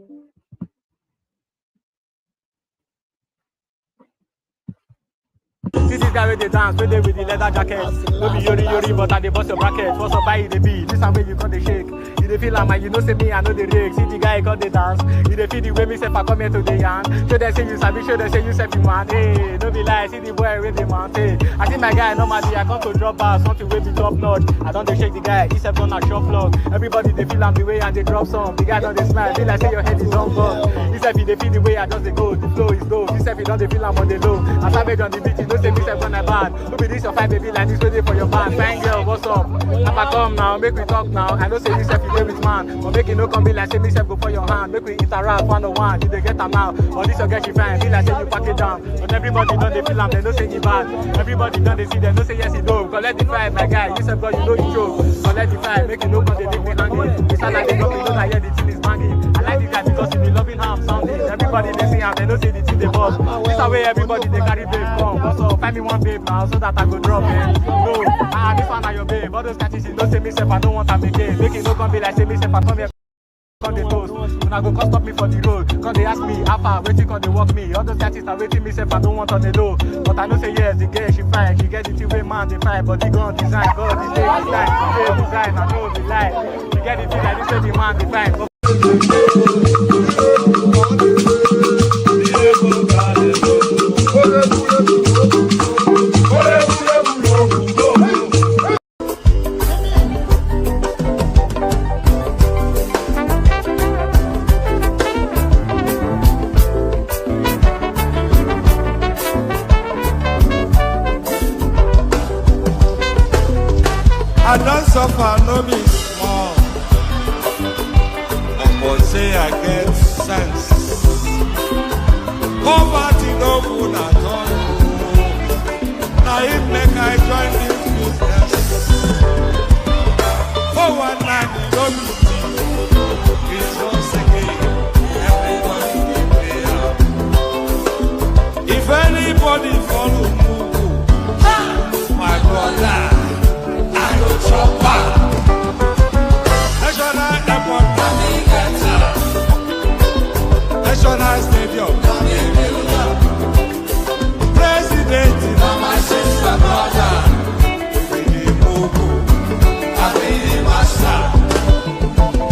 See this guy with the dance, with the leather jacket. No be yori, but I dey bust your bracket. What's up, buy the beat? This time when you got the shake. You dey feel like man, you know say me, I know the rig. See the guy got the dance. You dey feel the way me say I come here to the yarn. Show them say you sabi, show them say you self you man. Hey, no be lie, see the boy with the man. Hey, I see my guy normally I come to drop bars, something way be top notch. I don't dey shake the guy, he self gonna shop floor. Everybody they feel I'm the way and they drop some. The guy don't they smile, feel like say your head is on gun. He self he dey feel the way I just dey go. The flow is dope. He self he don't dey feel I'm on the low. I savage on the beat, you know say me self gonna bad. No be this your fine baby like this waiting for your band. Fine girl, what's up? If I come now, make we talk now. I know say you self you play with man, but make it no come be like say me self go for your hand. Make we interact one on one. You dey get am now, but this your girl she fine. Be like say you pack it down, but everybody don't they feel am. They know say he bad. Everybody don't they see them. Know say yes he do. Collect the vibe, my guy. You self God, you know you joke. Collect the vibe, make it no come they leave me hanging. It's not like they don't know that yeah the thing is banging. I like the guy because he be loving how I'm sounding. Everybody they see him, they know say the thing they boss. This the way everybody they carry babe come. Also find me one babe now so that I go drop it. No, this one are your babe. All those catches you don't say me self I don't want to make it. Make it no come be like say me self I come here. On the toast, when I go come stop me for the road. Cause they ask me, how far, waiting cause they walk me. All those guys are waiting me, self I don't want on the low. But I know say yes, the girl she fine. She get the thing way man, they fine. But they gon' design, God, the day design, I know the lie. She get the thing like this way the man, they fine. I don't suffer, no be small. But say I get sense. Poverty no good at all. Now it make I join this business. For one night, no be tea. It's once again, everybody be there. If anybody follow Mugu, my brother, chopper. National airport, National stadium, President, my sister, brother, I be the master.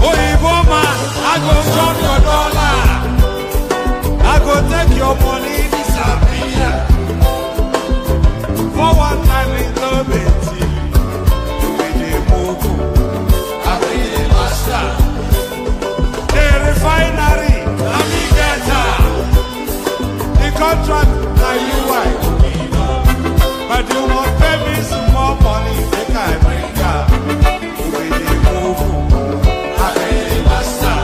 Oh, man, I go drop your dollar. I go take your money, disappear. For one time in love. The refinery, the contract, now you white. But you won't pay me some more money, they can't bring up. I pay the master.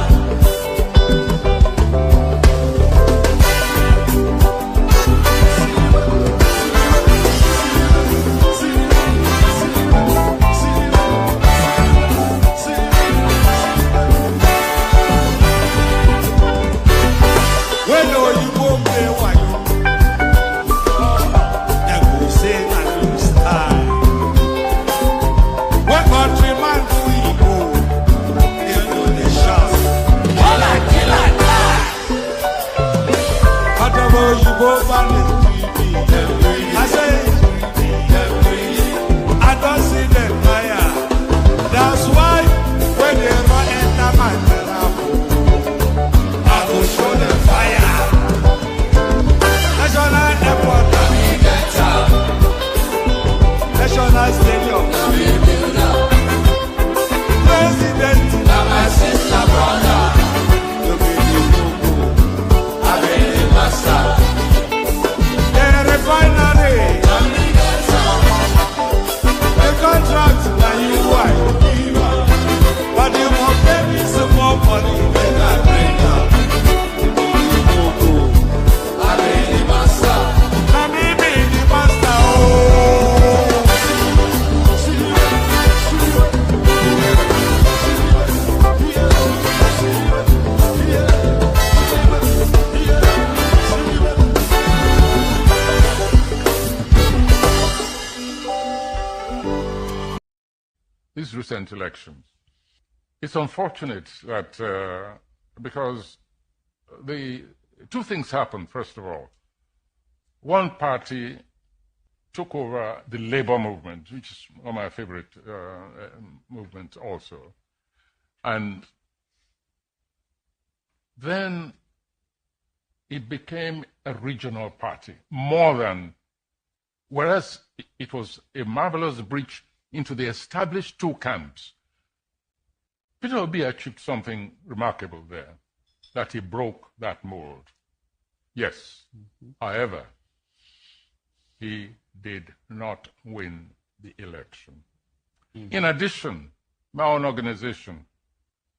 I don't see them fire. That's why when they run enter my telephone, I go show them fire. National airport, National stadium, President, my sister, brother, I be the master. Refinery, the contract, now you white. But you won't pay me some more money when I bring up. I be the master. Let me be the master. These recent elections. It's unfortunate that because two things happened, first of all. One party took over the labor movement, which is one of my favorite movements also. And then it became a regional party, more than, whereas it was a marvelous breach into the established two camps. Peter Obi achieved something remarkable there, that he broke that mold. Yes, however, he did not win the election. In addition, my own organization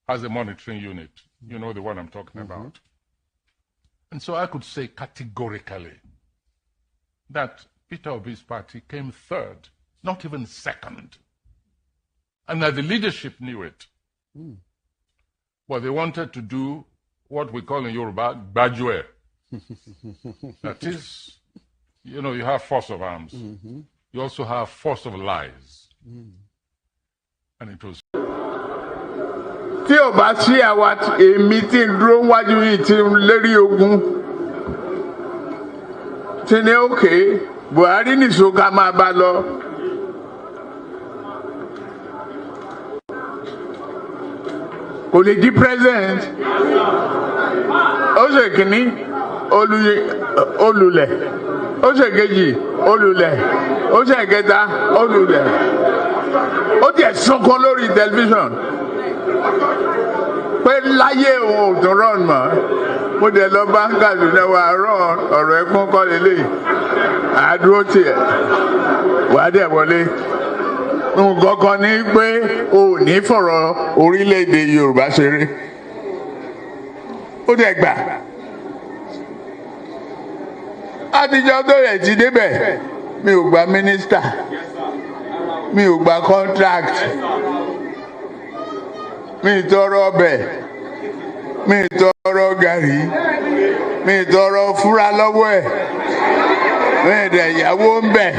has a monitoring unit. You know the one I'm talking about. And so I could say categorically that Peter Obi's party came third, not even second. And that the leadership knew it. But they wanted to do what we call in Yoruba, Bajue. That is, you know, you have force of arms. You also have force of lies. And it was... Tí o bá sí àwa èmi tí ń dúró wájú yìí tí ń lérí ogun tí ní òkè Buhari nìṣó ká máa bá lọ. Kò lè di president. Ó ṣe kìíní olùlẹ̀. Ó ṣe kejì olùlẹ̀. Ó ṣe kẹta olùlẹ̀. Ó tiẹ̀ sọ̀kan lórí tẹlifíṣàn. Pé láyé òun ò tún rán mọ́, mo dẹ̀ lọ bá ń Kaduna wa rán ọ̀rọ̀ ẹ̀kún kọ́ lélẹ̀ àdúró tiẹ̀ wà á dẹ̀ wọlé. Nǹkan kan ní pé o ò ní fọ̀rọ̀ orílẹ̀-èdè Yorùbá ṣeré. Ó dẹ̀ gbà. Àtijọ́ tó yẹ ti débẹ̀, mi ò gba mínísítà, mi ò gba contract. Mi tọrọ ọbẹ̀, mi tọrọ gàrí, mi tọrọ fúra lọ́wọ́ ẹ̀, mi dẹ̀ ìyàwó ń bẹ̀.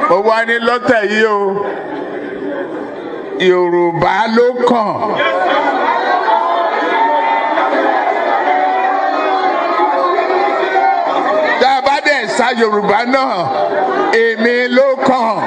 Mo wá ní lọ́tẹ̀ yìí o, Yorùbá ló kàn. Tá a bá dẹ̀ sa Yorùbá náà, èmi ló kàn.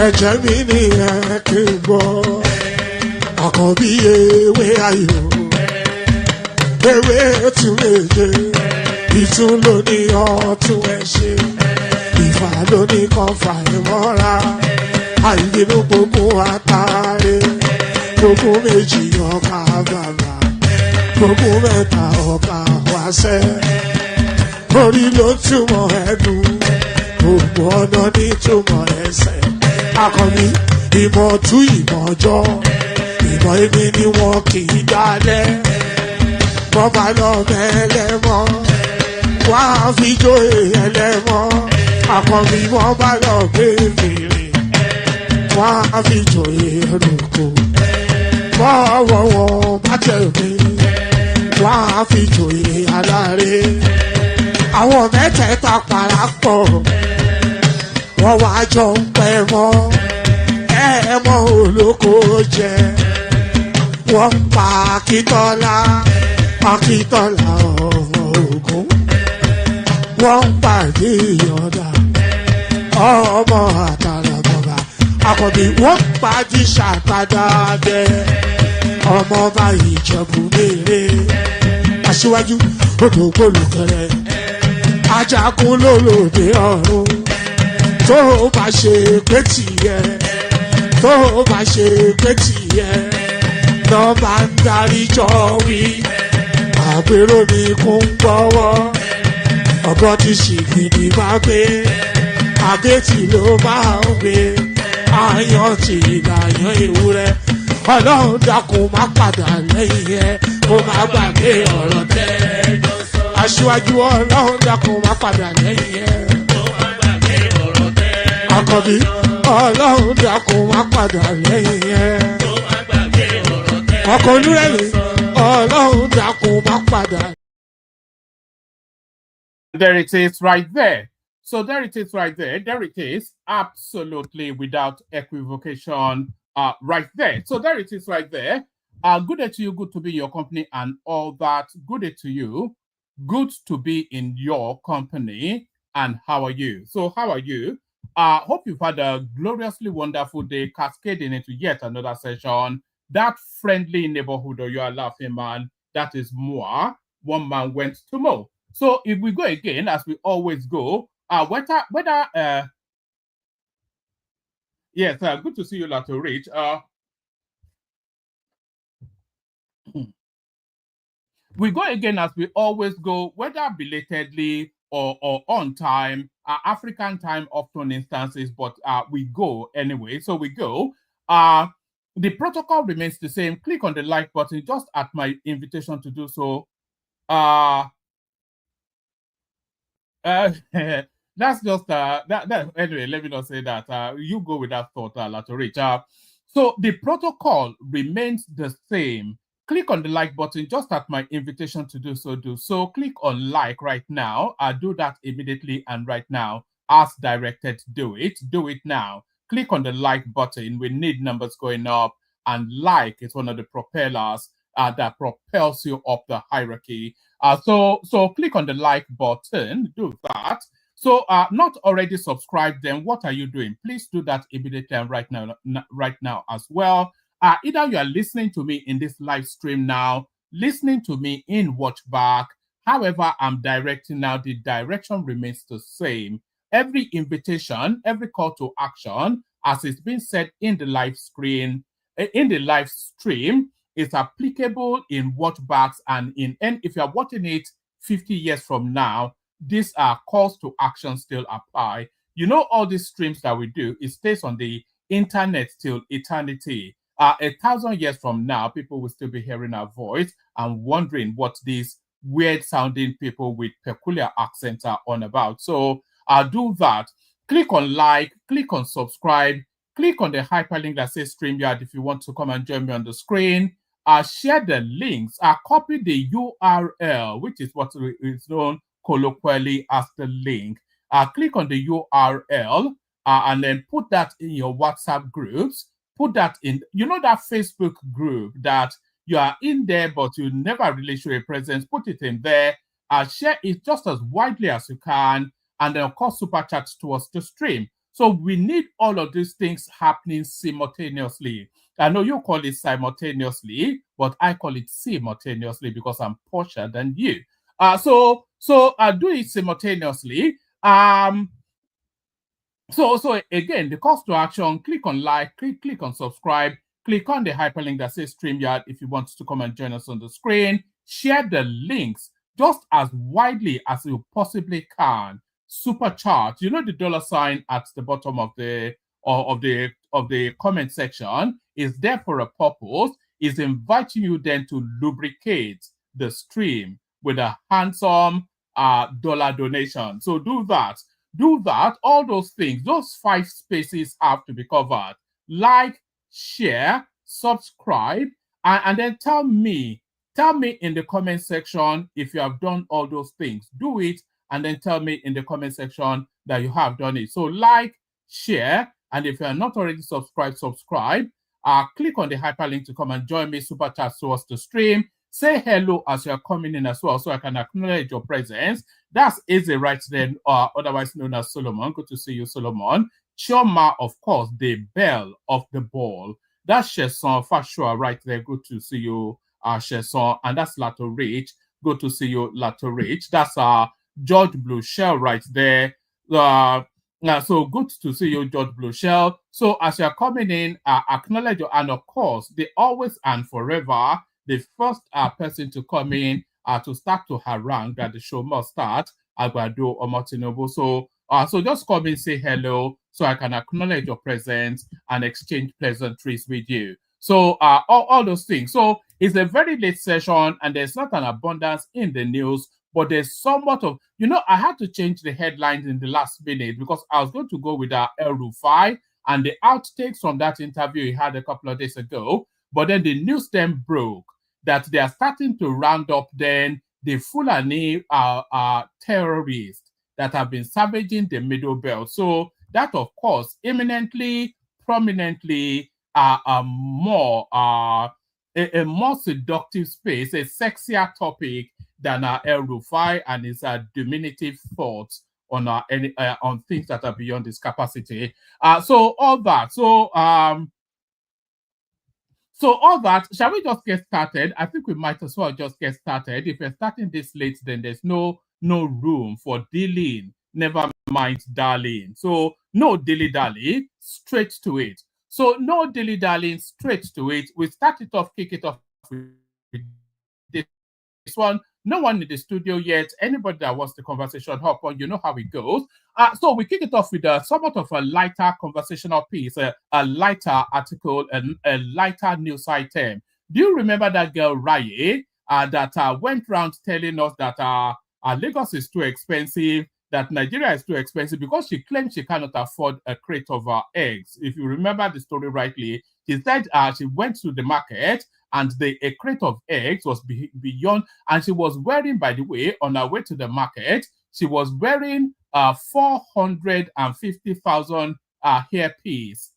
Ẹ̀jẹ̀ mi ni ẹ kí n gbọ́, àkànbí ewé ayò, ewé tún méje, ìtún ló ní ọ̀tún ẹ̀ ṣe, ìfà ló ní kan fà ẹ̀ mọ́ra, àìbínú gbogbo àtàrẹ, gbogbo méjì ọkà bàbà, gbogbo mẹ́ta ọkà wáṣẹ́, Orí ló túmọ̀ ẹnu, gbogbo ọ̀nà ní túmọ̀ ẹsẹ̀. Akọni ìmọ̀ tú ìmọ̀ ọjọ́, ìmọ̀ èmi ni wọn kì í dálẹ̀. Wọ́n bá lọ mẹ́lẹ́mọ́, wá fi jóye ẹlẹ́mọ́. Akọni wọ́n bá lọ gbé fèrè, wá fi jóye ẹlòkó. Bọ́wọ́ wọn bá tẹ̀ mí, wá fi jóye aláre. Àwọn mẹ́tẹ̀ẹ̀ta parapọ̀, wọ́n wá jọ ń pẹ́ mọ́. Ẹ̀ẹ́mọ́ olóko jẹ, wọ́n pa Akíntọ́lá, Akíntọ́lá ọmọ Ògún. Wọ́n pàdé ìyọ̀dà, ọmọ àtàlàbọ̀bà. Àkọ́bí wọ́n pàdé ṣàtàdá dẹ, ọmọ bá Ìjẹ̀bú mèrè. Aṣíwájú odò gbólùkẹrẹ, ajagun lólòdì ọ̀run. Tó bá ṣe pé tìyẹ, tó bá ṣe pé tìyẹ, lọ bá ń darí jọ wí. Àpérò mi kún gbọ́wọ́, ọ̀gọ́ ti ṣìgìdì máa gbé, àgétì ló máa ń gbé, àyàn ti ìlàyàn ewúrẹ́. Ọlọ́run dákun má padà lẹ́yìn ẹ, kó má gbàgbé ọ̀rọ̀ tẹ́. Aṣíwájú Ọlọ́run dákun má padà lẹ́yìn ẹ, kó má gbàgbé ọ̀rọ̀ tẹ́. Àkọ́bí Ọlọ́run dákun má padà lẹ́yìn ẹ, kó má gbàgbé ọ̀rọ̀ tẹ́. Ọkọ̀ onírẹ̀lẹ̀ Ọlọ́run dákun má padà. There it is right there. So there it is right there. There it is, absolutely without equivocation, right there. So there it is right there. Good day to you, good to be in your company and all that. Good day to you, good to be in your company. And how are you? So how are you? Hope you've had a gloriously wonderful day, cascading into yet another session. That friendly neighborhood, or you are laughing man, that is more. One man went to mow. So if we go again, as we always go, yes, good to see you, Lato Rich. We go again as we always go, whether belatedly or on time, African time often instances, but we go anyway. So we go. The protocol remains the same. Click on the like button just at my invitation to do so. That's just that anyway, let me not say that. You go with that thought, Latorich. So the protocol remains the same. Click on the like button just at my invitation to do so. Click on like right now. Do that immediately and right now. As directed, do it now. Click on the like button. We need numbers going up, and like is one of the propellers that propels you up the hierarchy. So click on the like button, do that. So not already subscribed, then what are you doing? Please do that immediately and right now as well. Either you are listening to me in this live stream now, listening to me in watch back. However, I'm directing now, the direction remains the same. Every invitation, every call to action, as it's been said in the live screen, in the live stream, is applicable in watchbacks and if you're watching it 50 years from now, these calls to action still apply. You know, all these streams that we do, it stays on the internet till eternity. 1,000 years from now, people will still be hearing our voice and wondering what these weird sounding people with peculiar accents are on about. So do that. Click on like, click on subscribe, click on the hyperlink that says StreamYard if you want to come and join me on the screen. Share the links, copy the URL, which is what is known colloquially as the link. Click on the URL and then put that in your WhatsApp groups. Put that in, you know, that Facebook group that you are in there, but you never really show a presence. Put it in there. Share it just as widely as you can. And then, of course, super chat towards the stream. So we need all of these things happening simultaneously. I know you call it simultaneously, but I call it simultaneously because I'm posher than you. So do it simultaneously. So again, the calls to action, click on like, click on subscribe, click on the hyperlink that says StreamYard if you want to come and join us on the screen. Share the links just as widely as you possibly can. Superchat, you know, the dollar sign at the bottom of the comment section is there for a purpose. Is inviting you then to lubricate the stream with a handsome dollar donation. So do that. Do that. All those things, those 5 spaces have to be covered. Like, share, subscribe, and then tell me in the comment section if you have done all those things. Do it, and then tell me in the comment section that you have done it. So like, share, and if you are not already subscribed, subscribe. Click on the hyperlink to come and join me, super chat towards the stream. Say hello as you are coming in as well, so I can acknowledge your presence. That's easy right then, otherwise known as Solomon. Good to see you, Solomon. Choma, of course, the belle of the ball. That's Sheson Fashua right there. Good to see you, Sheson. And that's Lato Rich. Good to see you, Lato Rich. That's George Blue Shell right there. So good to see you, George Blue Shell. So as you're coming in, acknowledge you, and of course, the always and forever, the first person to come in to start to harangue that the show must start, Agbado or Tinubu. So just come in, say hello, so I can acknowledge your presence and exchange pleasantries with you. So all those things. So it's a very late session, and there's not an abundance in the news, but there's somewhat of, you know, I had to change the headlines in the last minute because I was going to go with El-Rufai and the outtakes from that interview he had a couple of days ago. But then the news then broke that they are starting to round up then the Fulani terrorists that have been savaging the Middle Belt. So that, of course, eminently, prominently, a more seductive space, a sexier topic than El-Rufai and his diminutive thoughts on on things that are beyond his capacity. So all that. So all that, shall we just get started? I think we might as well just get started. If we're starting this late, then there's no room for dealing. Never mind, darling. So no dilly-dally, straight to it. So no dilly-dallying, straight to it. We start it off, kick it off with this one. No one in the studio yet. Anybody that wants the conversation, hop on. You know how it goes. So we kick it off with somewhat of a lighter conversational piece, a lighter article, a lighter news item. Do you remember that girl, Raye, that went around telling us that Lagos is too expensive, that Nigeria is too expensive because she claimed she cannot afford a crate of eggs? If you remember the story rightly, she said she went to the market and a crate of eggs was beyond, and she was wearing, by the way, on her way to the market, she was wearing 450,000 hairpiece,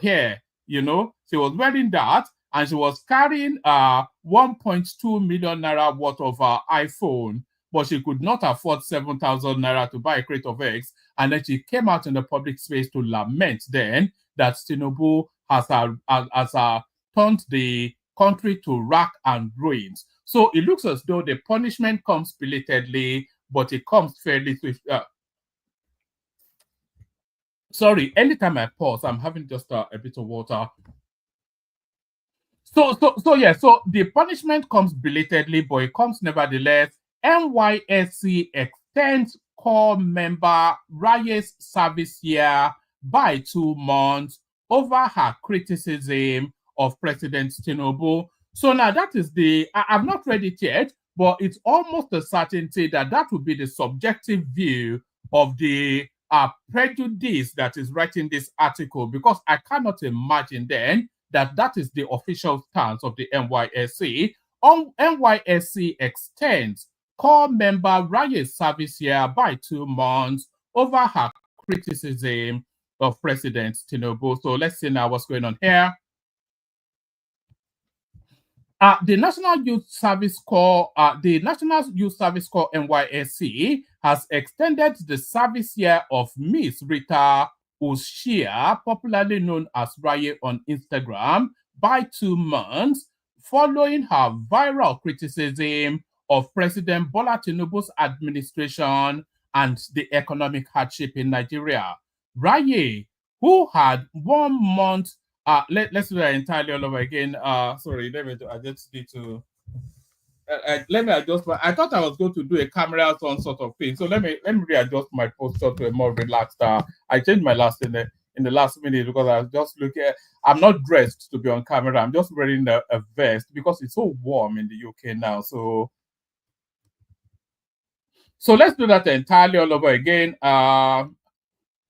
hair, she was wearing that, and she was carrying 1.2 million naira worth of iPhone, but she could not afford 7,000 naira to buy a crate of eggs. And then she came out in the public space to lament then that Tinubu has turned the country to rack and ruins. So it looks as though the punishment comes belatedly, but it comes fairly swift. Sorry, anytime I pause, I'm having just a bit of water. So the punishment comes belatedly, but it comes nevertheless. NYSC extends core member Raye's service year by 2 months over her criticism of President Tinubu. So now that is I've not read it yet, but it's almost a certainty that would be the subjective view of the prejudice that is writing this article, because I cannot imagine then that is the official stance of the NYSC. NYSC extends core member Raye's service year by 2 months over her criticism of President Tinubu. So let's see now what's going on here. The National Youth Service Corps NYSC has extended the service year of Miss Rita Ushia, popularly known as Raye on Instagram, by 2 months following her viral criticism of President Bola Tinubu's administration and the economic hardship in Nigeria. Raye, who had 1 month, let's do that entirely all over again. Sorry, I just need to let me adjust my. I thought I was going to do a camera on sort of thing. So let me readjust my posture to a more relaxed. I changed my last in the last minute because I was just looking. I'm not dressed to be on camera. I'm just wearing a vest because it's so warm in the UK now. So let's do that entirely all over again.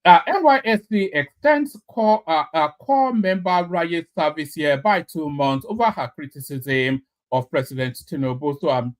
NYSC extends core member Raye's service year by 2 months over her criticism of President Tinubu. So I'm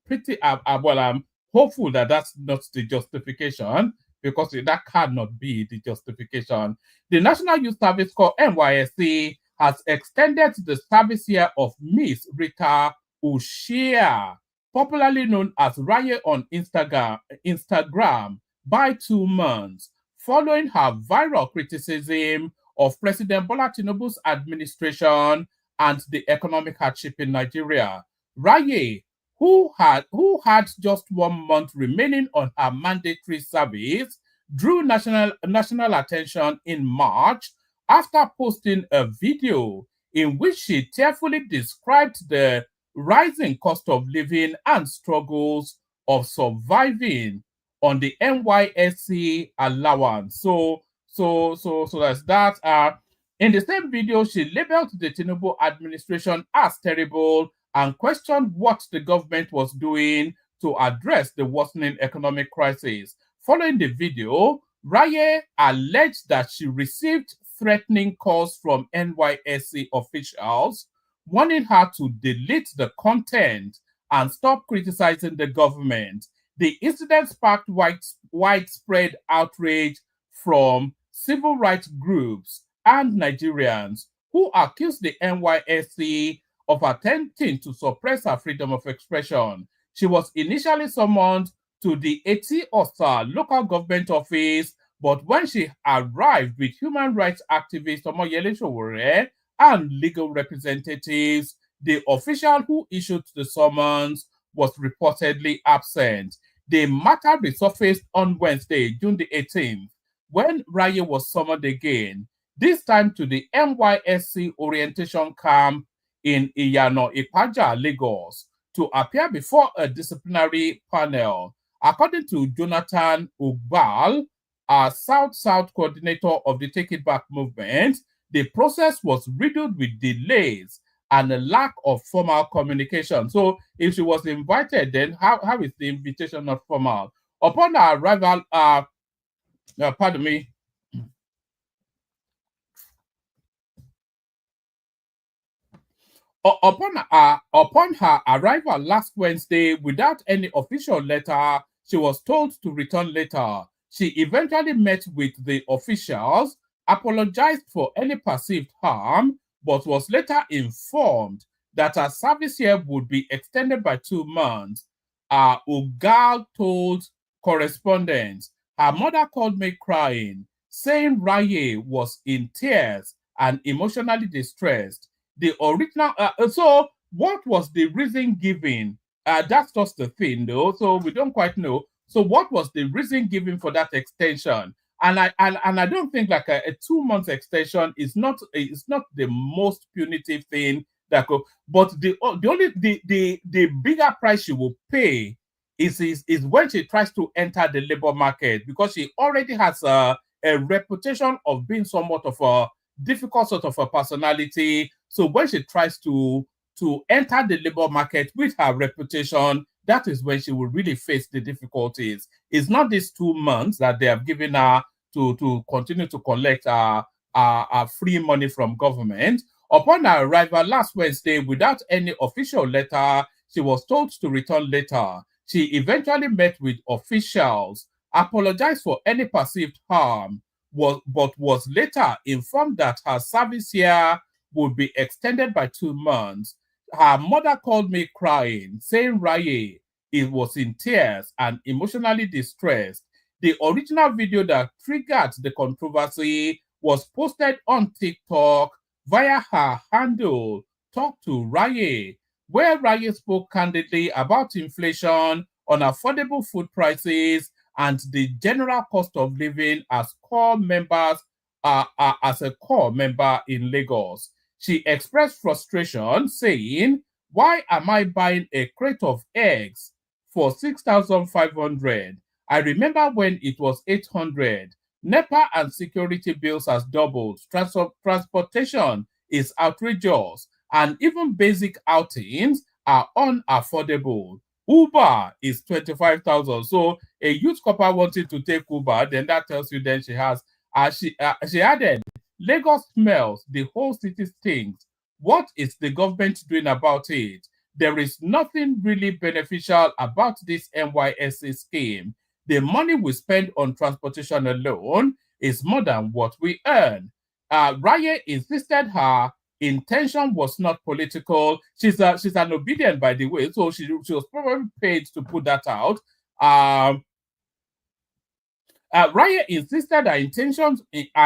I'm hopeful that that's not the justification, because that cannot be the justification. The National Youth Service Corps NYSC has extended the service year of Miss Rita Ushia, popularly known as Raye on Instagram, by 2 months, following her viral criticism of President Bola Tinubu's administration and the economic hardship in Nigeria. Raye, who had just 1 month remaining on her mandatory service, drew national attention in March after posting a video in which she tearfully described the rising cost of living and struggles of surviving on the NYSC allowance. So that's that. In the same video, she labeled the Tinubu administration as terrible and questioned what the government was doing to address the worsening economic crisis. Following the video, Raye alleged that she received threatening calls from NYSC officials, warning her to delete the content and stop criticizing the government. The incident sparked widespread outrage from civil rights groups and Nigerians who accused the NYSC of attempting to suppress her freedom of expression. She was initially summoned to the Eti Osa local government office, but when she arrived with human rights activist Omoyele Sowore and legal representatives, the official who issued the summons was reportedly absent. The matter resurfaced on Wednesday, June the 18th, when Raye was summoned again, this time to the NYSC orientation camp in Iyano Ipaja, Lagos, to appear before a disciplinary panel. According to Jonathan Ugbal, a South-South coordinator of the Take It Back movement, the process was riddled with delays and a lack of formal communication. So if she was invited, then how is the invitation not formal? Upon her arrival, pardon me, upon her arrival last Wednesday, without any official letter, she was told to return later. She eventually met with the officials, apologized for any perceived harm, but was later informed that her service year would be extended by 2 months. Ugal told correspondents, her mother called me crying, saying Raye was in tears and emotionally distressed. The original, so what was the reason given? That's just the thing, though. So we don't quite know. So what was the reason given for that extension? And I don't think like a 2 month extension is not the most punitive thing that could. But the bigger price she will pay is when she tries to enter the labor market, because she already has a reputation of being somewhat of a difficult sort of a personality. So when she tries to enter the labor market with her reputation, that is when she will really face the difficulties. It's not these 2 months that they have given her to continue to collect free money from government. Upon her arrival last Wednesday, without any official letter, she was told to return later. She eventually met with officials, apologized for any perceived harm, but was later informed that her service year would be extended by 2 months. Her mother called me crying, saying Raye was in tears and emotionally distressed. The original video that triggered the controversy was posted on TikTok via her handle, Talk to Raye, where Raye spoke candidly about inflation, unaffordable food prices, and the general cost of living as core members as a core member in Lagos. She expressed frustration, saying, Why am I buying a crate of eggs for 6,500? I remember when it was 800. NEPA and security bills has doubled. Transportation is outrageous, and even basic outings are unaffordable. Uber is 25,000. So a youth couple wanted to take Uber, then that tells you then she has. She added, Lagos smells, the whole city stinks. What is the government doing about it? There is nothing really beneficial about this NYSC scheme. The money we spend on transportation alone is more than what we earn. Raya insisted her intention was not political. She's an obedient, by the way, so she was probably paid to put that out. Raya insisted her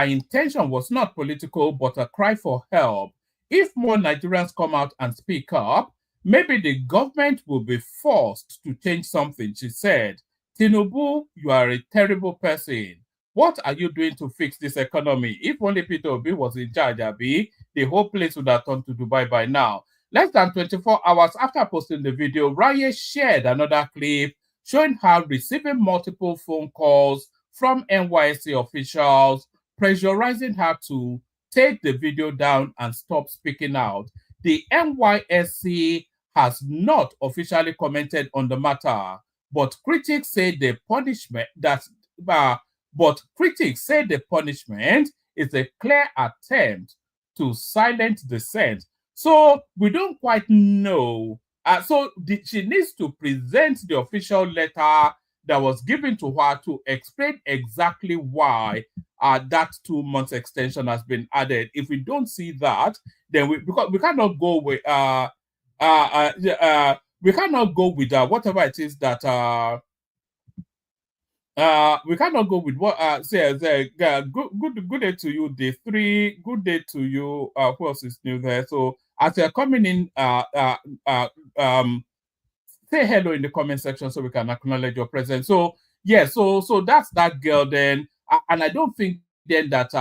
intention was not political, but a cry for help. If more Nigerians come out and speak up, maybe the government will be forced to change something, she said. Tinubu, you are a terrible person. What are you doing to fix this economy? If only Peter Obi was in charge, Abi, the whole place would have turned to Dubai by now. Less than 24 hours after posting the video, Raya shared another clip showing her receiving multiple phone calls from NYSC officials, pressurizing her to take the video down and stop speaking out. The NYSC has not officially commented on the matter, but critics say the punishment is a clear attempt to silence dissent. So we don't quite know. She needs to present the official letter that was given to her to explain exactly why that 2 months extension has been added. If we don't see that, then because we cannot go with whatever it is that we cannot go with what says good day to you, day 3, good day to you. Who else is new there? So as you're coming in, say hello in the comment section so we can acknowledge your presence. So yeah, so that's that girl then, and I don't think then that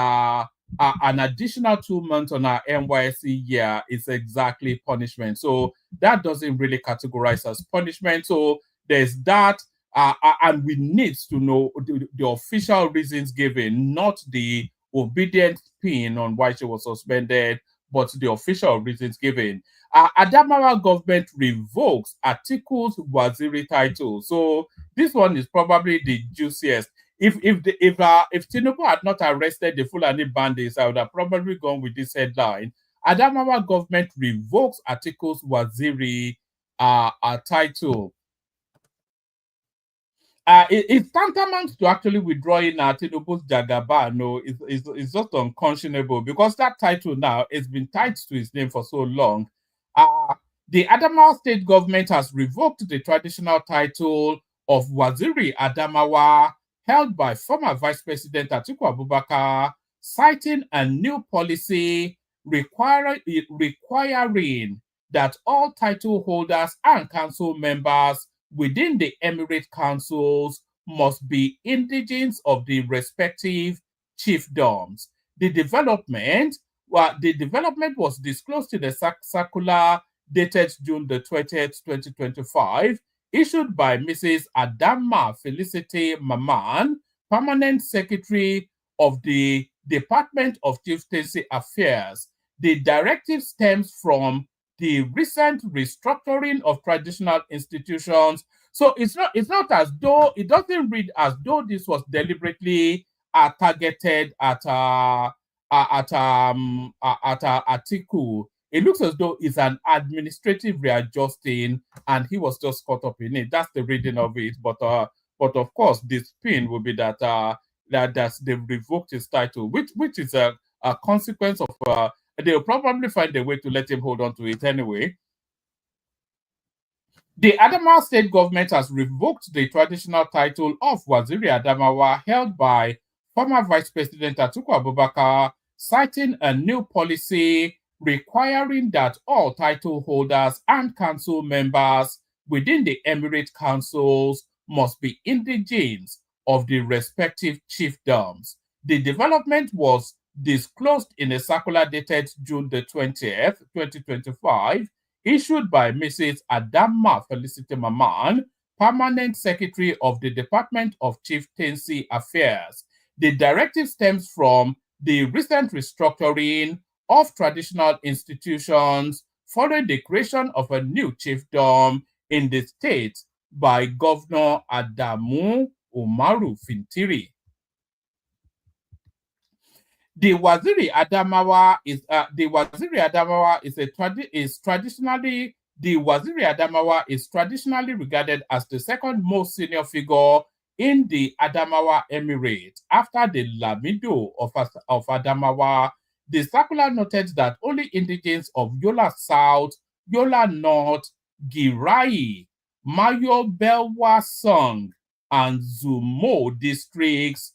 an additional 2 months on our NYSC year is exactly punishment. So that doesn't really categorize as punishment. So there's that, and we need to know the official reasons given, not the obedient spin on why she was suspended, but the official reasons given. Adamawa government revokes Atiku's Waziri title. So this one is probably the juiciest. If Tinubu had not arrested the Fulani bandits, I would have probably gone with this headline. Adamawa government revokes Atiku's Waziri title. It's tantamount to actually withdrawing Tinubu's Jagaba. No, it's just unconscionable because that title now has been tied to his name for so long. The Adamawa state government has revoked the traditional title of Waziri Adamawa held by former Vice President Atiku Abubakar, citing a new policy requiring that all title holders and council members within the emirate councils must be indigenes of the respective chiefdoms. The development was disclosed in a circular dated June the 20th, 2025, issued by Mrs. Adama Felicity Maman, Permanent Secretary of the Department of Chieftaincy Affairs. The directive stems from the recent restructuring of traditional institutions. So it's not as though, it doesn't read as though this was deliberately targeted at Atiku. It looks as though it's an administrative readjusting, and he was just caught up in it. That's the reading of it. But of course, the spin will be that they've revoked his title, which is a consequence of. They'll probably find a way to let him hold on to it anyway. The Adamawa state government has revoked the traditional title of Waziri Adamawa held by former Vice President Atiku Abubakar, citing a new policy requiring that all title holders and council members within the emirate councils must be indigenes of the respective chiefdoms. The development was disclosed in a circular dated June the 20th, 2025, issued by Mrs. Adama Felicity Maman, Permanent Secretary of the Department of Chieftaincy Affairs. The directive stems from the recent restructuring of traditional institutions following the creation of a new chiefdom in the state by Governor Adamu Umaru Fintiri. The Waziri Adamawa is traditionally regarded as the second most senior figure in the Adamawa Emirate after the Lamido of Adamawa. The circular noted that only indigents of Yola South, Yola North, Girai, Mayo Belwa Song, and Zumo districts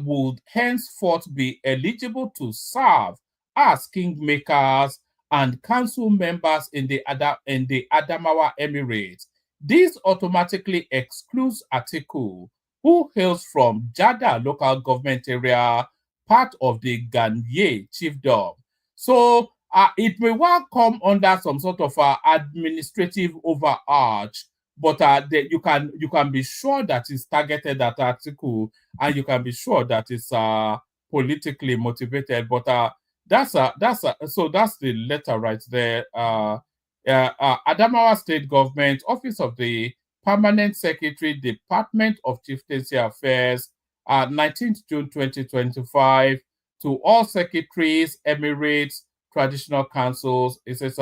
would henceforth be eligible to serve as kingmakers and council members in the Adamawa Emirate. This automatically excludes Atiku, who hails from Jada local government area, part of the Ganye chiefdom. So it may well come under some sort of administrative overarch, but you can be sure that it's targeted at Atiku, and you can be sure that it's politically motivated. But that's the letter right there. Adamawa State Government, Office of the Permanent Secretary, Department of Chieftaincy Affairs, 19th June 2025, to all secretaries, emirates, traditional councils. It says,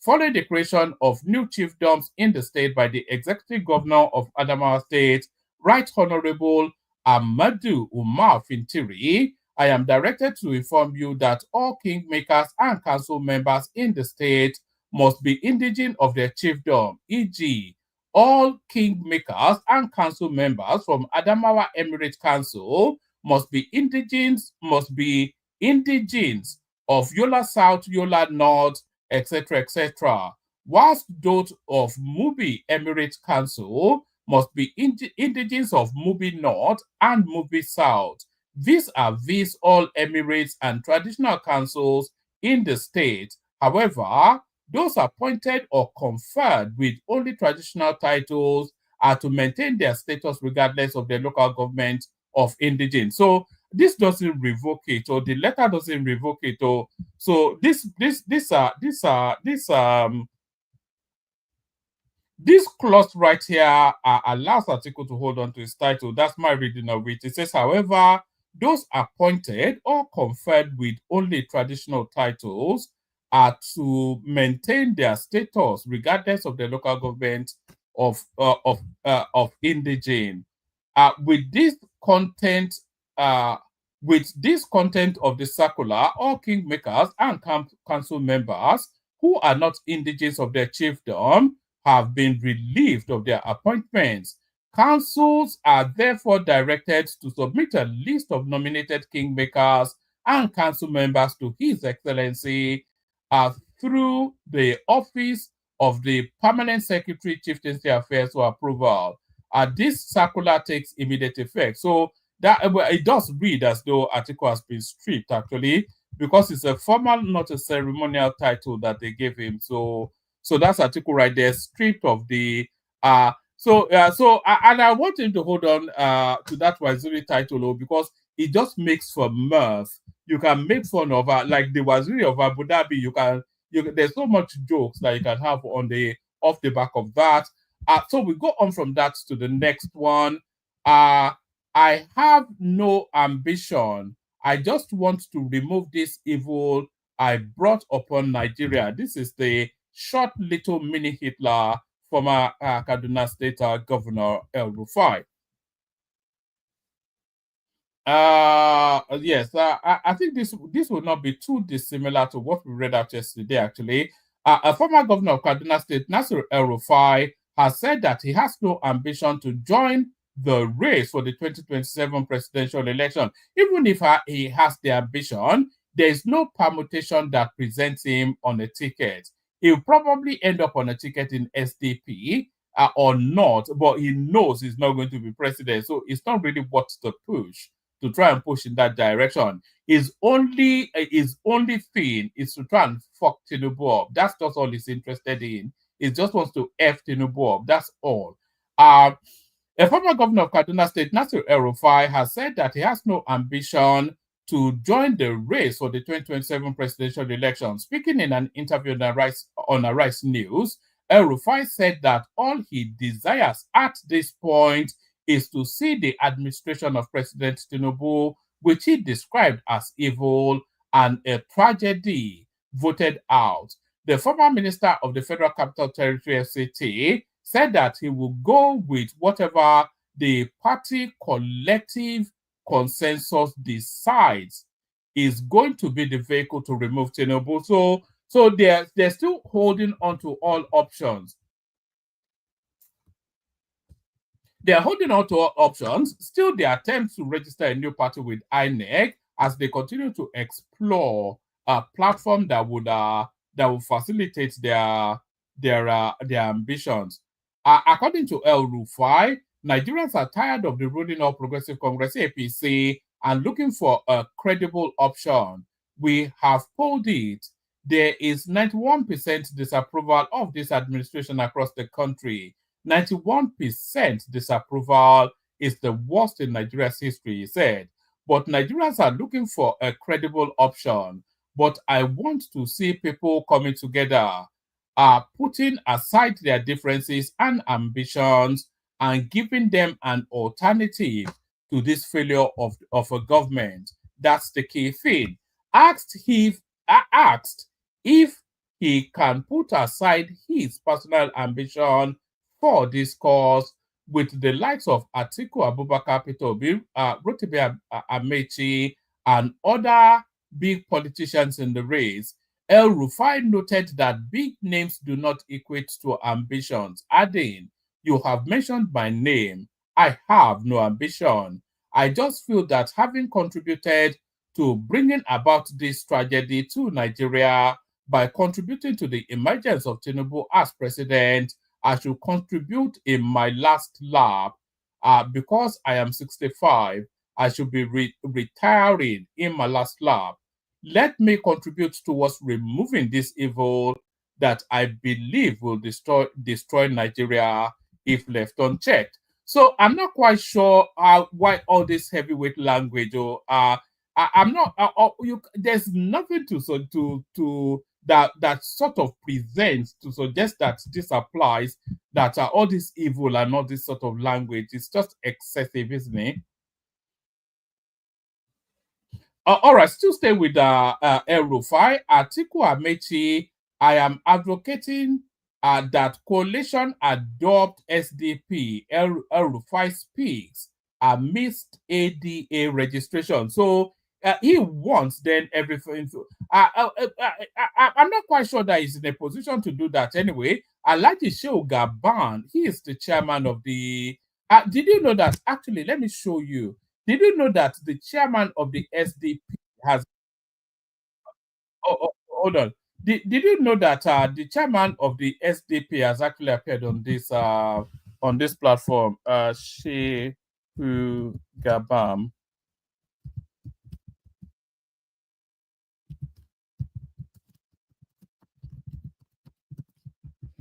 following the creation of new chiefdoms in the state by the Executive Governor of Adamawa State, Right Honorable Amadu Umar Fintiri, I am directed to inform you that all kingmakers and council members in the state must be indigent of their chiefdom, e.g., all kingmakers and council members from Adamawa Emirate Council must be indigents of Yola South, Yola North, etc., etc., whilst those of Mubi Emirate Council must be indigents of Mubi North and Mubi South. Vis-a-vis all emirates and traditional councils in the state. However, those appointed or conferred with only traditional titles are to maintain their status regardless of their local government of indigence. So this doesn't revoke it, or the letter doesn't revoke it, or so this clause right here allows Article to hold on to its title. That's my reading of it. It says, however, those appointed or conferred with only traditional titles are to maintain their status regardless of the local government of indigene. With this content of the circular, all kingmakers and council members who are not indigents of their chiefdom have been relieved of their appointments. Councils are therefore directed to submit a list of nominated kingmakers and council members to His Excellency through the Office of the Permanent Secretary, Chieftaincy Affairs for approval. This circular takes immediate effect. So that it does read as though article has been stripped, actually, because it's a formal, not a ceremonial title that they gave him. So that's article right there, stripped of the and I want him to hold on to that Waziri title, because it just makes for mirth. You can make fun of like the Waziri of Abu Dhabi. There's so much jokes that you can have off the back of that. So we go on from that to the next one. I have no ambition. I just want to remove this evil I brought upon Nigeria. This is the short little mini Hitler, former Kaduna State Governor El-Rufai. Yes, I think this will not be too dissimilar to what we read out yesterday, actually. A former governor of Kaduna State, Nasir El-Rufai, has said that he has no ambition to join the race for the 2027 presidential election. Even if he has the ambition, there is no permutation that presents him on a ticket. He'll probably end up on a ticket in SDP or not, but he knows he's not going to be president, so it's not really worth the push. to try and push in that direction. His only thing is to try and fuck Tinubu up. That's just all he's interested in. He just wants to F Tinubu up. That's all. A former governor of Kaduna State, Nasir El-Rufai, has said that he has no ambition to join the race for the 2027 presidential election. Speaking in an interview on Arise News, El-Rufai said that all he desires at this point is to see the administration of President Tinubu, which he described as evil and a tragedy, voted out. The former minister of the Federal Capital Territory, FCT, said that he will go with whatever the party collective consensus decides is going to be the vehicle to remove Tinubu. So they're still holding on to all options. They're holding on to all options. Still, they attempt to register a new party with INEC as they continue to explore a platform that will facilitate their ambitions. According to El-Rufai, Nigerians are tired of the ruling All Progressive Congress APC and looking for a credible option. We have polled it. There is 91% disapproval of this administration across the country. 91% disapproval is the worst in Nigeria's history, he said. But Nigerians are looking for a credible option. But I want to see people coming together, putting aside their differences and ambitions and giving them an alternative to this failure of a government. That's the key thing. Asked if he can put aside his personal ambition for this cause with the likes of Atiku Abubakar, Peter Obi, Rotimi Amechi, and other big politicians in the race. El-Rufai noted that big names do not equate to ambitions, adding, "You have mentioned my name. I have no ambition. I just feel that having contributed to bringing about this tragedy to Nigeria by contributing to the emergence of Tinubu as president, I should contribute in my last lap. Because I am 65, I should be retiring in my last lap. Let me contribute towards removing this evil that I believe will destroy Nigeria if left unchecked." So I'm not quite sure why all this heavyweight language. I'm not. There's nothing that sort of presents to suggest that this applies. That all this evil and all this sort of language is just excessive, isn't it? All right, still stay with El-Rufai. Atiku Amechi, I am advocating that coalition adopt SDP. El-Rufai speaks amidst ADA registration. So he wants then everything. I'm not quite sure that he's in a position to do that anyway. Alhaji Shehu Gaban, he is the chairman of the. Did you know that? Actually, let me show you. Did you know that the chairman of the SDP has? Hold on. Did you know that the chairman of the SDP has actually appeared on this platform? Shehu Gabam.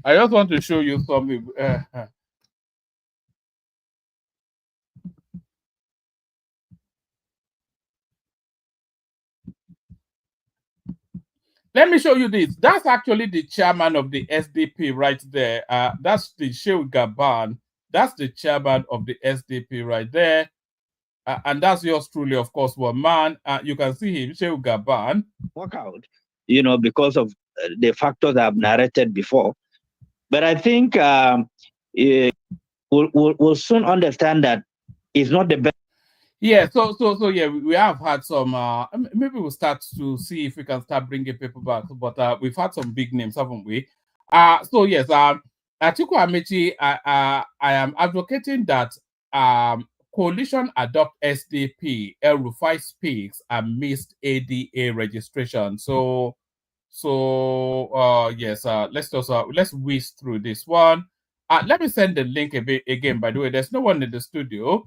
I just want to show you something. Let me show you this. That's actually the chairman of the SDP right there. That's the Shehu Gaban. That's the chairman of the SDP right there. And that's yours truly, of course, one man. You can see him, Shehu Gaban. Work out, because of the factors I've narrated before. But I think we'll soon understand that it's not the best. Yeah, so yeah, we have had some. Maybe we'll start to see if we can start bringing people back. But we've had some big names, haven't we? So yes, Atiku Amechi, I am advocating that coalition adopt SDP. El-Rufai speaks amidst ADA registration. So yes, let's whiz through this one. Let me send the link a bit again. By the way, there's no one in the studio.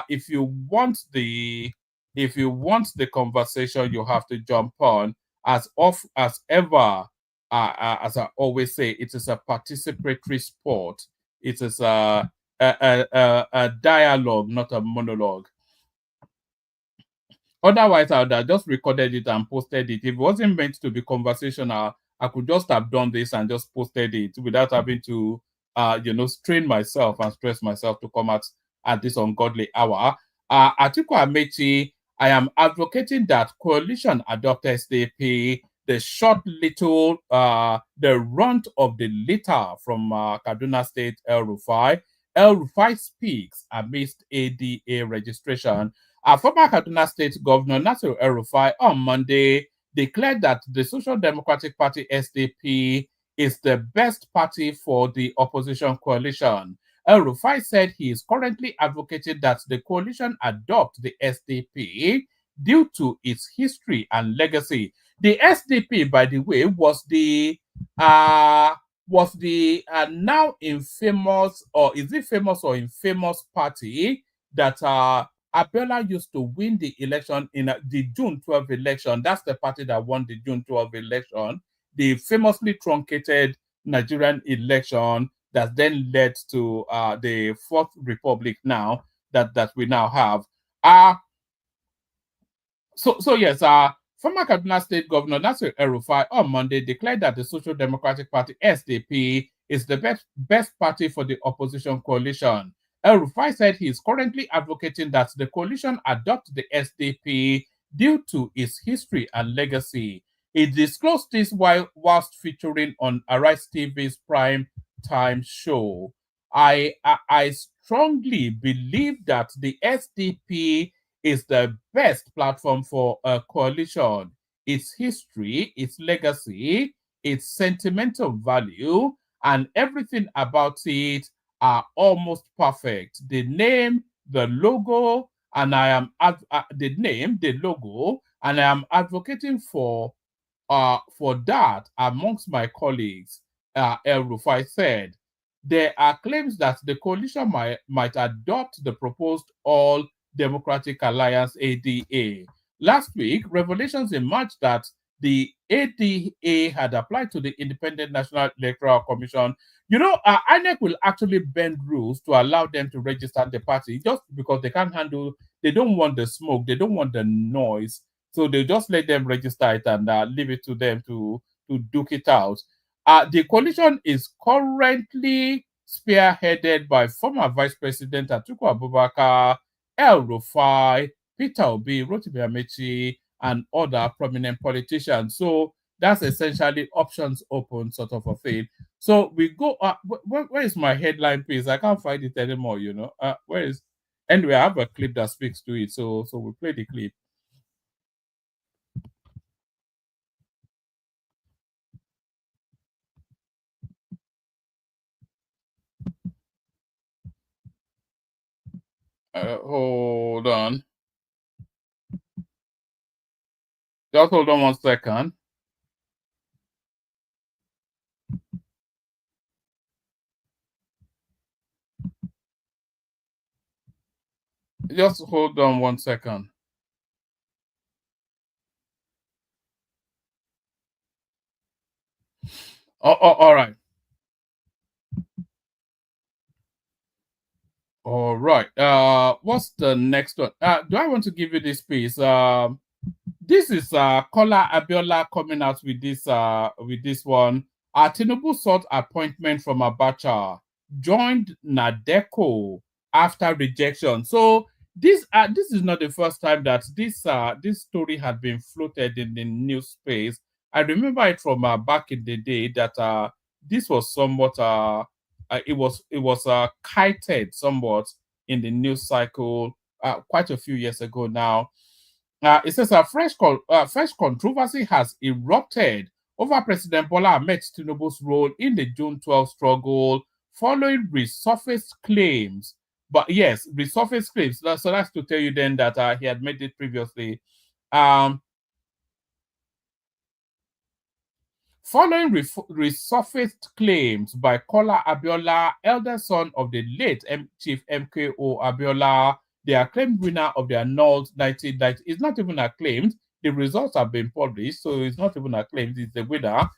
If you want the If you want the conversation, you have to jump on. As ever, as I always say, it is a participatory sport. It is a dialogue, not a monologue. Otherwise, I would have just recorded it and posted it. If it wasn't meant to be conversational, I could just have done this and just posted it without having to, strain myself and stress myself to come out at this ungodly hour. Atiku Amechi, I am advocating that coalition adopt SDP, the short little, the runt of the litter from Kaduna State, El-Rufai. El-Rufai speaks amidst ADA registration. Former Kaduna State Governor Nasir El-Rufai on Monday declared that the Social Democratic Party SDP is the best party for the opposition coalition. El-Rufai said he is currently advocating that the coalition adopt the SDP due to its history and legacy. The SDP, by the way, was the now infamous, or is it famous or infamous party that Abiola used to win the election in the June 12 election. That's the party that won the June 12 election, the famously truncated Nigerian election that then led to the Fourth Republic now that we now have. So yes, former Kaduna State Governor Nasir El-Rufai on Monday declared that the Social Democratic Party SDP is the best party for the opposition coalition. El-Rufai said he is currently advocating that the coalition adopt the SDP due to its history and legacy. He disclosed this whilst featuring on Arise TV's prime time show. I strongly believe that the SDP is the best platform for a coalition. Its history, its legacy, its sentimental value, and everything about it are almost perfect. The name, the logo, and I am the name, the logo, and I am advocating for that amongst my colleagues. El-Rufai said there are claims that the coalition might adopt the proposed All Democratic Alliance ADA. Last week, revelations emerged that the ADA had applied to the Independent National Electoral Commission. INEC will actually bend rules to allow them to register the party just because they don't want the smoke, they don't want the noise. So they just let them register it and leave it to them to duke it out. The coalition is currently spearheaded by former Vice President Atiku Abubakar, El-Rufai, Peter Obi, Rotimi Amechi, and other prominent politicians. So that's essentially options open sort of a thing. So we go, where is my headline piece? I can't find it anymore, anyway, I have a clip that speaks to it. So we play the clip. Hold on. Just hold on 1 second. Just hold on 1 second. All right. All right. What's the next one? Do I want to give you this piece? This is Kola Abiola coming out with this one. Tinubu sought appointment from Abacha, joined Nadeko after rejection. So this is not the first time that this story had been floated in the news space. I remember it from back in the day that this was somewhat it was kited somewhat in the news cycle quite a few years ago now. It says a fresh controversy has erupted over President Bola Ahmed Tinubu's role in the June 12 struggle following resurfaced claims. But yes, resurfaced claims. So that's to tell you then that he had made it previously. Following resurfaced claims by Kola Abiola, elder son of the late Chief MKO Abiola, the acclaimed winner of the annulled 1990, it's not even acclaimed. The results have been published, so it's not even acclaimed. It's the winner.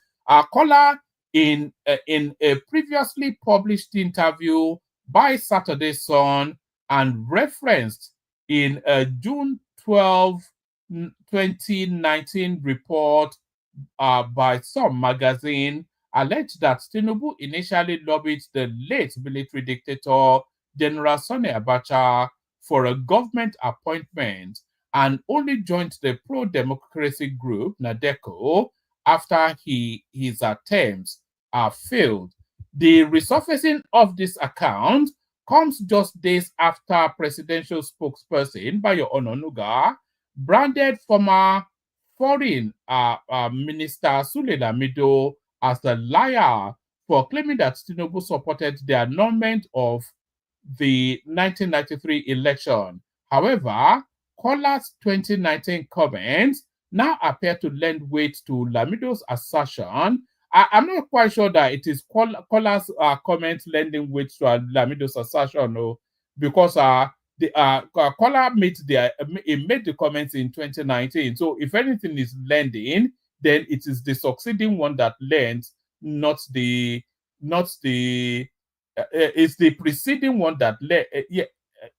Kola, in a previously published interview by Saturday Sun and referenced in a June 12, 2019 report by some magazine, alleged that Tinubu initially lobbied the late military dictator General Sani Abacha for a government appointment and only joined the pro-democracy group NADECO after his attempts failed. The resurfacing of this account comes just days after presidential spokesperson Bayo Ononuga branded former Foreign Minister Sule Lamido as a liar for claiming that Tinubu supported the annulment of the 1993 election. However, Kola's 2019 comments now appear to lend weight to Lamido's assertion. I'm not quite sure that it is Kola's comments lending weight to Lamido's assertion, no, because Kola made the comments in 2019. So if anything is lending, then it is the succeeding one that lends, it's the preceding one that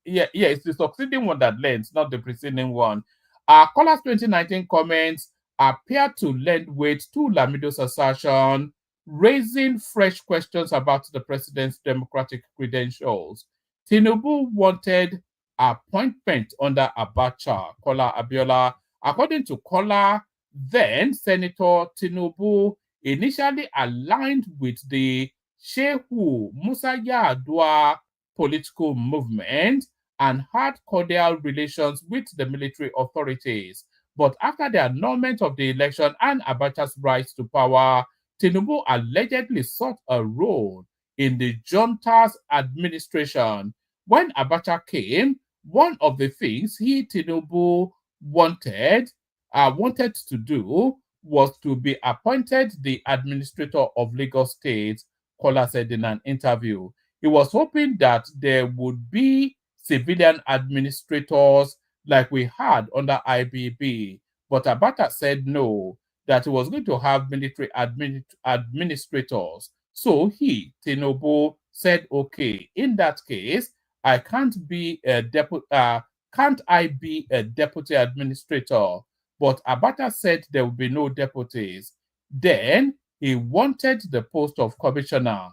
it's the succeeding one that lends, not the preceding one. Kola's 2019 comments appear to lend weight to Lamido's assertion, raising fresh questions about the president's democratic credentials. Tinubu wanted appointment under Abacha, Kola Abiola. According to Kola, then Senator Tinubu initially aligned with the Shehu Musa Yar'Adua political movement and had cordial relations with the military authorities. But after the annulment of the election and Abacha's rise to power, Tinubu allegedly sought a role in the junta's administration. When Abacha came, one of the things Tinubu wanted to do was to be appointed the administrator of Lagos State, Kola said in an interview. He was hoping that there would be civilian administrators like we had under IBB, but Abacha said no, that he was going to have military administrators. So Tinubu, said, okay, in that case, can't I be a deputy administrator? But Abacha said there will be no deputies. Then he wanted the post of commissioner.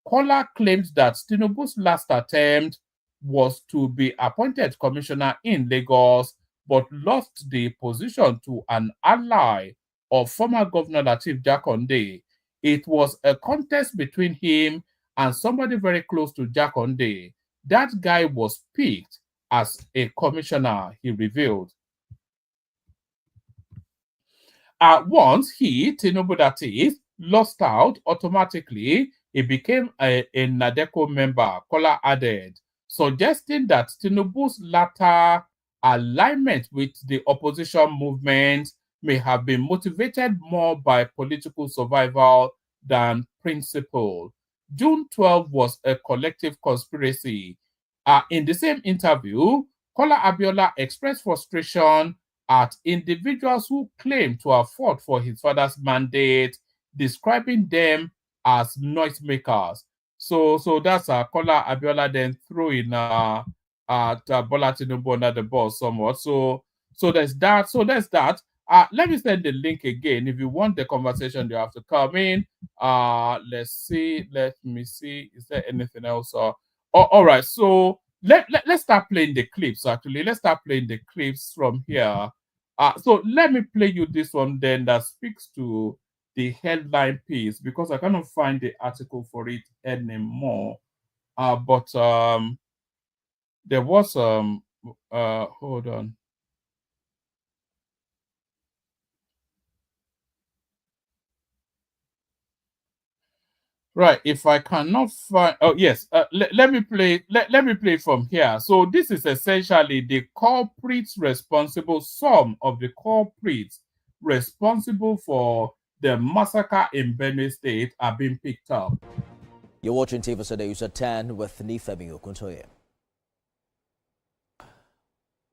Kola claimed that Tinubu's last attempt was to be appointed commissioner in Lagos, but lost the position to an ally of former Governor Lateef Jakonde. It was a contest between him and somebody very close to Jakonde. That guy was picked as a commissioner, he revealed. Once Tinubu that is, lost out, automatically he became a NADECO member, Kola added, suggesting that Tinubu's latter alignment with the opposition movement may have been motivated more by political survival than principle. June 12 was a collective conspiracy. In the same interview, Kola Abiola expressed frustration at individuals who claim to have fought for his father's mandate, describing them as noisemakers. So that's Kola Abiola then throwing Bola Tinubu under the bus somewhat. So there's that. Let me send the link again. If you want the conversation, you have to come in. Let's see. Let me see. Is there anything else? All right. So let's start playing the clips. Actually, let's start playing the clips from here. So let me play you this one then that speaks to the headline piece, because I cannot find the article for it anymore. But there was hold on. Right, if I cannot find, oh yes, let me play from here. So this is essentially the culprits responsible, some of the culprits responsible for the massacre in Benue State are being picked up. You're watching TV News at 10 with Nifemi Okuntoye.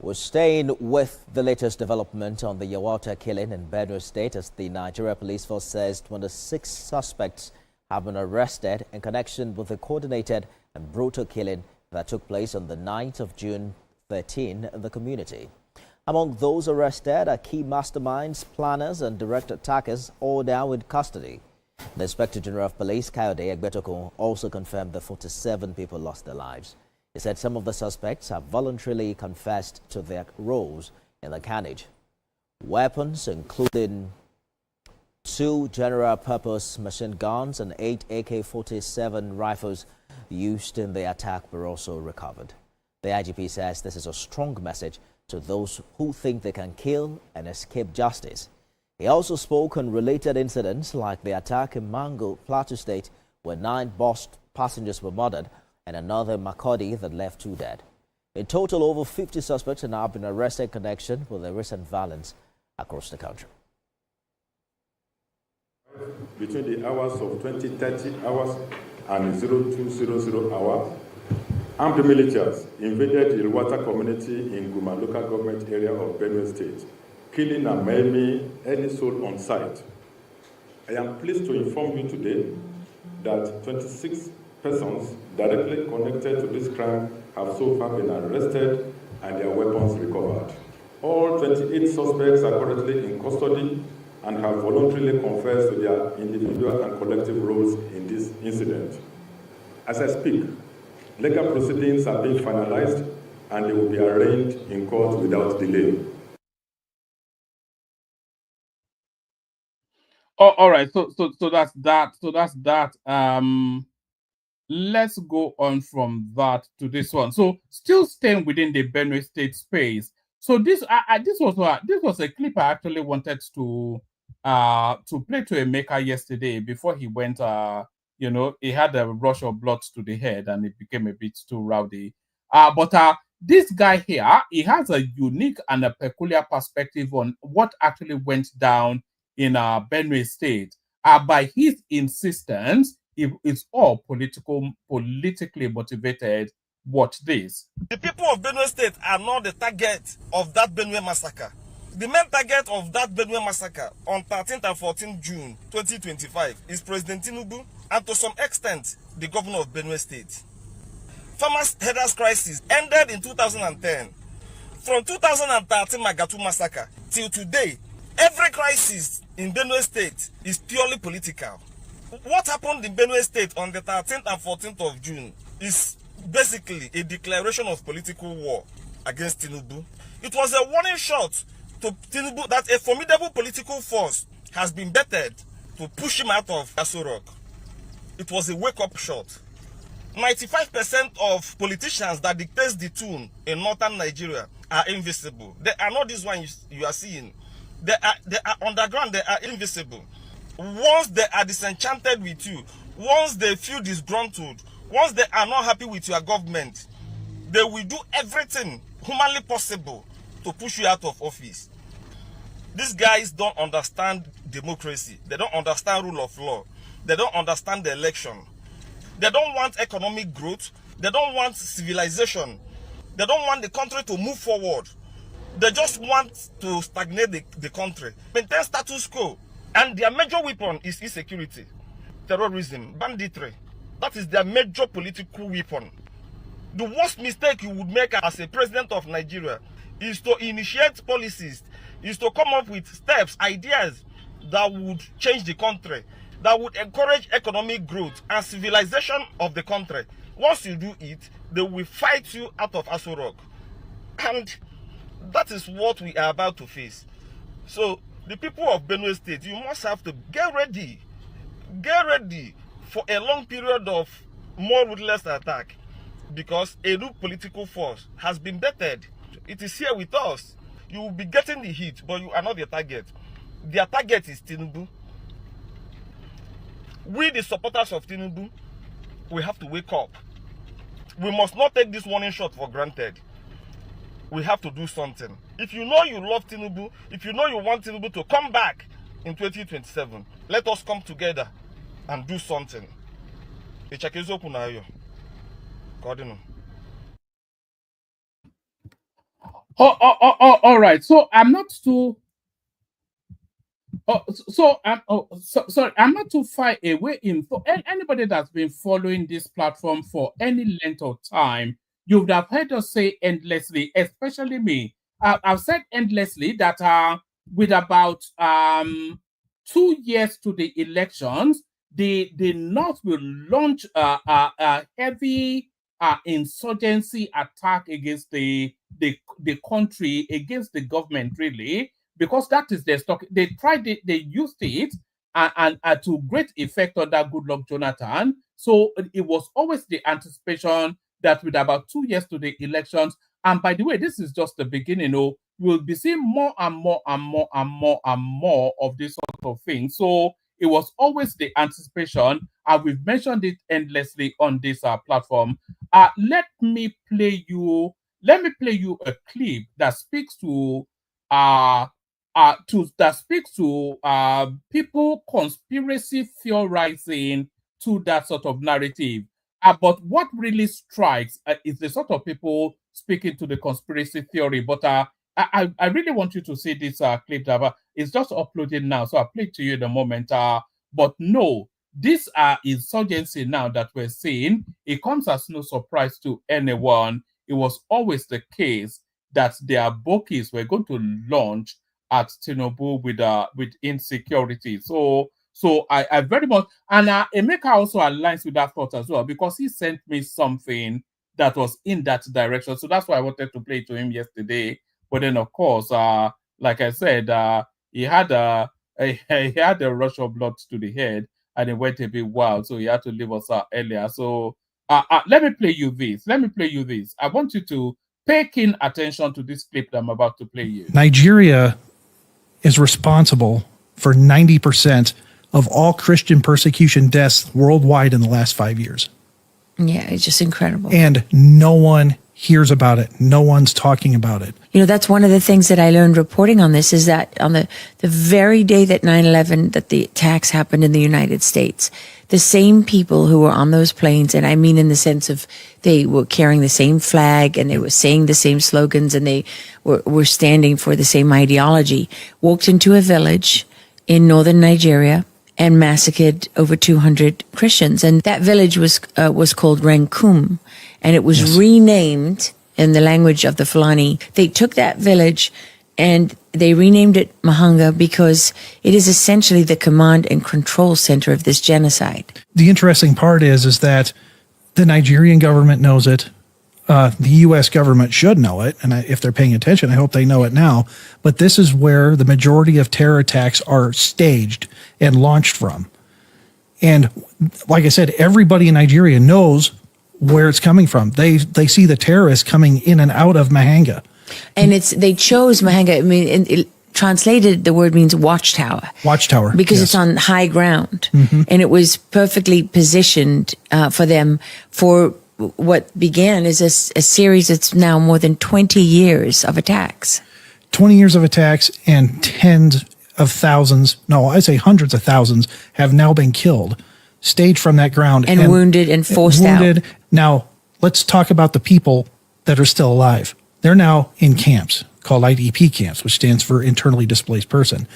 We're staying with the latest development on the Yawata killing in Benue State, as the Nigeria Police Force says 26 suspects have been arrested in connection with the coordinated and brutal killing that took place on the 9th of June 13 in the community. Among those arrested are key masterminds, planners and direct attackers, all now in custody. The Inspector General of Police, K1LL1NGS, also confirmed that 47 people lost their lives. He said some of the suspects have voluntarily confessed to their roles in the carnage. Weapons, including 2 general-purpose machine guns and 8 AK-47 rifles used in the attack, were also recovered. The IGP says this is a strong message to those who think they can kill and escape justice. He also spoke on related incidents like the attack in Mango, Plateau State, where 9 bus passengers were murdered, and another in Makurdi that left 2 dead. In total, over 50 suspects have now been arrested in connection with the recent violence across the country. Between the hours of 20:30 hours and 0200 hour, armed militias invaded El-Rufai community in Guma local government area of Benue State, killing and maiming any soul on site. I am pleased to inform you today that 26 persons directly connected to this crime have so far been arrested and their weapons recovered. All 28 suspects are currently in custody and have voluntarily confessed to their individual and collective roles in this incident. As I speak, legal proceedings are being finalized and they will be arraigned in court without delay. Oh, all right. So that's that. Let's go on from that to this one. So still staying within the Benue State space. So this was a clip I actually wanted to play to Emeka yesterday before he went. He had a rush of blood to the head and it became a bit too rowdy. But this guy here, he has a unique and a peculiar perspective on what actually went down in Benue State. By his insistence, it's all politically motivated. Watch this. The people of Benue State are not the target of that Benue massacre. The main target of that Benue massacre on 13th and 14th June 2025 is President Tinubu and to some extent the governor of Benue State. Farmers' headers crisis ended in 2010. From 2013 Magatu massacre till today, every crisis in Benue State is purely political. What happened in Benue State on the 13th and 14th of June is basically a declaration of political war against Tinubu. It was a warning shot to Tinubu that a formidable political force has been bettered to push him out of Aso Rock. It was a wake-up shot. 95% of politicians that dictate the tune in northern Nigeria are invisible. They are not this one you are seeing. They are underground, they are invisible. Once they are disenchanted with you, once they feel disgruntled, once they are not happy with your government, they will do everything humanly possible to push you out of office. These guys don't understand democracy. They don't understand rule of law. They don't understand the election. They don't want economic growth. They don't want civilization. They don't want the country to move forward. They just want to stagnate the country, maintain status quo. And their major weapon is insecurity, terrorism, banditry. That is their major political weapon. The worst mistake you would make as a president of Nigeria is to initiate policies, is to come up with steps, ideas that would change the country, that would encourage economic growth and civilization of the country. Once you do it, they will fight you out of Aso Rock. And that is what we are about to face. So, the people of Benue State, you must have to get ready for a long period of more ruthless attack, because a new political force has been bettered. It is here with us. You will be getting the heat, but you are not the target. Their target is Tinubu. We, the supporters of Tinubu, we have to wake up. We must not take this warning shot for granted. We have to do something. If you know you love Tinubu, if you know you want Tinubu to come back in 2027, let us come together and do something. All right. So I'm not too. Sorry, I'm not too far away. For anybody that's been following this platform for any length of time, you would have heard us say endlessly, especially me. I've said endlessly that with about 2 years to the elections, the North will launch a heavy insurgency attack against the country, against the government, really, because that is their stock. They tried it, they used it, and to great effect under Goodluck Jonathan. So it was always the anticipation that with about 2 years to the elections, and by the way, this is just the beginning. We'll be seeing more and more and more and more and more of this sort of thing. So it was always the anticipation, and we've mentioned it endlessly on this platform. Let me play you a clip that speaks to people conspiracy theorizing to that sort of narrative. But what really strikes is the sort of people speaking to the conspiracy theory. But I really want you to see this clip. It's just uploaded now, so I'll play it to you in a moment. But no, this insurgency now that we're seeing, it comes as no surprise to anyone. It was always the case that their bookies were going to launch at Tinubu with insecurity. So I very much, and Emeka also aligns with that thought as well, because he sent me something that was in that direction. So that's why I wanted to play to him yesterday. But then, of course, like I said, he had a rush of blood to the head, and it went a bit wild. So he had to leave us earlier. So let me play you this. I want you to pay keen attention to this clip that I'm about to play you. Nigeria is responsible for 90% of all Christian persecution deaths worldwide in the last 5 years. Yeah, it's just incredible. And no one hears about it. No one's talking about it. You know, that's one of the things that I learned reporting on this, is that on the very day that 9/11, that the attacks happened in the United States, the same people who were on those planes, and I mean in the sense of they were carrying the same flag and they were saying the same slogans and they were standing for the same ideology, walked into a village in northern Nigeria and massacred over 200 Christians. And that village was called Rankum, and it was renamed in the language of the Fulani. They took that village and they renamed it Mahanga because it is essentially the command and control center of this genocide. The interesting part is that the Nigerian government knows it. The U.S. government should know it. And if they're paying attention, I hope they know it now. But this is where the majority of terror attacks are staged and launched from. And like I said, everybody in Nigeria knows where it's coming from. They see the terrorists coming in and out of Mahanga. And they chose Mahanga. I mean, it translated, the word means watchtower. Watchtower. Because it's on high ground. Mm-hmm. And it was perfectly positioned for them for what began as a series that's now more than 20 years of attacks. 20 years of attacks, and tens of thousands, no, I say hundreds of thousands, have now been killed, staged from that ground. And wounded and forced out. Now, let's talk about the people that are still alive. They're now in camps called IDP camps, which stands for internally displaced person.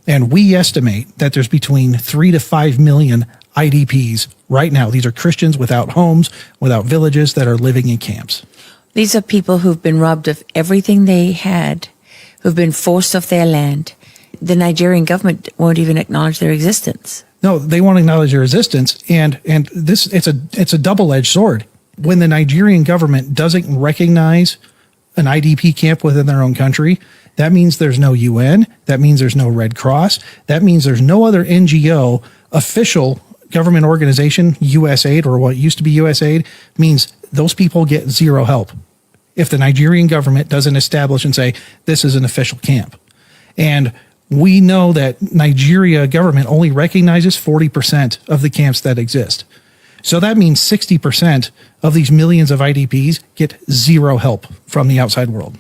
And we estimate that there's between 3 to 5 million IDPs right now. These are Christians without homes, without villages, that are living in camps. These are people who've been robbed of everything they had, who've been forced off their land. The Nigerian government won't even acknowledge their existence. No, they won't acknowledge their existence, and this it's a double-edged sword. When the Nigerian government doesn't recognize an IDP camp within their own country, that means there's no UN, that means there's no Red Cross, that means there's no other NGO, official government organization, USAID, or what used to be USAID, means those people get zero help if the Nigerian government doesn't establish and say, this is an official camp. And we know that Nigeria government only recognizes 40% of the camps that exist. So that means 60% of these millions of IDPs get zero help from the outside world.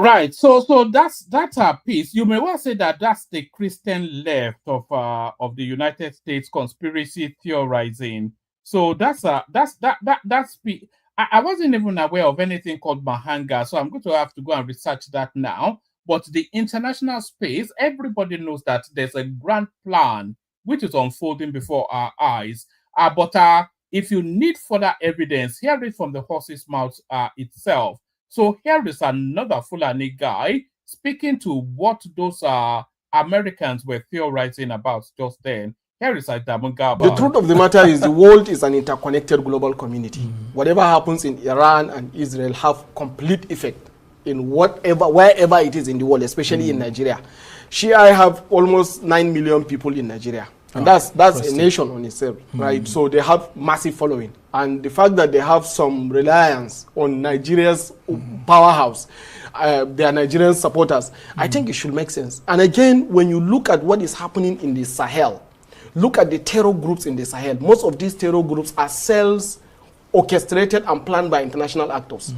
Right. So that's a piece. You may well say that that's the Christian left of the United States conspiracy theorizing. So that's I wasn't even aware of anything called Mahanga, so I'm going to have to go and research that now. But the international space, everybody knows that there's a grand plan which is unfolding before our eyes. But if you need further evidence, hear it from the horse's mouth itself. So here is another Fulani guy speaking to what those Americans were theorizing about just then. Here is Adamawa. The truth of the matter is the world is an interconnected global community. Whatever happens in Iran and Israel have complete effect in wherever it is in the world, especially in Nigeria. Shia have almost 9 million people in Nigeria. And that's a nation on itself, right? So they have massive following. And the fact that they have some reliance on Nigeria's powerhouse, they are Nigerian supporters, I think it should make sense. And again, when you look at what is happening in the Sahel, look at the terror groups in the Sahel. Most of these terror groups are cells orchestrated and planned by international actors.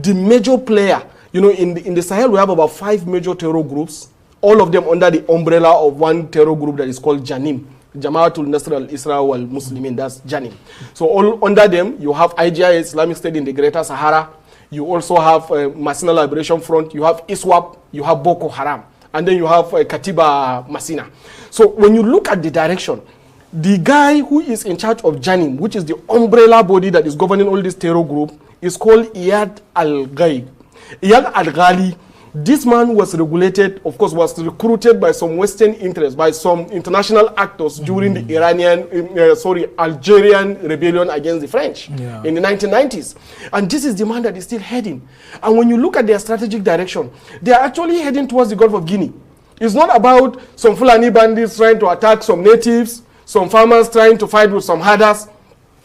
The major player, in the Sahel, we have about 5 major terror groups, all of them under the umbrella of one terror group that is called Janim. Jamaatul Nasr al-Isra al-Muslimin, that's Janim. So all under them, you have IGI, Islamic State in the Greater Sahara. You also have Masina Liberation Front. You have ISWAP. You have Boko Haram. And then you have Katiba Masina. So when you look at the direction, the guy who is in charge of Janim, which is the umbrella body that is governing all this terror group, is called Iyad al-Ghaib. Iyad al-Ghali. This man was regulated, of course, was recruited by some Western interests, by some international actors during the Algerian rebellion against the French in the 1990s. And this is the man that is still heading. And when you look at their strategic direction, they are actually heading towards the Gulf of Guinea. It's not about some Fulani bandits trying to attack some natives, some farmers trying to fight with some herders.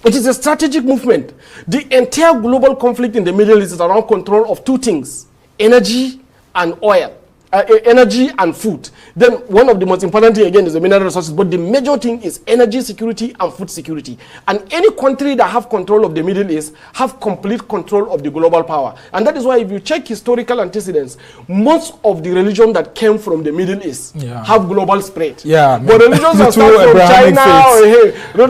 It is a strategic movement. The entire global conflict in the Middle East is around control of 2 things: energy and oil, energy and food. Then one of the most important thing again is the mineral resources, but the major thing is energy security and food security. And any country that have control of the Middle East have complete control of the global power. And that is why if you check historical antecedents, most of the religion that came from the Middle East have global spread. But religions that start from China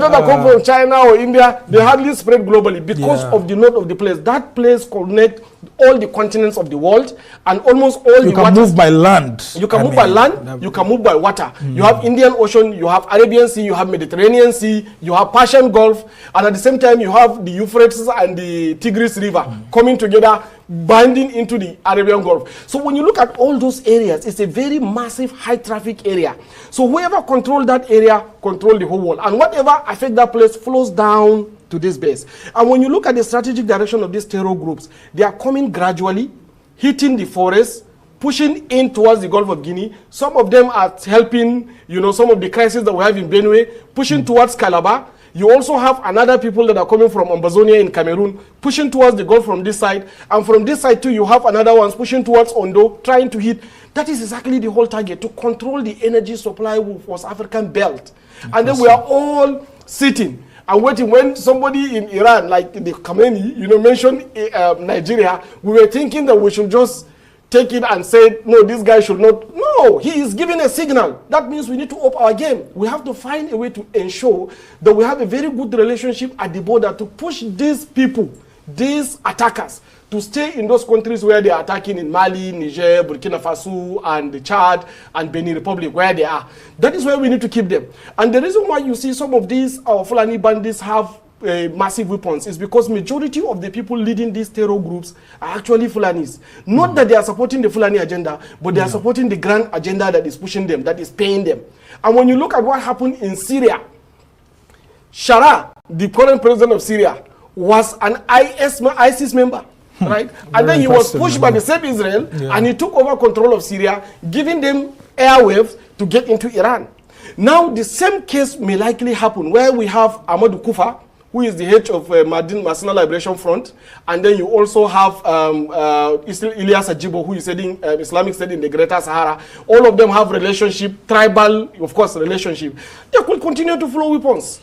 that come from China or India, they hardly spread globally because of the node of the place. That place connect all the continents of the world, and almost all you can move by land. You can move by land, you can move by water. You have Indian Ocean, you have Arabian Sea, you have Mediterranean Sea, you have Persian Gulf, and at the same time you have the Euphrates and the Tigris River coming together, binding into the Arabian Gulf. So when you look at all those areas, it's a very massive high traffic area. So whoever control that area, control the whole world. And whatever affect that place flows down to this base. And when you look at the strategic direction of these terror groups, they are coming gradually, hitting the forest, pushing in towards the Gulf of Guinea. Some of them are helping, some of the crises that we have in Benue, pushing towards Calabar. You also have another people that are coming from Ambazonia in Cameroon, pushing towards the Gulf from this side. And from this side too, you have another ones pushing towards Ondo, trying to hit. That is exactly the whole target, to control the energy supply of West African belt. And then we are all sitting and waiting. When somebody in Iran, like the Khamenei, mentioned Nigeria, we were thinking that we should just take it and say, no, this guy should not. No, he is giving a signal. That means we need to up our game. We have to find a way to ensure that we have a very good relationship at the border to push these people, these attackers, to stay in those countries where they are attacking, in Mali, Niger, Burkina Faso, and Chad, and Benin Republic, where they are. That is where we need to keep them. And the reason why you see some of these Fulani bandits have massive weapons is because majority of the people leading these terror groups are actually Fulanis. Not that they are supporting the Fulani agenda, but they are supporting the grand agenda that is pushing them, that is paying them. And when you look at what happened in Syria, Shara, the current president of Syria, was an ISIS member. Right? And then he was pushed by the same Israel, and he took over control of Syria, giving them airwaves to get into Iran. Now, the same case may likely happen where we have Amadou Kufa, who is the head of Masina Liberation Front, and then you also have Ilyas Ajibo, who is heading Islamic State in the Greater Sahara. All of them have relationship, tribal, of course, relationship. They could continue to flow weapons.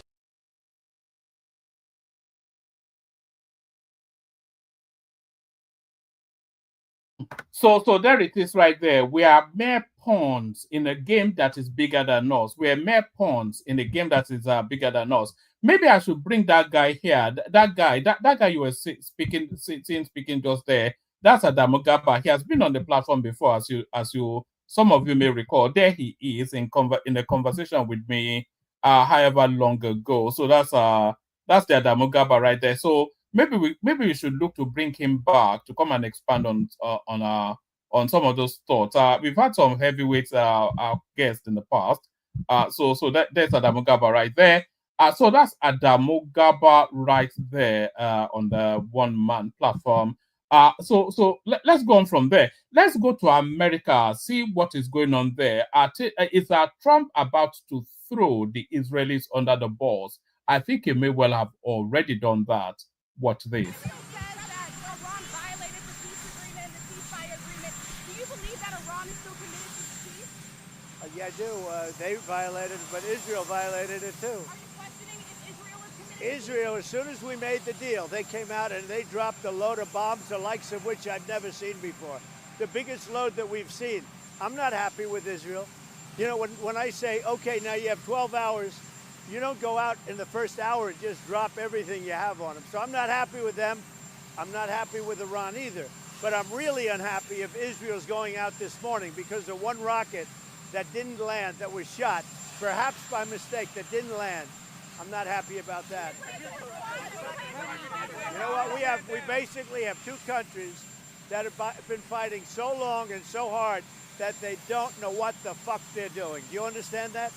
So there it is right there. We are mere pawns in a game that is bigger than us. We are mere pawns in a game that is bigger than us. Maybe I should bring that guy here. That guy you were speaking just there. That's Adamawa. He has been on the platform before, as you some of you may recall. There he is in a conversation with me, however long ago. So that's the Adamawa right there. So maybe we should look to bring him back to come and expand on some of those thoughts. We've had some heavyweights guests in the past. So there's Adamawa right there. So that's Adamawa right there on the one-man platform. So let's go on from there. Let's go to America, see what is going on there. Is Trump about to throw the Israelis under the bus? I think he may well have already done that. Watch this. Yeah, I do. They violated it, but Israel violated it too. Are you questioning if Israel is committed? Israel, as soon as we made the deal, they came out and they dropped a load of bombs, the likes of which I've never seen before. The biggest load that we've seen. I'm not happy with Israel. You know, when I say, okay, now you have 12 hours, you don't go out in the first hour and just drop everything you have on them. So I'm not happy with them. I'm not happy with Iran either. But I'm really unhappy if Israel's going out this morning because of one rocket that didn't land, that was shot, perhaps by mistake, that didn't land. I'm not happy about that. You know what? We basically have two countries that have been fighting so long and so hard that they don't know what the fuck they're doing. Do you understand that?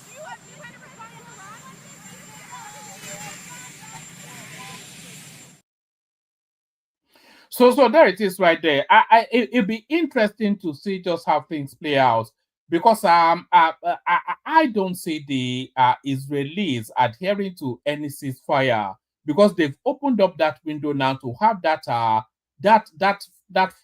So there it is right there. It'd be interesting to see just how things play out, because I don't see the Israelis adhering to any ceasefire, because they've opened up that window now to have that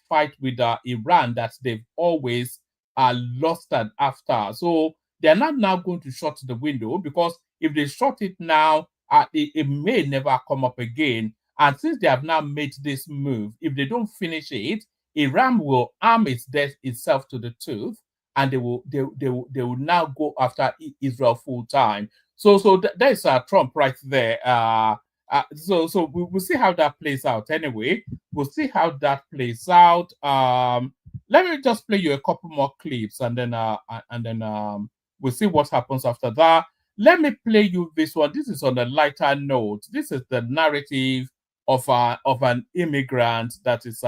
fight with Iran that they've always lost after. So they're not now going to shut the window, because if they shut it now, it may never come up again. And since they have now made this move, if they don't finish it, Iran will arm itself to the tooth, and they will now go after Israel full time. So there's Trump right there. So we'll see how that plays out. Anyway, we'll see how that plays out. Let me just play you a couple more clips, and then we'll see what happens after that. Let me play you this one. This is on a lighter note. This is the narrative of an immigrant that is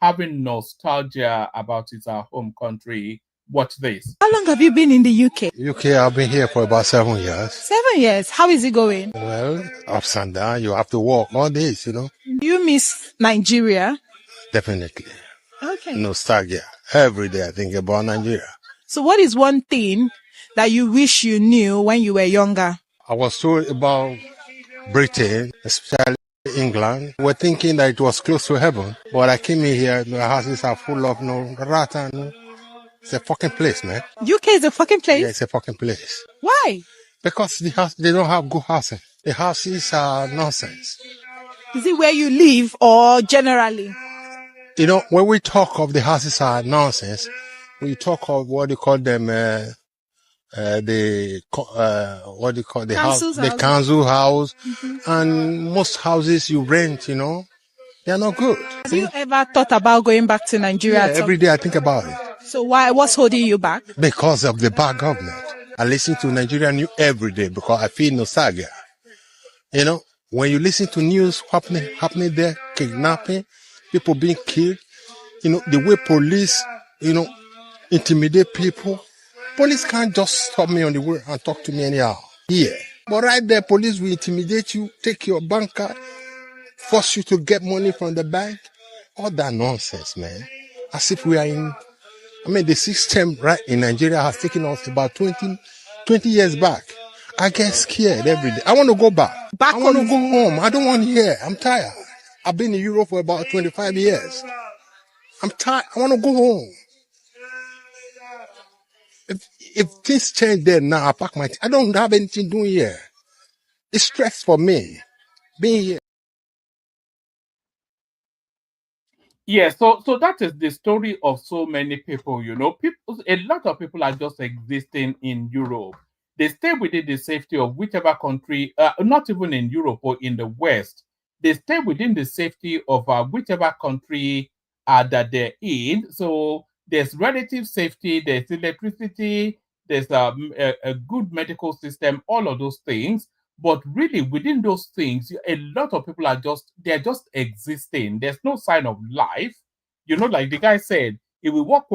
having nostalgia about his home country. Watch this. How long have you been in the UK? UK, I've been here for about 7 years. 7 years. How is it going? Well, ups and downs. You have to walk all days, you know. Do you miss Nigeria? Definitely. Okay. Nostalgia. Every day I think about Nigeria. So what is one thing that you wish you knew when you were younger? I was told about Britain, especially England. We're thinking that it was close to heaven. But I came in here, the houses are full of rat and it's a fucking place, man. UK is a fucking place? Yeah, it's a fucking place. Why? Because they don't have good housing. The houses are nonsense. Is it where you live or generally? You know, when we talk of the houses are nonsense, we talk of what they call them, what do you call the house? The council house. Mm-hmm. And most houses you rent, you know, they are not good. Have you ever thought about going back to Nigeria? Yeah, every day I think about it. So what's holding you back? Because of the bad government. I listen to Nigerian news every day because I feel nostalgia. You know, when you listen to news happening there, kidnapping, people being killed, you know, the way police, you know, intimidate people. Police can't just stop me on the way and talk to me anyhow. Yeah. But right there, police will intimidate you, take your bank card, force you to get money from the bank. All that nonsense, man. As if we are the system right in Nigeria has taken us about 20 years back. I get scared every day. I want to go back. I want to go home. I don't want to hear. I'm tired. I've been in Europe for about 25 years. I'm tired. I want to go home. If things change there now, I pack my I don't have anything doing here. It's stress for me being here. Yeah, so that is the story of so many people, you know. People, a lot of people are just existing in Europe. They stay within the safety of whichever country, not even in Europe or in the West. They stay within the safety of whichever country that they're in. So there's relative safety, there's electricity, there's a good medical system, all of those things. But really, within those things, a lot of people are they're just existing. There's no sign of life. You know, like the guy said, he will walk,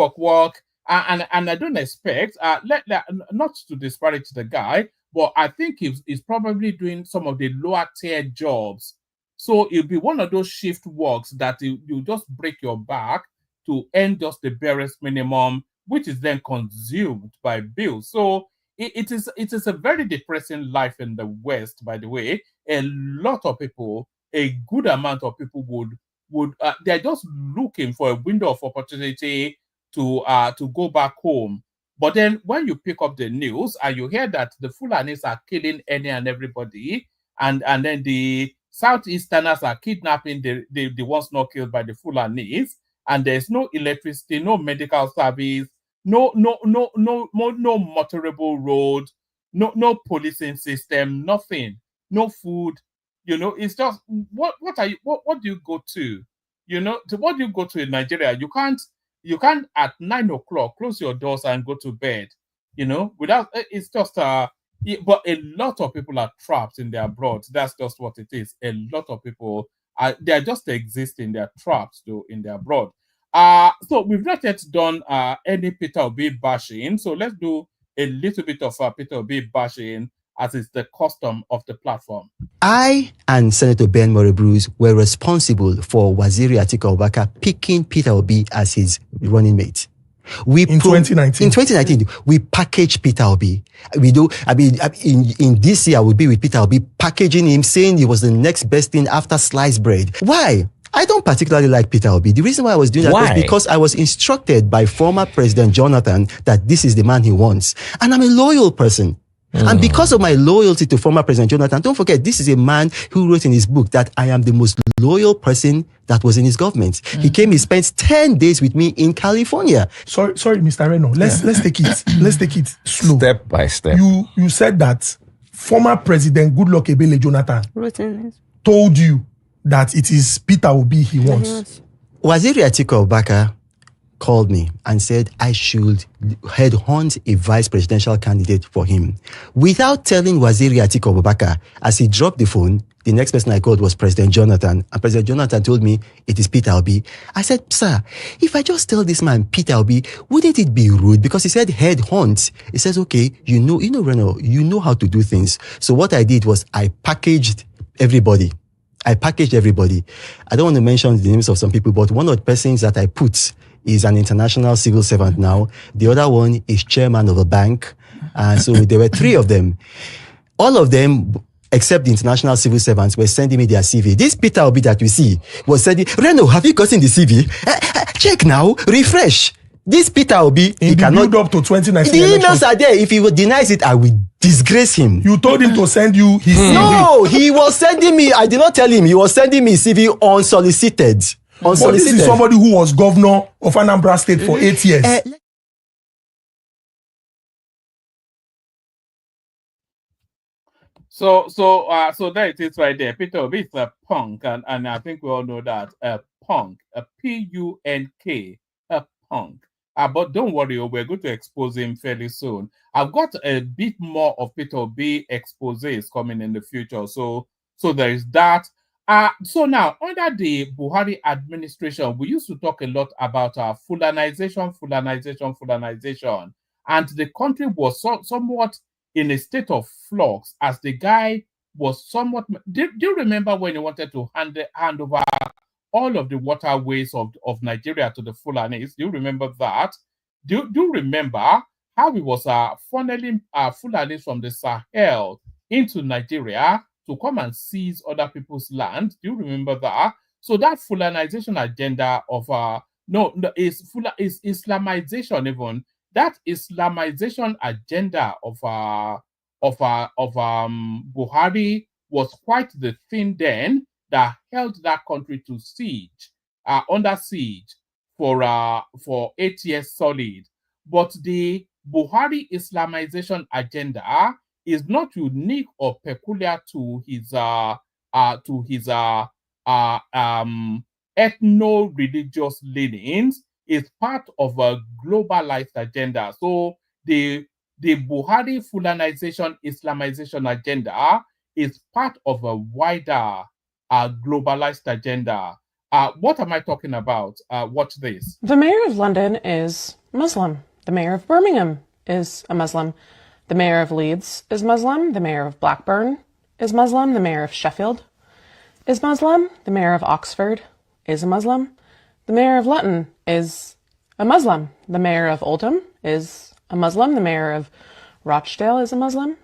and I don't expect, not to disparage the guy, but I think he's probably doing some of the lower tier jobs. So it'll be one of those shift works that you just break your back to earn just the barest minimum, which is then consumed by bills. So it is a very depressing life in the West, by the way. A lot of people, a good amount of people would they're just looking for a window of opportunity to go back home. But then when you pick up the news and you hear that the Fulanis are killing any and everybody, and then the Southeasterners are kidnapping the ones not killed by the Fulanis, and there's no electricity, no medical service, no motorable road, no policing system, nothing, no food. You know, it's just what do you go to? You know, to what do you go to in Nigeria? You can't at 9 o'clock close your doors and go to bed. You know, without it's just but a lot of people are trapped in their abroad. That's just what it is. A lot of people they're just existing, they're trapped though in their abroad. So we've not yet done any Peter Obi bashing. So let's do a little bit of Peter Obi bashing, as is the custom of the platform. I and Senator Ben Bruce were responsible for Waziri Atiku Abubakar picking Peter Obi as his running mate. In 2019, we packaged Peter Obi. We do. I mean, in this year, I would be with Peter Obi, packaging him, saying he was the next best thing after sliced bread. Why? I don't particularly like Peter Obi. The reason why I was doing that was because I was instructed by former President Jonathan that this is the man he wants. And I'm a loyal person. And because of my loyalty to former President Jonathan, don't forget, this is a man who wrote in his book that I am the most loyal person that was in his government. He came, he spent 10 days with me in California. Sorry, Mr. Reno. Let's take it. Let's take it slow. Step by step. You said that former President Goodluck Ebele Jonathan told you that it is Peter Obi he wants. Waziri Atiku Abubakar called me and said I should headhunt a vice presidential candidate for him. Without telling Waziri Atiku Abubakar, as he dropped the phone, the next person I called was President Jonathan. And President Jonathan told me it is Peter Obi. I said, sir, if I just tell this man Peter Obi, wouldn't it be rude? Because he said headhunt. He says, okay, you know, Reno, you know how to do things. So what I did was I packaged everybody. I don't want to mention the names of some people, but one of the persons that I put is an international civil servant now. The other one is chairman of a bank. So there were 3 of them. All of them, except the international civil servants, were sending me their CV. This Peter Obi that you see was sending, Reno, have you gotten the CV? Check now, refresh. This Peter Obi, he cannot build up to 2019 The elections. emails are there. If he denies it, I will disgrace him. You told him to send you his CV. No, he was sending me, I did not tell him, he was sending me CV unsolicited. But this is somebody who was governor of Anambra State for 8 years. So there it is right there. Peter Obi is a punk, and I think we all know that. A punk, a P-U-N-K, a punk. But don't worry, we're going to expose him fairly soon. I've got a bit more of Peter Obi exposés coming in the future. So there is that. So now, under the Buhari administration, we used to talk a lot about Fulanization, and the country was somewhat in a state of flux as the guy was somewhat. Do you remember when he wanted to hand over all of the waterways of Nigeria to the Fulanis? Do you remember that? Do you remember how he was funneling Fulanis from the Sahel into Nigeria to come and seize other people's land? Do you remember that? So that Fulanization agenda of is Islamization even. That Islamization agenda of Buhari was quite the thing then that held that country to siege. under siege for 8 years solid. But the Buhari Islamization agenda is not unique or peculiar to his ethno-religious leanings. It's part of a globalized agenda. So the Buhari Fulanization Islamization agenda is part of a wider globalized agenda. What am I talking about? Watch this. The mayor of London is Muslim. The mayor of Birmingham is a Muslim. The mayor of Leeds is Muslim. The mayor of Blackburn is Muslim. The mayor of Sheffield is Muslim. The mayor of Oxford is a Muslim. The mayor of Luton is a Muslim. The mayor of Oldham is a Muslim. The mayor of Rochdale is a Muslim.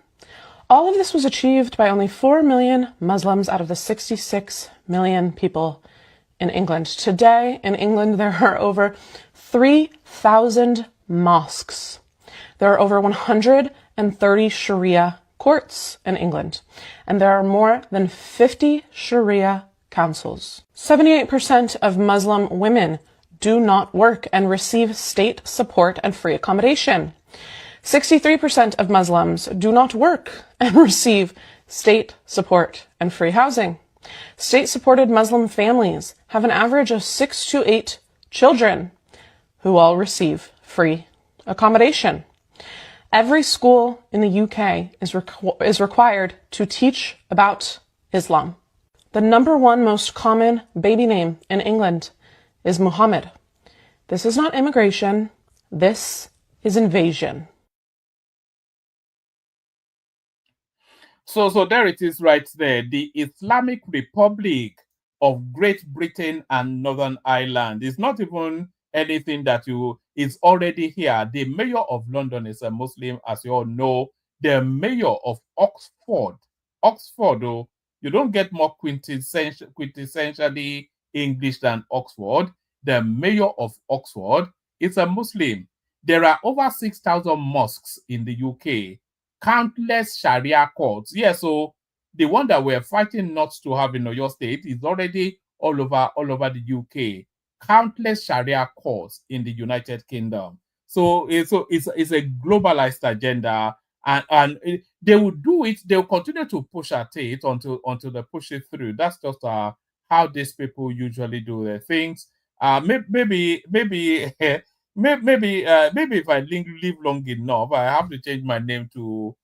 All of this was achieved by only 4 million Muslims out of the 66 million people in England. Today in England, there are over 3,000 mosques. There are over 130 Sharia courts in England, and there are more than 50 Sharia councils. 78% of Muslim women do not work and receive state support and free accommodation. 63% of Muslims do not work and receive state support and free housing. State-supported Muslim families have an average of 6 to 8 children who all receive free accommodation. Every school in the UK is required to teach about Islam. The #1 most common baby name in England is Muhammad. This is not immigration. This is invasion. So there it is right there. The Islamic Republic of Great Britain and Northern Ireland is not even anything that is already here. The mayor of London is a Muslim, as you all know. The mayor of Oxford, oh, you don't get more quintessentially English than Oxford. The mayor of Oxford is a Muslim. There are over 6,000 mosques in the UK. Countless Sharia courts. Yeah, so the one that we're fighting not to have in Oyo State is already all over the UK. Countless Sharia courts in the United Kingdom. So it's a globalized agenda, and they will do it. They'll continue to push at it until they push it through. That's just how these people usually do their things. Maybe if I live long enough, I have to change my name to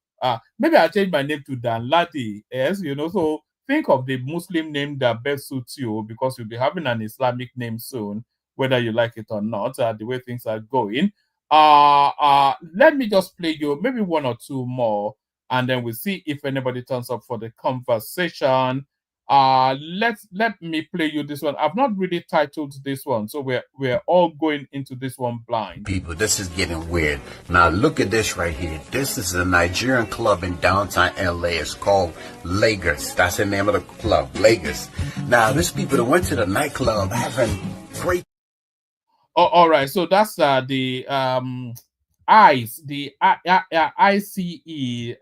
maybe I'll change my name to Dan Ladi. Yes, so think of the Muslim name that best suits you, because you'll be having an Islamic name soon, whether you like it or not, the way things are going. Let me just play you maybe one or two more, and then we'll see if anybody turns up for the conversation. Let me play you this one. I've not really titled this one, so we're all going into this one blind. People, this is getting weird. Now look at this right here. This is a Nigerian club in downtown LA. It's called Lagos. That's the name of the club, Lagos. Now there's people that went to the nightclub having great. Oh, all right. So that's the ICE, the ICE,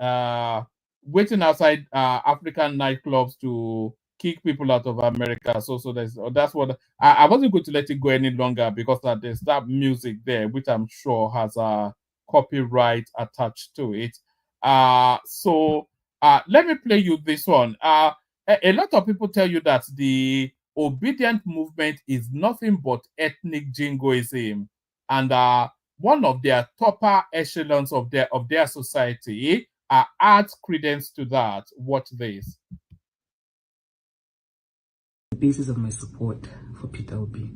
waiting outside African nightclubs to kick people out of America. So that's what I wasn't going to let it go any longer, because there's that music there, which I'm sure has a copyright attached to it. So let me play you this one. A lot of people tell you that the obedient movement is nothing but ethnic jingoism, and one of their topper echelons of their society adds credence to that. Watch this. The basis of my support for Peter Obi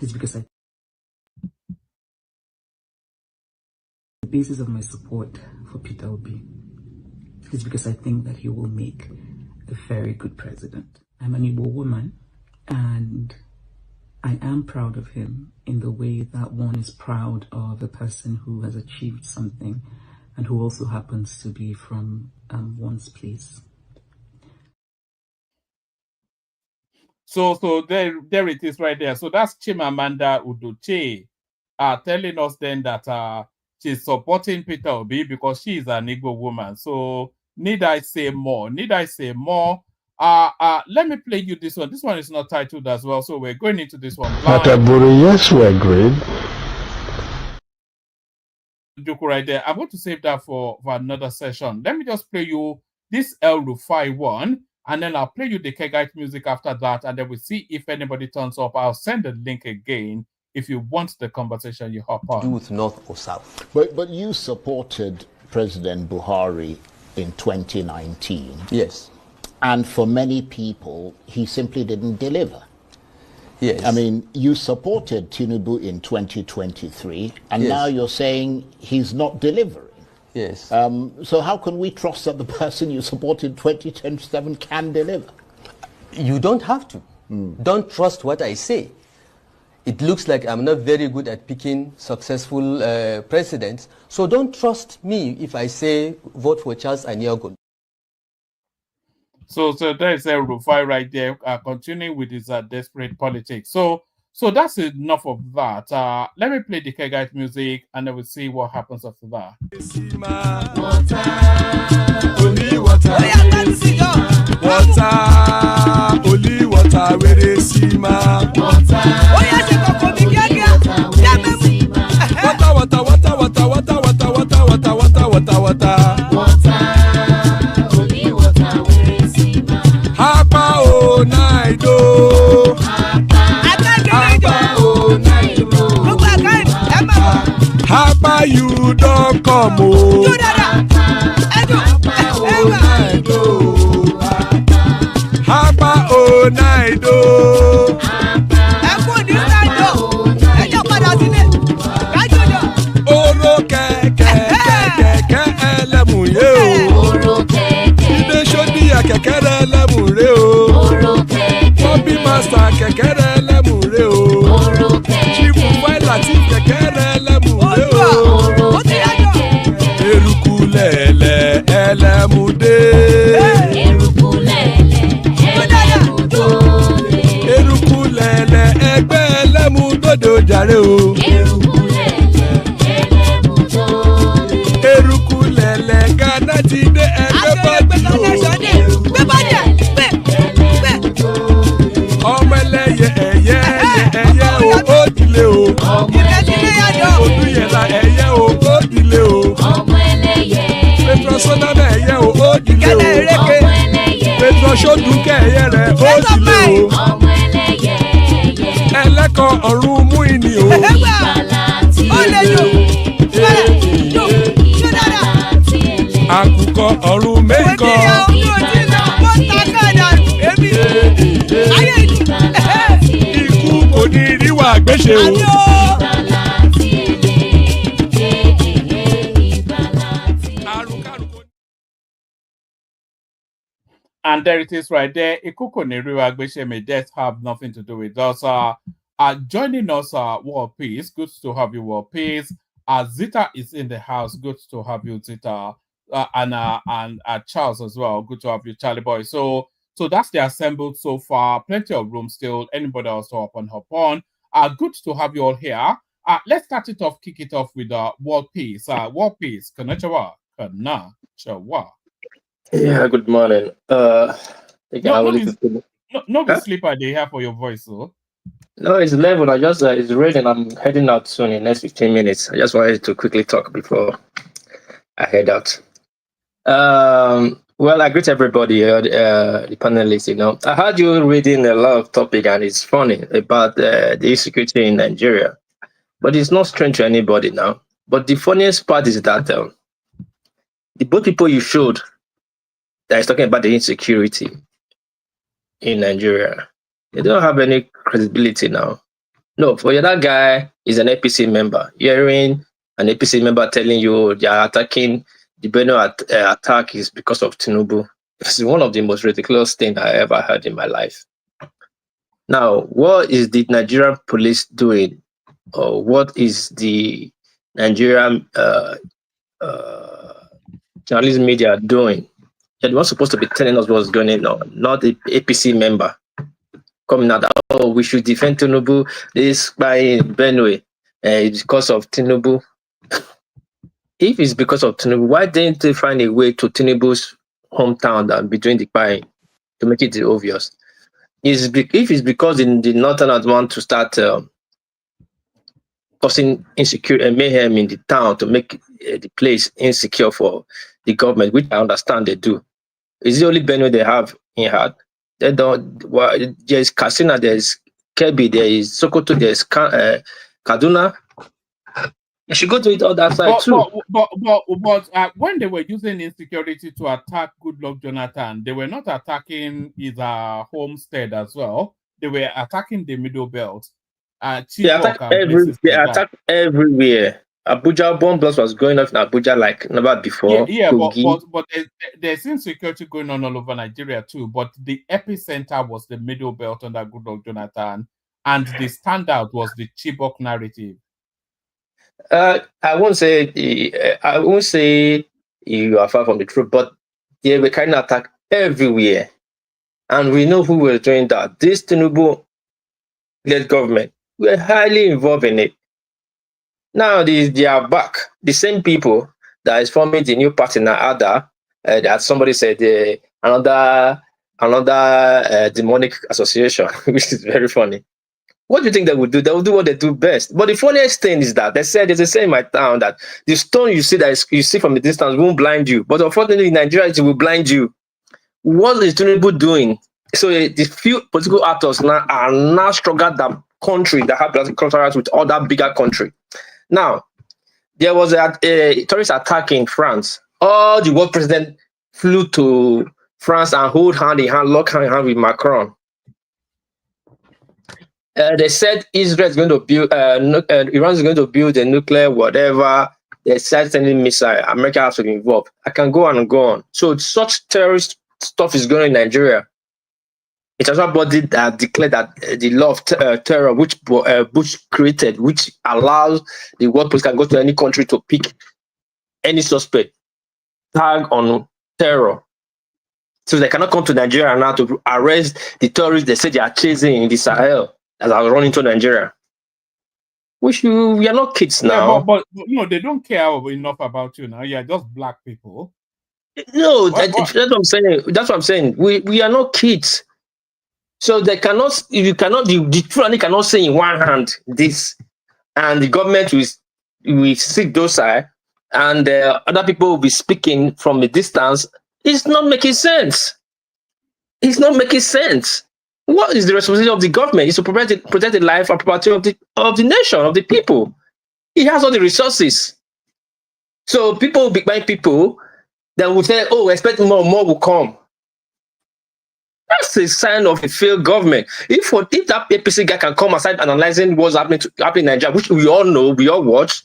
is because the basis of my support for Peter Obi is because I think that he will make a very good president. I'm an Igbo woman, and I am proud of him in the way that one is proud of a person who has achieved something and who also happens to be from one's place. So there it is right there. So that's Chimamanda Udochie telling us then that she's supporting Peter Obi because she is an Igbo woman. So need I say more? Let me play you this one. This one is not titled as well, so we're going into this one blind. Yes, we're great. Joke right there. I'm going to save that for another session. Let me just play you this El-Rufai one, and then I'll play you the Kegite music after that, and then we'll see if anybody turns up. I'll send the link again if you want the conversation. You hop on. Do with North or South. But you supported President Buhari in 2019. Yes. And for many people, he simply didn't deliver. Yes. I mean, you supported Tinubu in 2023, and Yes. now you're saying he's not delivering. Yes. So how can we trust that the person you supported in 2027 can deliver? You don't have to. Don't trust what I say. It looks like I'm not very good at picking successful presidents, so don't trust me if I say vote for Charles Aniogo. So there's El-Rufai right there, continuing with his desperate politics. So that's enough of that. Let me play the Kegite music, and then we'll see what happens after that. Only water, only water, where they see ma. Water, Hapa you don't come oh. Hapa oh night oh. Oro kẹ̀kẹ́ ẹlẹ́mù yé o. Ilé ṣọ́dí kẹ̀kẹ́ ẹlẹ́mù ré o. Bobby master kẹ̀kẹ́ ẹlẹ́mù ré o. Chief Wáìlà tí kẹ̀kẹ́ ẹlẹ́mù ré o. Eruku lẹ̀lẹ̀ ẹlẹ́mù dé. Eruku lẹ̀lẹ̀ ẹgbẹ́ ẹlẹ́mù dòde ojàre o. Eruku lẹ̀lẹ̀ Ghana ti dé ẹgbẹ́ bọ́dì o. Ọmọ ẹlẹ́yẹ ẹyẹ o ó dìlé o. Odúyẹ̀lá ẹyẹ o ó dìlé o. Petro Sọ́nàmẹ̀ ẹyẹ o ó dìlé o. Petro Sọ́dúnkẹ́ ẹyẹ rẹ̀ ó dìlé o. Ẹlẹ́kọ̀ọ́ ọ̀run mú ìní o. Àkùkọ ọ̀run mẹ́kọ̀. Ikú kò ní ríwà gbéṣe o. And there it is right there. Ikuko Neriwa Gbeshe, may death have nothing to do with us. Joining us, World Peace. Good to have you, World Peace. Zita is in the house. Good to have you, Zita. And Charles as well. Good to have you, Charlie Boy. So that's the assembled so far. Plenty of room still. Anybody else to hop on. Good to have you all here. Let's start it off, kick it off with World Peace. World Peace. Konnichiwa. Konnichiwa. Yeah, good morning. No sleeper they have for your voice, so. No, it's 11. It's raining. I'm heading out soon in the next 15 minutes. I just wanted to quickly talk before I head out. Well, I greet everybody, the panelists. I heard you reading a lot of topic, and it's funny about the insecurity in Nigeria. But it's not strange to anybody now. But the funniest part is that the both people you showed that is talking about the insecurity in Nigeria, they don't have any credibility now. No, for that guy is an APC member. Hearing an APC member telling you they are attacking the Benue attack is because of Tinubu. It's one of the most ridiculous things I ever heard in my life. Now, what is the Nigerian police doing? Or what is the Nigerian journalism media doing? They're not supposed to be telling us what's going on, not the APC member coming out. Oh, we should defend Tinubu. This guy in Benue, it's because of Tinubu. If it's because of Tinubu, why didn't they find a way to Tinubu's hometown and be doing the buying? to make it obvious. If it's because the Northerners want to start causing insecurity and mayhem in the town to make the place insecure for the government, which I understand they do. Is the only Benue they have in heart? They don't. Well, there's Katsina, there's Kebbi, there is Sokoto, there's Kaduna. You should go to it on that side too. But when they were using insecurity to attack Goodluck Jonathan, they were not attacking his homestead as well. They were attacking the Middle Belt. They attack everywhere. Abuja bomb blast was going off in Abuja like never before. But there's insecurity going on all over Nigeria too. But the epicenter was the Middle Belt under Goodluck Jonathan, and the standout was the Chibok narrative. I won't say you are far from the truth, but they were carrying attack everywhere, and we know who was doing that. This Tinubu-led government were highly involved in it. Now they are back. The same people that is forming the new party now, that somebody said another demonic association, which is very funny. What do you think they would do? They will do what they do best. But the funniest thing is that they said there's a saying in my town that the stone you see from the distance won't blind you. But unfortunately, in Nigeria, it will blind you. What is Tinubu doing? So the few political actors now are now stronger than country that have contracts with other bigger country. Now, there was a terrorist attack in France. All the world president flew to France and hold hand in hand, lock hand in hand with Macron. They said Israel is going to build, Iran is going to build a nuclear whatever. They said sending missile. America has to be involved. I can go on and go on. So such terrorist stuff is going on in Nigeria. International body that declared that the law of terror, which Bush created, which allows the world police can go to any country to pick any suspect, tag on terror. So they cannot come to Nigeria now to arrest the terrorists they say they are chasing in the Sahel as are running to Nigeria. We are not kids now. Yeah, but no, they don't care enough about you now. You're just black people. No, that's what I'm saying. That's what I'm saying. We are not kids. So they cannot, the Fulani cannot say in one hand this, and the government will sit docile, and other people will be speaking from a distance. It's not making sense. It's not making sense. What is the responsibility of the government? It's to protect the life and property of the nation, of the people. It has all the resources. So people will be buying people that will say, oh, expect more will come. That's a sign of a failed government. If that APC guy can come aside analyzing what's happening in Nigeria, which we all know, we all watch,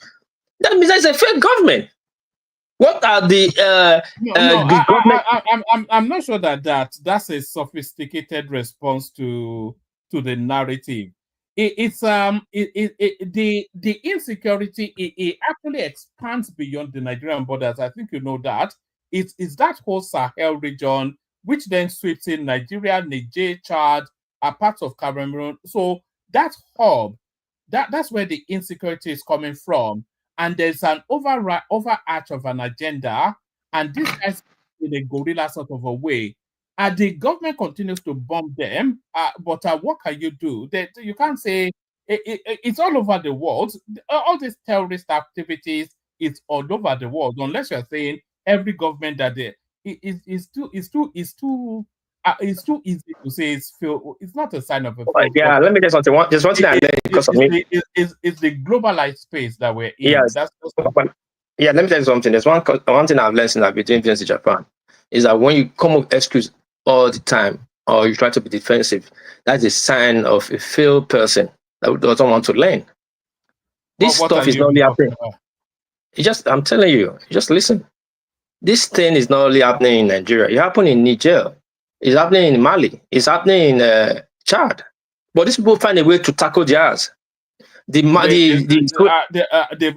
that means that's a failed government. What are the government? I'm not sure that's a sophisticated response to the narrative. The insecurity it actually expands beyond the Nigerian borders. I think you know that. It's that whole Sahel region, which then sweeps in Nigeria, Niger, Chad, parts of Cameroon. So that hub, that's where the insecurity is coming from. And there's an overarch of an agenda, and this is in a guerrilla sort of a way. And the government continues to bomb them, but what can you do? You can't say it's all over the world. All these terrorist activities, it's all over the world, unless you're saying every government that it's too easy to say it's not a sign of a failed yeah, let me tell you something. There's one thing I learned because of me. It's the globalized space that we're in. Yes. Yeah, let me tell you something. There's one thing I've learned since I've been doing business in Japan is that when you come up with excuse all the time or you try to be defensive, that's a sign of a failed person that doesn't want to learn. This stuff is not only happening. I'm telling you, just listen. This thing is not only happening in Nigeria. It happened in Niger. It's happening in Mali. It's happening in Chad. But these people find a way to tackle theirs. They've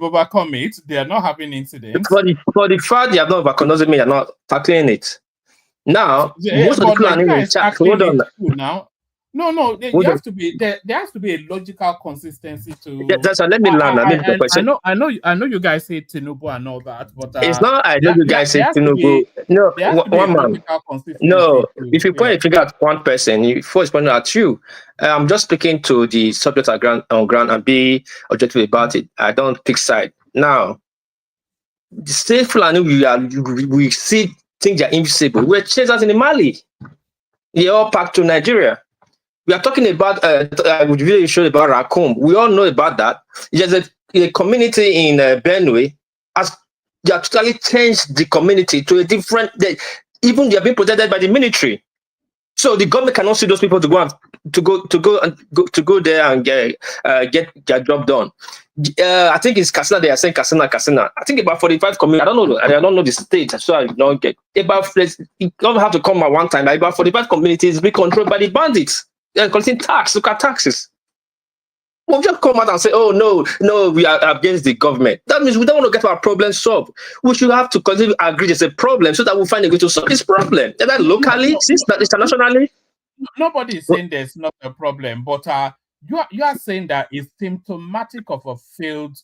overcome it. They are not having incidents. For the fact they have not overcome doesn't mean they're not tackling it. Now, most of the people are in Chad. Hold on. Now, No, you have to be there has to be a logical consistency to. Yeah, that's let me land. I know you guys say Tinubu and all that, but it's not. I know you guys say Tinubu. No, there has to be one a man. logical consistency. No, if you point a finger at one person, you first point at you. I'm just speaking to the subject on ground and be objective about it. I don't pick side. Now, the state Fulani we see things are invisible. We're chasers in Mali. They all packed to Nigeria. We are talking about we really showed about Rakum. We all know about that. There's a community in Benue has they have totally changed the community to a different. Even they are being protected by the military, so the government cannot see those people to go there and get their job done. I think it's Katsina. They are saying Katsina. I think about 45 communities. I don't know the state, so I don't get about. You don't have to come at one time. About 45 communities be controlled by the bandits. They're collecting tax. Look at taxes. We'll just come out and say, "Oh no, we are against the government." That means we don't want to get our problem solved. We should have to continue to agree there's a problem so that we'll find a way to solve this problem. Either locally, internationally. Nobody is saying there's not a problem, but you are saying that it's symptomatic of a failed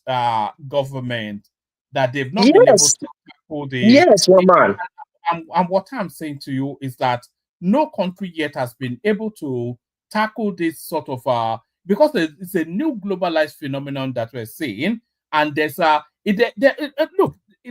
government that they've not been able to tackle the. Yes, one man. And what I'm saying to you is that no country yet has been able to tackle this sort of because it's a new globalized phenomenon that we're seeing, and there's look,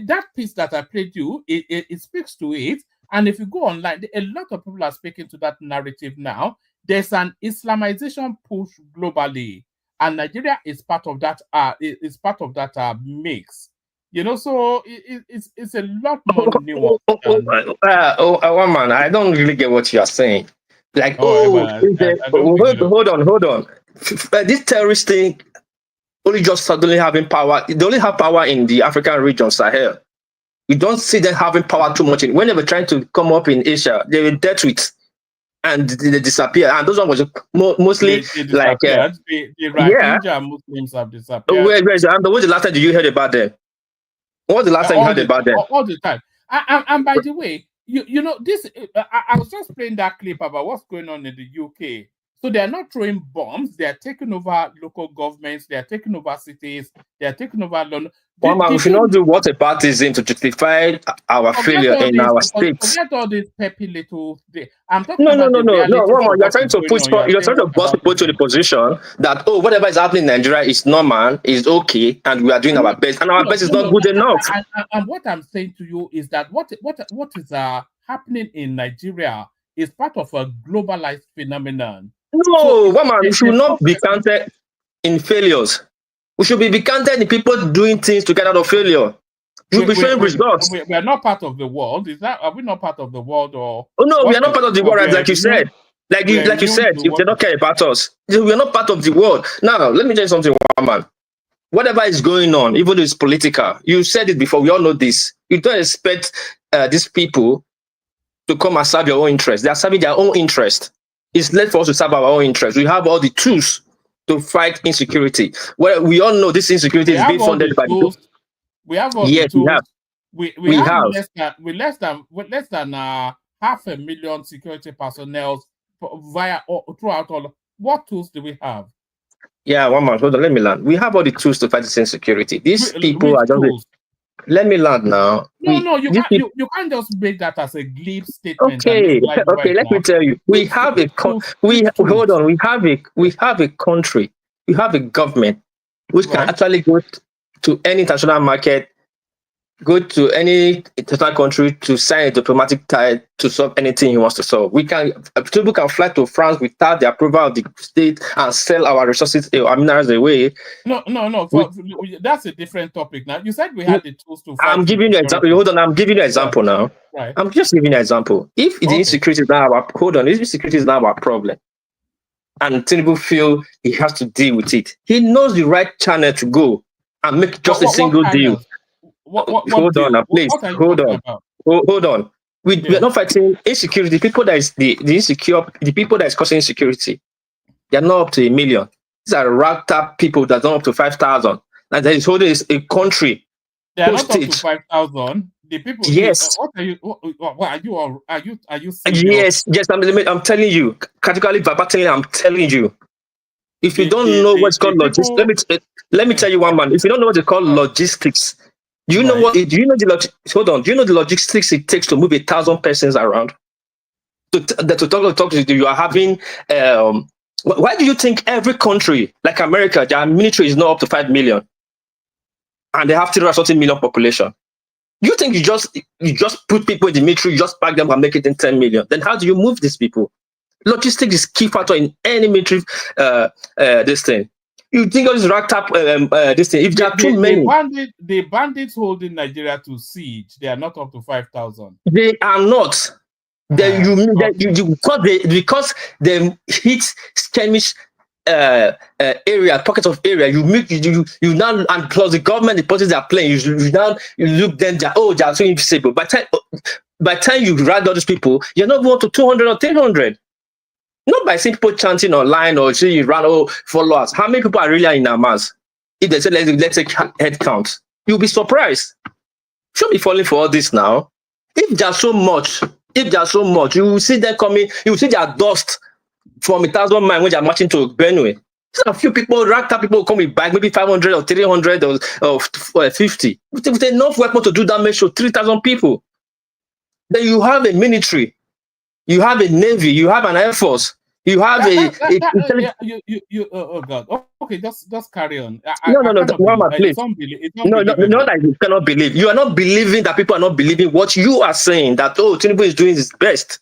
that piece that I played you, it speaks to it. And if you go online, a lot of people are speaking to that narrative now. There's an Islamization push globally, and Nigeria is part of that. Is part of that mix. You know, so it's a lot more nuanced. One man, I don't really get what you are saying. Like, hold on. This terrorist thing only just suddenly having power. They only have power in the African region, Sahel. You don't see them having power too much. When they were trying to come up in Asia, they were dealt with and they disappear. And those ones was mostly like the Rohingya Muslims have disappeared. What's the last time you heard about them? What was the last time you heard about them? All the time. And by the way, you know this. I was just playing that clip about what's going on in the UK. So they are not throwing bombs. They are taking over local governments. They are taking over cities. They are taking over London. We should not do what about is to justify our failure in our states. Forget all these peppy little. I'm talking no. You're trying to bust people to the position that whatever is happening in Nigeria is normal, is okay, and we are doing our best, and our best is not good enough. And what I'm saying to you is that what is happening in Nigeria is part of a globalized phenomenon. No, we should not be counted in failures. We should be counted in people doing things to get out of failure. We should be showing results. We are not part of the world. Are we not part of the world? Or no, we are not part of the world, like you said. Like you said, if they don't care about us, we are not part of the world. Now, let me tell you something, one man. Whatever is going on, even though it's political, you said it before. We all know this. You don't expect these people to come and serve your own interest. They are serving their own interest. It's left for us to serve our own interest. We have all the tools to fight insecurity. Well, we all know this insecurity is being funded by the We have all the tools. We have less than 500,000 security personnel throughout all. What tools do we have? Yeah, one man. Hold on, let me land. We have all the tools to fight this insecurity. These people are just. Let me land now. No, you can't just make that as a glib statement. Okay, let me tell you. We have a hold on. We have a country. We have a government which can actually go to any international market, go to any international country to sign a diplomatic tie to solve anything he wants to solve. People can fly to France without the approval of the state and sell our resources, our minerals away. No. That's a different topic. Now you said we had the tools to. I'm giving you an example. Hold on. I'm giving you an example now. Right. I'm just giving you an example. If the insecurity is now our problem, and Tinubu feel he has to deal with it, he knows the right channel to go and make just a single deal. Hold on, please. Hold on. We are not fighting insecurity. The people that is the people that is causing insecurity, they are not up to 1 million. These are racked up people that are not up to 5,000. And there is holding a country. They are not up to 5,000. The people. Yes. What are you? What are you serious? Yes. I'm telling you, categorically, verbatim. I'm telling you. If you don't know what's called logistics, let me tell you one man. If you don't know what they call logistics, do you know what? Do you know the hold on? Do you know the logistics it takes to move 1,000 persons around? To talk to you, you are having. Why do you think every country like America, their military is not up to 5 million, and they have 3 million population? You think you just put people in the military, you just pack them and make it in 10 million? Then how do you move these people? Logistics is key factor in any military. This thing. You think all this racked up this thing? If there are too many, the bandits holding Nigeria to siege, they are not up to 5,000. They are not. Because they hit skirmish area, pockets of area. You now, and plus the government, the policies they are playing. You look then they are so invisible. By the time you ride all these people, you're not going to 200 or 300. Not by seeing people chanting online or see you run followers. How many people are really in our mass? If they say let's take head count, you'll be surprised. Shouldn't be falling for all this now. If there's so much, you will see them coming. You will see their dust from 1,000 miles when they are marching to Benue. So a few people, racked up people come with bike, maybe 500 or 300 or 50. With enough weapons to do damage to 3,000 people. Then you have a military. You have a navy, you have an air force, you have oh God. Okay, just carry on. No, please. No, that you cannot believe. You are not believing that people are not believing what you are saying, that Tinubu is doing his best.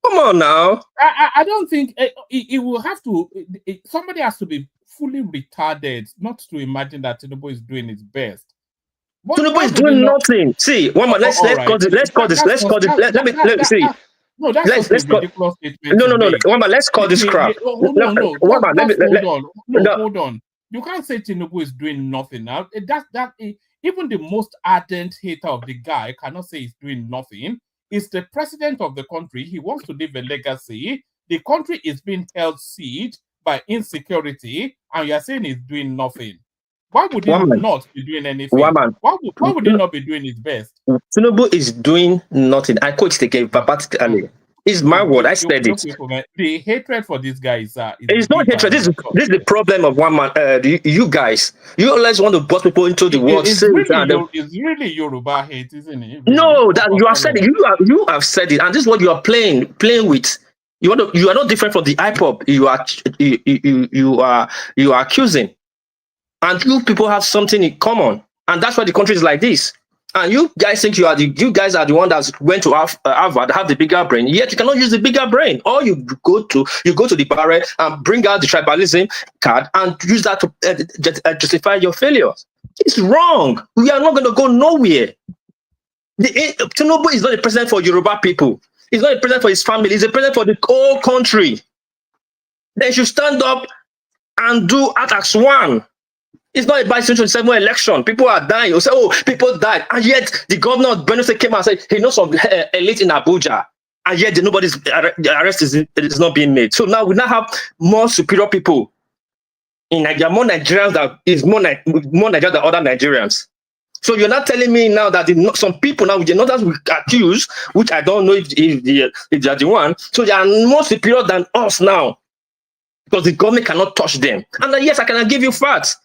Come on now. I don't think it will have to. Somebody has to be fully retarded not to imagine that Tinubu is doing his best. Tinubu is doing nothing. See, one more. Let's call this. Let me see. No, that's let's ridiculous statement. No. Let's call this crap. Hold on. You can't say Tinubu is doing nothing now. Even the most ardent hater of the guy cannot say he's doing nothing. He's the president of the country. He wants to leave a legacy. The country is being held siege by insecurity, and you're saying he's doing nothing. Why would he not be doing anything? Why would he not be doing his best? Tinubu is doing nothing. I quote it again verbatimly. It's my word. I said it. The hatred for these guys it's not hatred. This is the problem of one man. You guys, you always want to bust people into the world. It's really Yoruba hate, isn't it? No, that you have said it. You have said it, and this is what you are playing with. You are not different from the IPOB. You are accusing. And you people have something in common, and that's why the country is like this. And you guys think you guys are the one that went to Harvard, have the bigger brain. Yet you cannot use the bigger brain. Or you go to the barrel and bring out the tribalism card and use that to justify your failures. It's wrong. We are not going to go nowhere. Tinubu is not a president for Yoruba people. He's not a president for his family. He's a president for the whole country. They should stand up and do Attacks 1. It's not a by 2027 election. People are dying. You say, people died. And yet the governor of Benue State came out and said he knows some elite in Abuja. And yet the arrest is not being made. So now we now have more superior people in Nigeria, more Nigerians that is more Nigerians than other Nigerians. So you're not telling me now that some people now, the others we accuse, which I don't know if they are the one, so they are more superior than us now. Because the government cannot touch them. And yes, I can give you facts.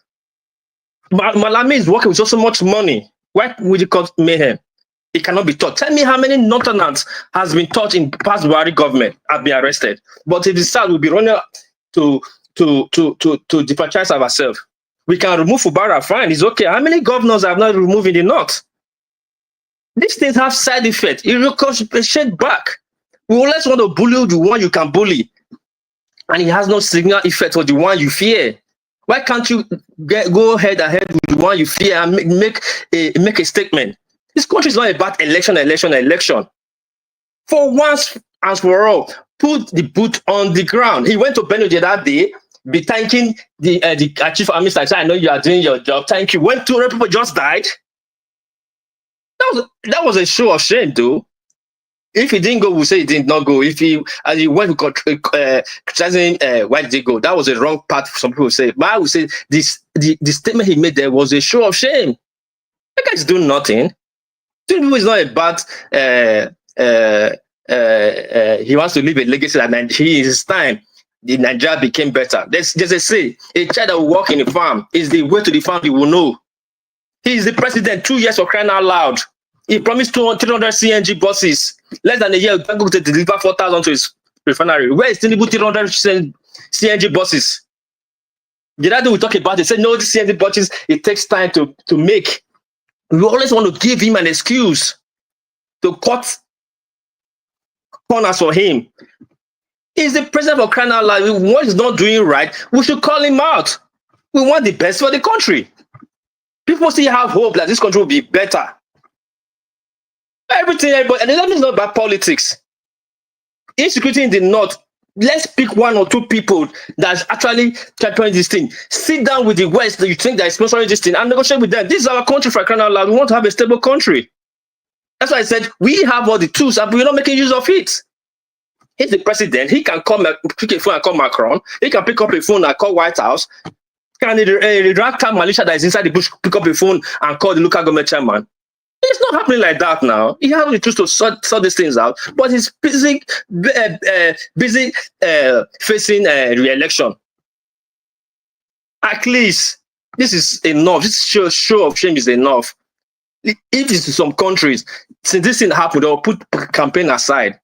Malami is working with so much money. Why would you call mayhem? It cannot be taught. Tell me how many Northerners has been taught in past Buhari government have been arrested. But if the South will be running to defranchise ourselves, we can remove Fubara, fine, it's okay. How many governors have not removed in the North? These things have side effects. It ricochets back. We always want to bully the one you can bully, and it has no signal effect for the one you fear. Why can't you go head with the one you fear and make a statement? This country is not about election. For once and for all, put the boot on the ground. He went to Benue that day, be thanking the chief of minister. I know you are doing your job. Thank you. When 200 people just died, that was a show of shame, though. If he didn't go, we'll say he did not go. If he went criticizing why did he go, that was a wrong part. Some people say, but I would say the statement he made there was a show of shame. That guy's doing nothing. Tinubu is not a bad. He wants to leave a legacy that in his time, the Nigeria became better. There's a say, a child that will work in a farm is the way to the farm. You will know. He is the president. 2 years of crying out loud. He promised 300 CNG buses. Less than a year, going to deliver 4,000 to his refinery. Where is Tinubu 300 CNG buses? The other day we talk about it. Say no, the CNG buses, it takes time to make. We always want to give him an excuse to cut corners for him. He's the president for crying out loud. What he's not doing right, we should call him out. We want the best for the country. People still have hope that this country will be better. Everything, everybody, and that is not about politics. Insecurity in the north. Let's pick 1 or 2 people that's actually championing this thing. Sit down with the West that you think that is sponsoring this thing and negotiate with them. This is our country for crying out loud. We want to have a stable country. That's why I said we have all the tools, but we're not making use of it. He's the president. He can pick a phone and call Macron. He can pick up a phone and call White House. Can the ragtag militia that is inside the bush pick up a phone and call the local government chairman? It's not happening like that now. He has the tools to sort these things out, but he's busy facing re-election. At least this is enough. This show of shame is enough. If it's in some countries, since this thing happened, they'll put campaign aside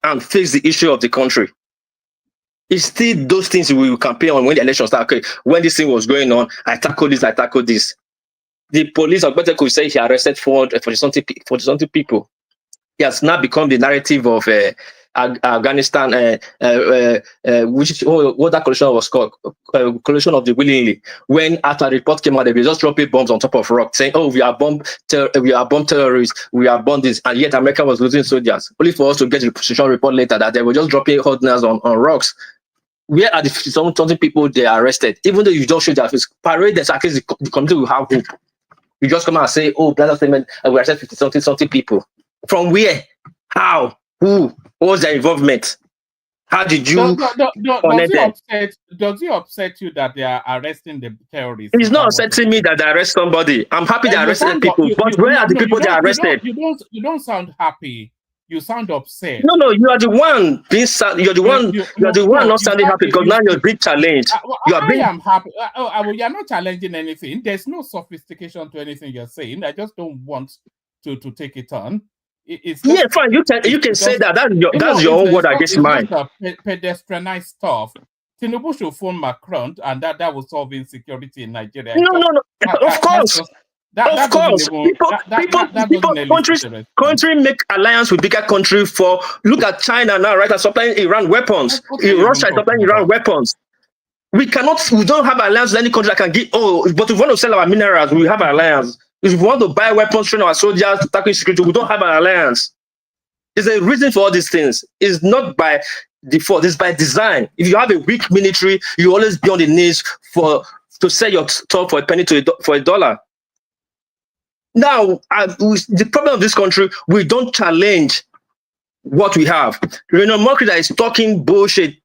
and face the issue of the country. It's still those things we will campaign on when the election started. Okay, when this thing was going on, I tackled this, I tackled this. The police of Better could say he arrested 40-something people. He has now become the narrative of Afghanistan, which is what that coalition was called, coalition of the willingly. When after the report came out, they were just dropping bombs on top of rock, saying, "Oh, we are bomb terrorists, we are bomb this," and yet America was losing soldiers. Only for us to get the position report later that they were just dropping ordnance on rocks. Where are the 50-something people they arrested? Even though you don't show their face, parade them, so at least the community will have hope. You just come out and say, "Oh, blood statement, we arrested 50-something people." From where? How? Who? What was their involvement? How did you does it upset you that they are arresting the terrorists? It's not upsetting me that they arrest somebody. I'm happy they arrested people, but where are the people they arrested? You don't sound happy. You sound upset. No, you are the one being sad. You're the one. You're the one not sounding happy because now you're being challenged. I am happy. You're not challenging anything. There's no sophistication to anything you're saying. I just don't want to take it on. It's just, yeah, fine. You can say that. That's your own word against mine. Pedestrianized stuff. Tinubu should phone Macron, and that will solve insecurity in Nigeria. No. Of course. Country make alliance with bigger country for. Look at China now, right? Are supplying Iran weapons. Russia is supplying Iran weapons. We don't have alliance with any country that can give. But if we want to sell our minerals, we have an alliance. If we want to buy weapons, train our soldiers to tackle security, we don't have an alliance. There's a reason for all these things. It's not by default, it's by design. If you have a weak military, you always be on the knees to sell your stuff for a penny for $1. Now, the problem of this country, we don't challenge what we have. Mokri that is talking bullshit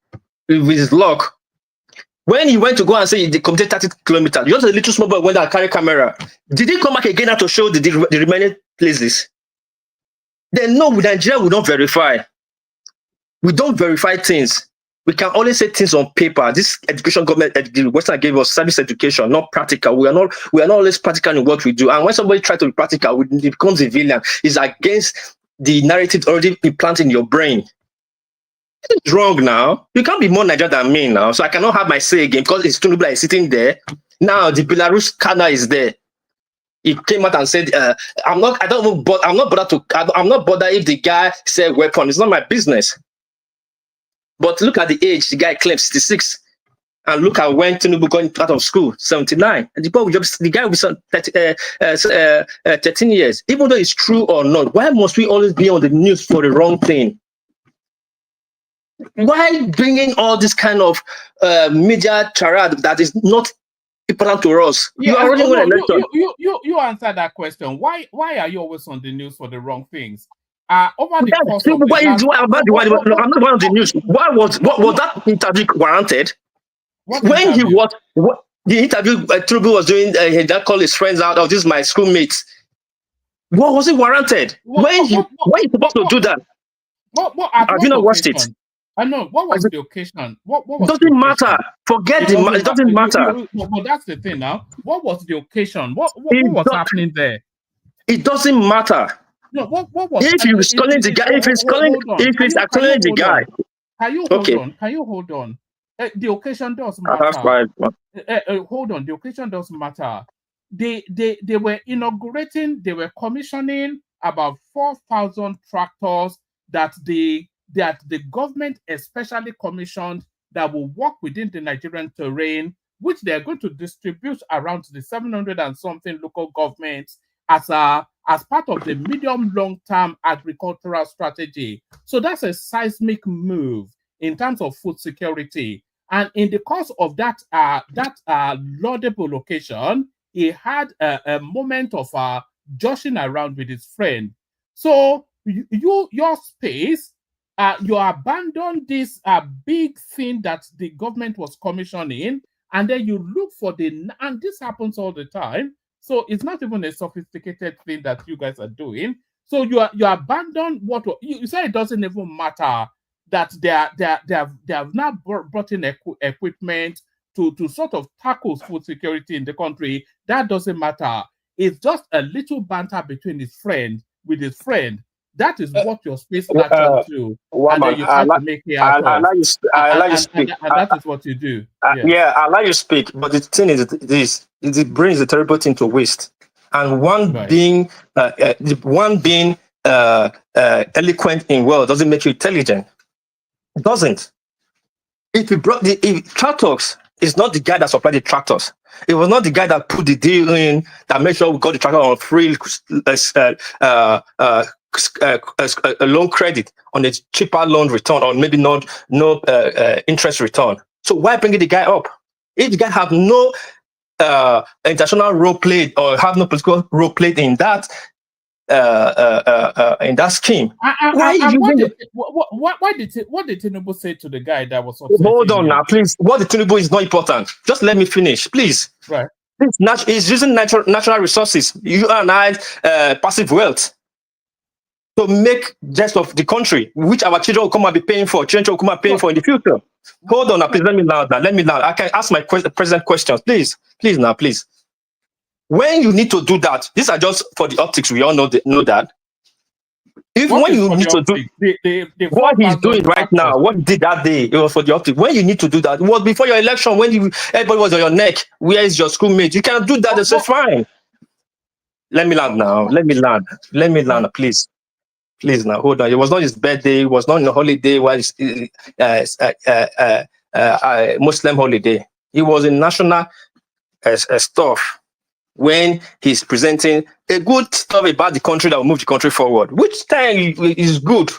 with his luck. When he went to go and say they committed 30 kilometers, just a little small boy went and carry camera. Did he come back again now to show the remaining places? Then no, with Nigeria, we don't verify. We don't verify things. We can only say things on paper. This education government, the Western gave us service education, not practical. We are not always practical in what we do. And when somebody tries to be practical, it becomes a villain. It's against the narrative already implanted in your brain. It's wrong now. You can't be more Nigerian than me now. So I cannot have my say again because it's Tinubu is sitting there. Now the Belarus cadre is there. He came out and said, I'm not bothered if the guy said weapon. It's not my business. But look at the age. The guy claims 66. And look at when Tinubu got out of school, 79. And the guy will be 13 years. Even though it's true or not, why must we always be on the news for the wrong thing? Why bringing all this kind of media charade that is not important to us? Yeah, you are already winning election. You answer that question. Why are you always on the news for the wrong things? Over the course of I'm not one of the news. What was that interview warranted? When he was the interview Tinubu was doing, that called his friends out. This is my schoolmates. What was it warranted? When you supposed to do that? Have you not watched it? I know. What was the occasion? What was doesn't the matter. occasion? Forget it doesn't matter. But that's the thing now. What was the occasion? What was happening there? It doesn't matter. No, what was? If he's calling the guy, if he's acknowledging the guy. Can you hold on? Can you hold on? The occasion does matter. Hold on. The occasion does matter. They were inaugurating. They were commissioning about 4,000 tractors that the government especially commissioned that will work within the Nigerian terrain, which they are going to distribute around the 700 and something local governments as part of the medium long-term agricultural strategy. So that's a seismic move in terms of food security. And in the course of that laudable occasion, he had a moment of joshing around with his friend. So your space, you abandon this big thing that the government was commissioning, and then you look for and this happens all the time. So it's not even a sophisticated thing that you guys are doing. So you abandon what you say. It doesn't even matter that they have now brought in equipment to sort of tackle food security in the country. That doesn't matter. It's just a little banter between his friend with his friend. That is what your space latches to. And then you try to make it out of. I allow you speak. And that is what you do. Yeah, I allow you speak. But the thing is this: the brain is a terrible thing to waste. And being eloquent in words doesn't make you intelligent. It doesn't. If tractors, it's not the guy that supplied the tractors. It was not the guy that put the deal in that made sure we got the tractor on free loan credit on a cheaper loan return, or maybe no interest return. So why bring the guy up? If the guy have no international role played or have no political role played in that scheme, what did Tinubu say to the guy that was hold on now, please? What the Tinubu is not important. Just let me finish, please. Right. It's using natural resources, you and I, passive wealth, to make just of the country, which our children will come and be paying for, children will come and paying for in the future. Hold on now, please. Let me now. I can ask my present questions, please. Please now, please. When you need to do that, these are just for the optics. We all know that. When you need to do what he's doing right now, what he did that day, it was for the optics. When you need to do that, it was before your election, when everybody was on your neck. Where is your schoolmate? You can't do that. They say fine. Let me land now. Let me land, please. Please now, hold on. It was not his birthday. It was not on a holiday. Was Muslim holiday. It was a national stuff when he's presenting a good stuff about the country that will move the country forward. Which time is good?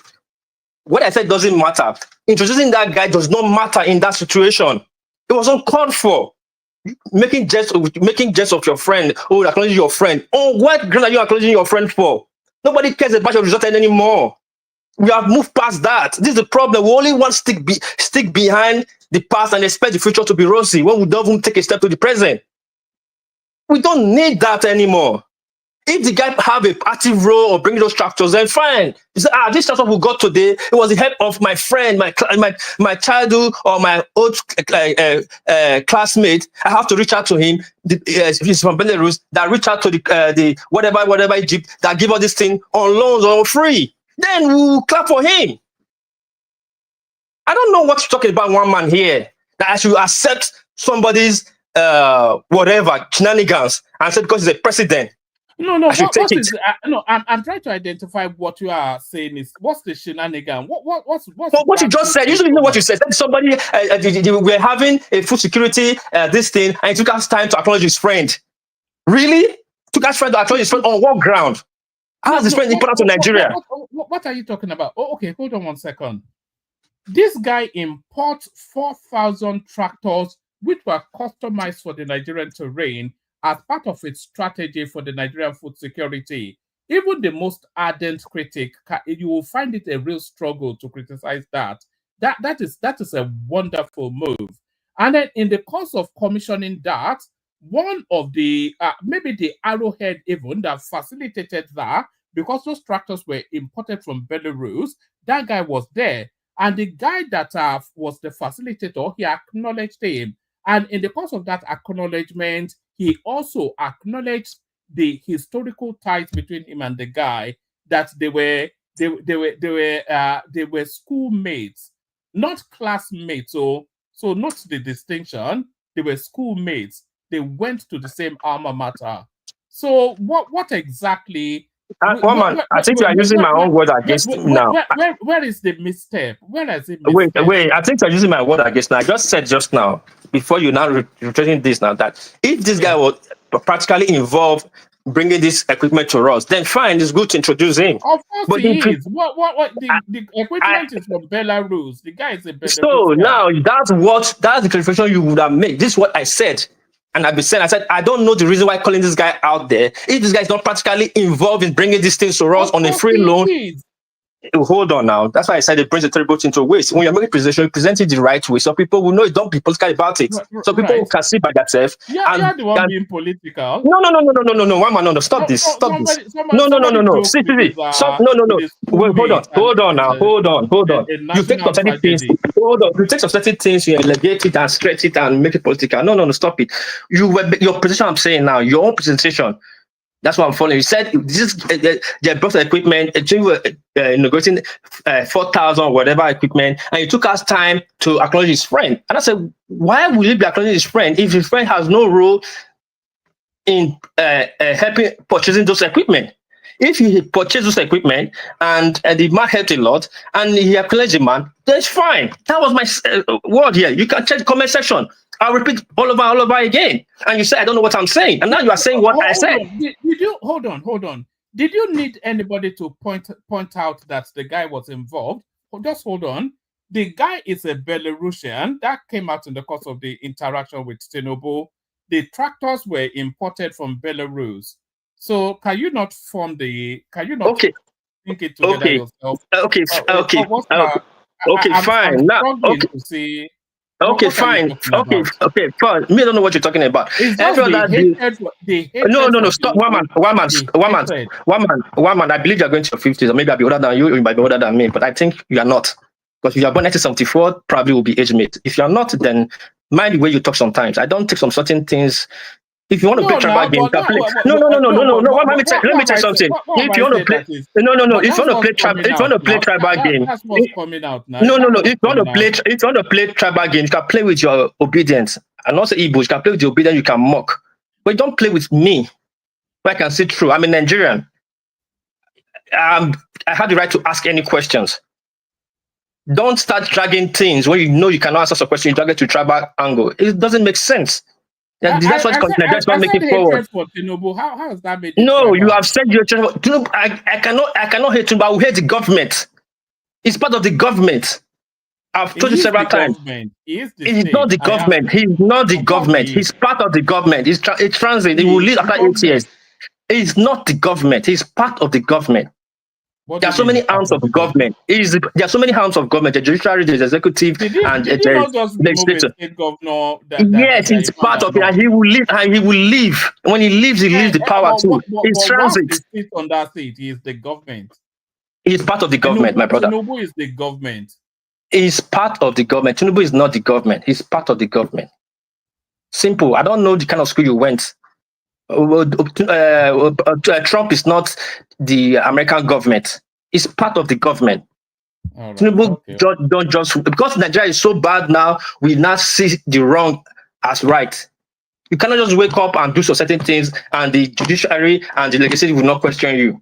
What I said doesn't matter. Introducing that guy does not matter in that situation. It was uncalled for. Making jest of your friend. Oh, acknowledging your friend. Oh, what ground are you acknowledging your friend for? Nobody cares about your result anymore. We have moved past that. This is the problem. We only want to stick behind the past and expect the future to be rosy when we don't even take a step to the present. We don't need that anymore. If the guy have an active role or bring those tractors, then fine. You say, this tractor we got today, it was the help of my friend, my childhood, or my old classmate. I have to reach out to him. He's from Belarus. That reach out to the whatever Egypt that give us this thing on loans or free. Then we'll clap for him. I don't know what you're talking about, one man here. That I should accept somebody's whatever shenanigans and say because he's a president. No. I'm trying to identify what you are saying is what's the shenanigan. What's what you just said? You don't know what you said. Somebody we're having a food security this thing, and it took us time to acknowledge his friend. Really? Took us time to acknowledge his friend on what ground? How is his friend important to Nigeria? What are you talking about? Oh, okay, hold on 1 second. This guy imports 4,000 tractors which were customized for the Nigerian terrain as part of its strategy for the Nigerian food security. Even the most ardent critic, you will find it a real struggle to criticize that. That is a wonderful move. And then in the course of commissioning that, one of the, maybe the Arrowhead even that facilitated that, because those tractors were imported from Belarus, that guy was there. And the guy that was the facilitator, he acknowledged him. And in the course of that acknowledgement, he also acknowledged the historical ties between him and the guy, that they were schoolmates, not classmates. So not the distinction. They were schoolmates. They went to the same alma mater. So what exactly? I think you are using my own word against him now. Where is the misstep? Where is it? Wait. I think you're using my word against now. I just said just now, before you now retracing this now, that if this guy was practically involved bringing this equipment to us, then fine, it's good to introduce him. Of course he is. The equipment is from Belarus. The guy is a Belarus. So now that's the clarification you would have made. This is what I said. And I've been saying, I said, I don't know the reason why calling this guy out there. If this guy is not practically involved in bringing these things to us on a free loan, hold on now. That's why I said it brings a terrible thing to waste. When you're making a presentation, you present it the right way. So people will know it, don't be political about it. So people can see by themselves. You're the one being political. No. No. Stop this. No. See. Wait, hold on. You take some certain things. Hold on. You take some certain things, you elevate it and stretch it and make it political. No. Stop it. Your position, I'm saying now, your own presentation. That's what I'm following. You said this they brought the equipment, you were negotiating 4,000 or whatever equipment, and it took us time to acknowledge his friend. And I said, why will he be acknowledging his friend if his friend has no role in helping purchasing those equipment? If he purchased those equipment and the man helped a lot and he acknowledged the man, that's fine. That was my word here. You can check the comment section. I'll repeat all over again. And you say, I don't know what I'm saying. And now you are saying what I said. Did you hold on? Did you need anybody to point out that the guy was involved? Just hold on. The guy is a Belarusian. That came out in the course of the interaction with Tinubu. The tractors were imported from Belarus. So can you not think it together yourself? Fine. Okay, fine. Okay, fine. Me, I don't know what you're talking about. No. Stop. One man. I believe you're going to your 50s, or maybe I'll be older than you. You might be older than me, but I think you are not. Because if you are born 1974, probably will be age mate. If you are not, then mind the way you talk sometimes. I don't take some certain things. If you want to play tribal game, you can play. No. Let me tell you something. If you want to play, if you want to play tribal game, that's what's coming out now. No. If you want to play tribal game, you can play with your obedience. And also Igbo, you can play with your obedience. You can mock, but you don't play with me. I can see through. I'm a Nigerian. I have the right to ask any questions. Don't start dragging things when you know you cannot answer some question. You drag it to tribal angle. It doesn't make sense. That's what makes it forward. For Tinubu. How has that made it? No, you have said your Tinubu. I cannot hate Tinubu. I will hate the government. It's part of the government. I've told you several times. He's not the government. He's not the government. He's part of the government. He's transit. He will leave after 8 years. He's not the government. He's part of the government. There are so many arms of government. There are so many arms of government. The judiciary, the executive, and the legislature. Yes, he's part of it, and he will leave. And he will leave. When he leaves the power too. He's transit. He sits on that seat. He is the government. He's part of the government, my brother. Tinubu is the government. He's part of the government. Tinubu is not the government. He's part of the government. Simple. I don't know the kind of school you went. Trump is not the American government. He's part of the government. Right, Tinubu don't just because Nigeria is so bad now. We now see the wrong as right. You cannot just wake up and do some certain things, and the judiciary and the legislature will not question you.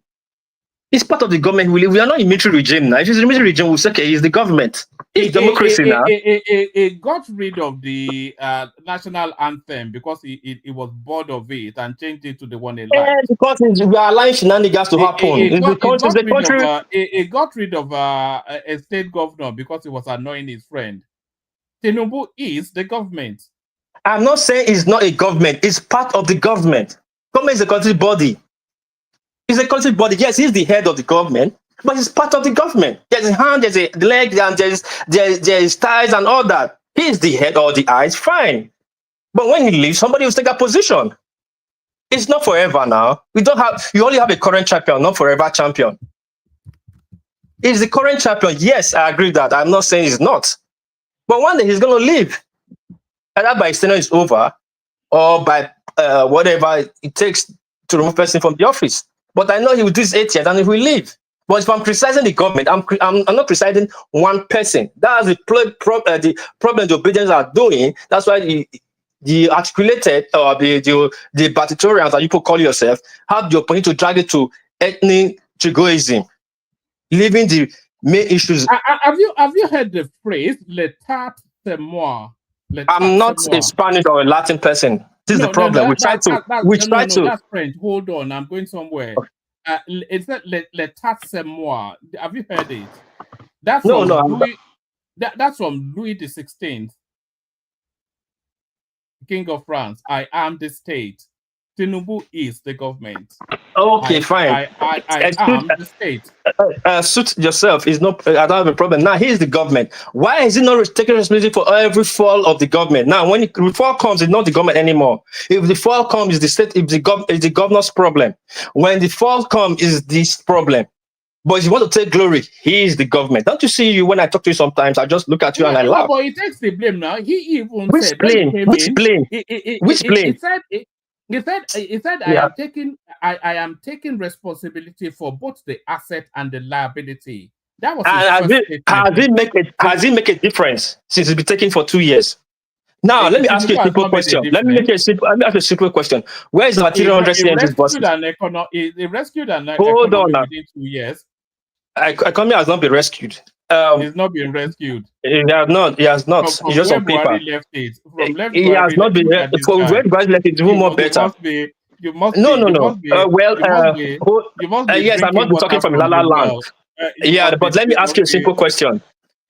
He's part of the government. We are not in military regime now. If it's a military regime, we'll say, okay, he's the government. It's democracy now. He got rid of the national anthem because he was bored of it and changed it to the one he liked. Yeah, because we are allowing shenanigans to happen. He got rid of a state governor because he was annoying his friend. Tinubu is the government. I'm not saying it's not a government. It's part of the government. Government is a country body. It's a country body. Yes, he's the head of the government, but he's part of the government. There's a hand, there's a leg, and there's thighs and all that. He's the head or the eyes. Fine. But when he leaves, somebody will take a position. It's not forever now. You only have a current champion, not forever champion. He's the current champion. Yes, I agree with that. I'm not saying he's not. But one day he's going to leave. Either by extension is over, or by whatever it takes to remove person from the office. But I know he will do his 8 years and he will leave. But if I'm criticizing the government, I'm not criticizing one person. That's the problem the obedience are doing. That's why the articulated or the Batatorians that you call yourself have the opportunity to drag it to ethnic trigoism, leaving the main issues. Have you heard the phrase "l'état c'est moi"? I'm not a Spanish or a Latin person. This is the problem. That's French. Hold on, I'm going somewhere. It's that "l'état c'est moi." Have you heard it? That's from Louis XVI, King of France. I am the state. Tinubu is the government. Okay, fine. I am the state. Suit yourself is not. I don't have a problem. Now he's the government. Why is he not taking responsibility for every fall of the government? Now, when the fall comes, it's not the government anymore. If the fall comes, it's the state. If it's the governor's problem. When the fall comes, is this problem. But if you want to take glory, he is the government. Don't you see you when I talk to you sometimes? I just look at you and I laugh. But he takes the blame now. He even Which said, blame? Which blame? Which blame? He said, I am taking responsibility for both the asset and the liability. That was has it make a difference since it's been taken for 2 years? Now let me ask you a simple question. Let me ask a simple question. Where is the 300 CNGs buses? He rescued an Hold on now. within 2 years. Economy has not been rescued. He's not been rescued. He has not. He's just on paper. He has not been. For where Buhari left it, even more better. No. Yes, I'm not talking from La La Land. But let me ask you a simple question.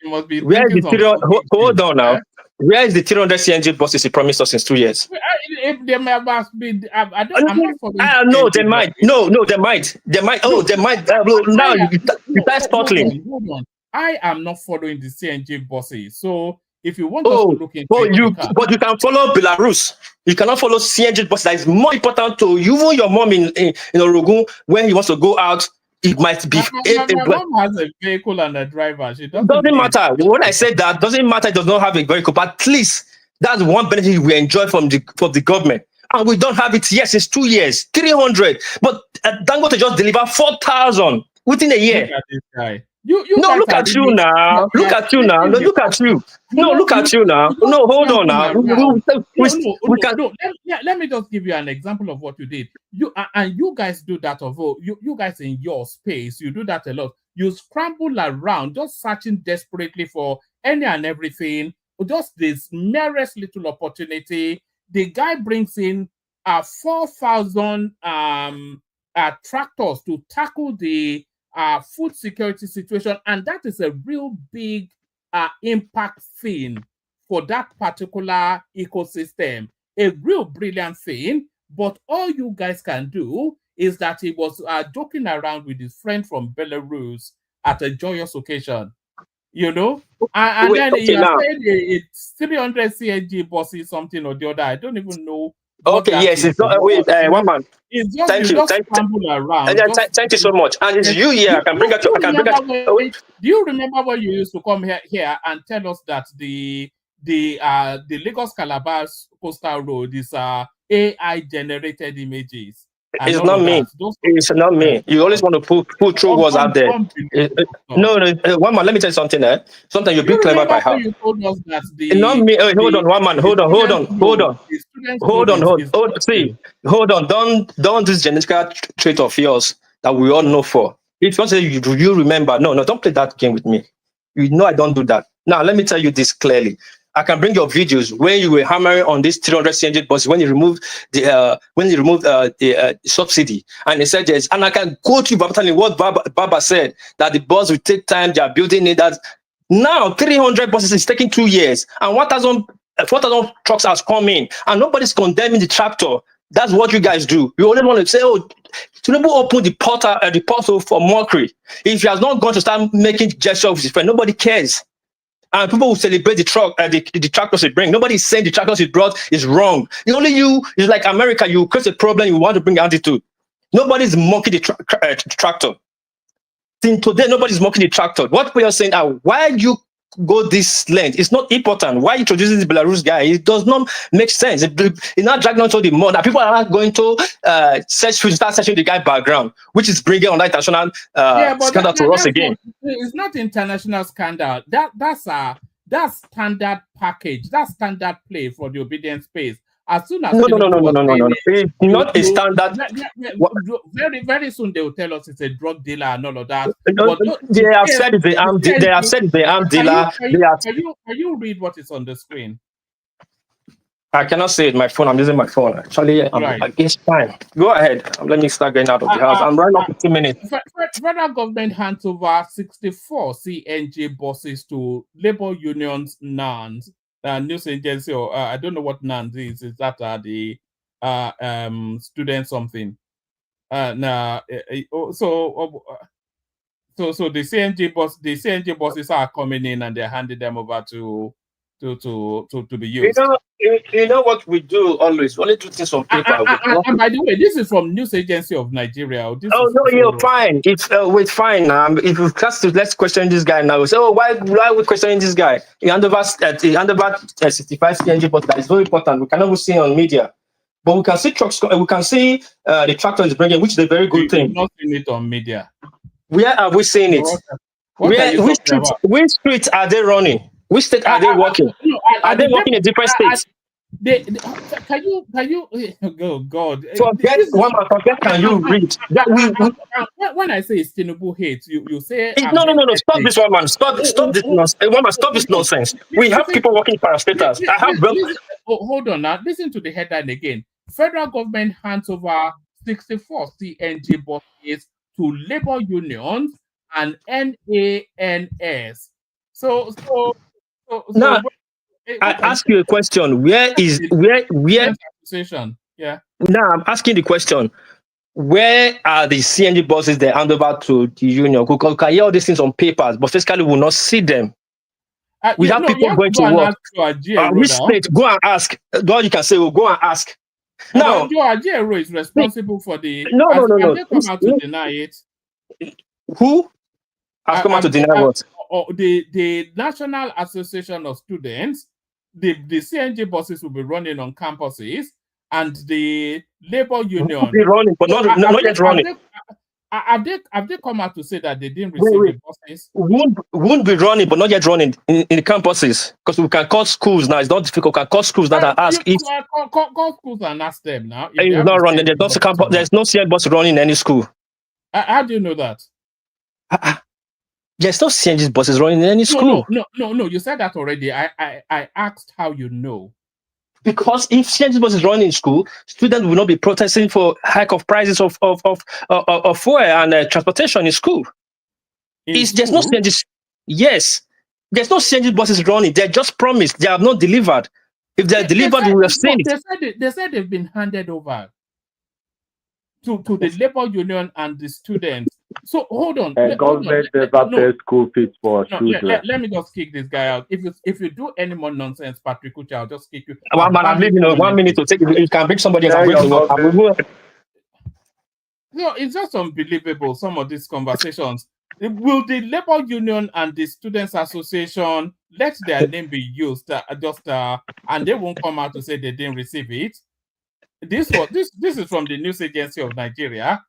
Where is the hold on now? Where is the 300 CNG buses he promised us in 2 years? They must be. No, they might. No, they might. They might. Oh, they might. Now you start startling. Hold on. I am not following the CNG buses. So if you want us to look into but you can follow Belarus. You cannot follow CNG buses. That is more important to you. Even your mom in Orogun, when he wants to go out, it might be. My mom has a vehicle and a driver. She doesn't matter. When I say that, doesn't matter. It does not have a vehicle, but at least that's one benefit we enjoy from the government. And we don't have it yet since 2 years. 300, but Dangote just delivered 4,000 within a year. Look at this guy. Look at you now. Look at you now. No, look at you. No, look at you now. No, hold on now. Let me just give you an example of what you did. You guys do that you guys in your space, you do that a lot. You scramble around, just searching desperately for any and everything, just this merest little opportunity. The guy brings in 4,000 tractors to tackle the food security situation, and that is a real big impact thing for that particular ecosystem. A real brilliant thing, but all you guys can do is that he was joking around with his friend from Belarus at a joyous occasion, and then he has said it's 300 CNG buses, something or the other. I don't even know. Okay, yes, it's not. Wait, one man. Thank you so much. And it's you here. I can bring it. Do you remember when you used to come here and tell us that the Lagos Calabar coastal road is AI generated images? It's not me. It's not me. You always want to put true words out there. No, one man. Let me tell you something. Sometimes you're being clever by how. You told us that not me. Hold on, one man. Hold on. Don't this genetical trait of yours that we all know for. If you say you remember, no, don't play that game with me. You know I don't do that. Now let me tell you this clearly. I can bring your videos when you were hammering on this 300 CNG buses when you removed the subsidy, and they said yes, and I can quote you verbatim what Baba said, that the bus will take time, they are building it. That now 300 buses is taking 2 years, and 1,000 trucks has come in, and nobody's condemning the tractor. That's what you guys do. You only want to say, oh, Tinubu opened the portal for mockery. If he has not gone to start making gestures with his friend, nobody cares. And people will celebrate the truck, the tractors they bring. Nobody is saying the tractors it brought is wrong. It's only you. It's like America. You create a problem, you want to bring attitude. Nobody's mocking the tractor. Till today, nobody's mocking the tractor. What we are saying are, why you go this length? It's not important. Why introducing this Belarus guy? It does not make sense. It's not dragging on to the more. Now people are not going to start searching the guy background, which is bringing on that international scandal to us again. It's not international scandal. That's standard package. That's standard play for the obedience space. As soon as no. It's not a standard. Very soon they will tell us it's a drug dealer and all of that. They have said it's the armed dealer. Can you read what is on the screen? I cannot say it. My phone. I'm using my phone. Actually, it's fine. Go ahead. Let me start going out of the house. I'm running up 15 minutes. Federal government hands over 64 CNG buses to labor unions NANS. News agency, or I don't know what NANS is. Is that the student something? So the CNG buses are coming in and they're handing them over to be used. You know what we do always? We only do things on paper. And by the way, this is from News Agency of Nigeria. You're fine. It's wait, fine. If we let's question this guy now. We say, why are we questioning this guy? He handed over 65 CNG buses. That is very important. We cannot see on media, but we can see trucks. We can see the tractor is bringing, which is a very good thing. We've not seen it on media. Where are we seeing it? Which streets are they running? Which state are they working? Are they working in different states? Can you? Oh God! Forget can you read? When I say it's Tinubu hate, you say no. Stop this one, man. Stop this nonsense. Stop this nonsense. We have people working parastatals. Hold on now. Listen to the headline again. Federal government hands over 64 CNG buses to labor unions and NANS. Now, I ask you a question. Where? Yeah. Now I'm asking the question. Where are the CNG buses they hand over to the union? We can hear all these things on papers, but physically we will not see them. We have people going to work. Which state? Go and ask. All you can say, go and ask. Now, Ajero is responsible for the. No. Have they come out to deny it? Who has come out to deny what? The National Association of Students, the CNG buses will be running on campuses, and the labor union will be running, but not yet running. Have they come out to say that they didn't receive the buses? Won't be running, but not yet running in the campuses, because we can call schools now. It's not difficult. We can call schools that are asked. Call schools and ask them now. It's not running. There's no CNG bus running in any school. How do you know that? There's no CNG buses running in any school. No. You said that already. I asked how you know. Because if CNG bus is running in school, students will not be protesting for hike of prices of fuel and transportation in school. There's no CNG. Yes, there's no CNG buses running. They're just promised. They have not delivered. If they're delivered, we will have seen it. They said they've been handed over to the labor union and the students. So hold on. Government never pays school fees for children. Let me just kick this guy out. If you do any more nonsense, Patrick Kucha, I'll just kick you. I'm leaving 1 minute to take. You can bring somebody else. No, it's just unbelievable. Some of these conversations. Will the labor union and the students association let their name be used and they won't come out to say they didn't receive it? This is from the News Agency of Nigeria.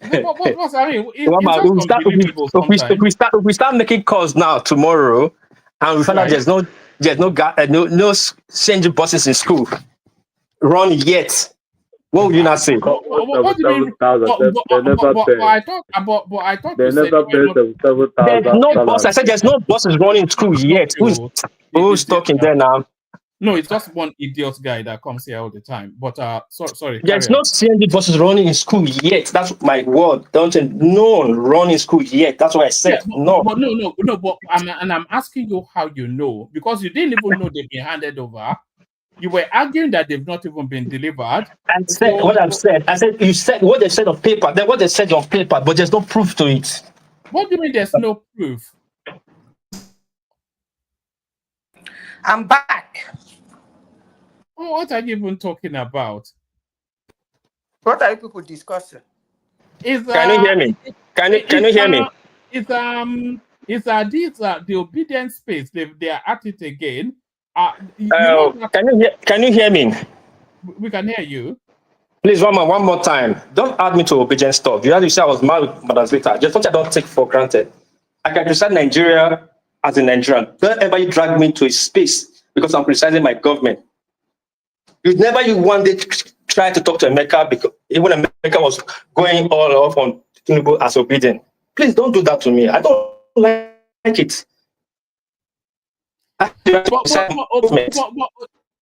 What's I mean? If we start making calls now tomorrow, and we find out there's no CNG buses in school run yet, what would you not say? What do you mean? I thought they never paid them 7,000. There's no bus. I said there's no buses running in school yet. Who's talking there now? No, it's just one idiot guy that comes here all the time. But sorry. There's not CNG buses running in school yet. That's my word. No one running in school yet. That's what I said. Yeah, but I'm asking you how you know, because you didn't even know they've been handed over. You were arguing that they've not even been delivered. I said what I've said. I said you said what they said on paper. Then what they said on paper, but there's no proof to it. What do you mean there's no proof? I'm back. Oh, what are you even talking about? What are you people discussing? Can you hear me? Can you hear me? It's the obedient space. They are at it again. Can you hear me? We can hear you. Please, one more time. Don't add me to obedient stuff. You have to say I was mad with Madam Zita. Just what I don't take for granted. I can criticize Nigeria as a Nigerian. Don't ever you drag me to a space because I'm criticizing my government. You one day try to talk to America because even America was going all off on Tinubu as obedient. Please don't do that to me. I don't like it.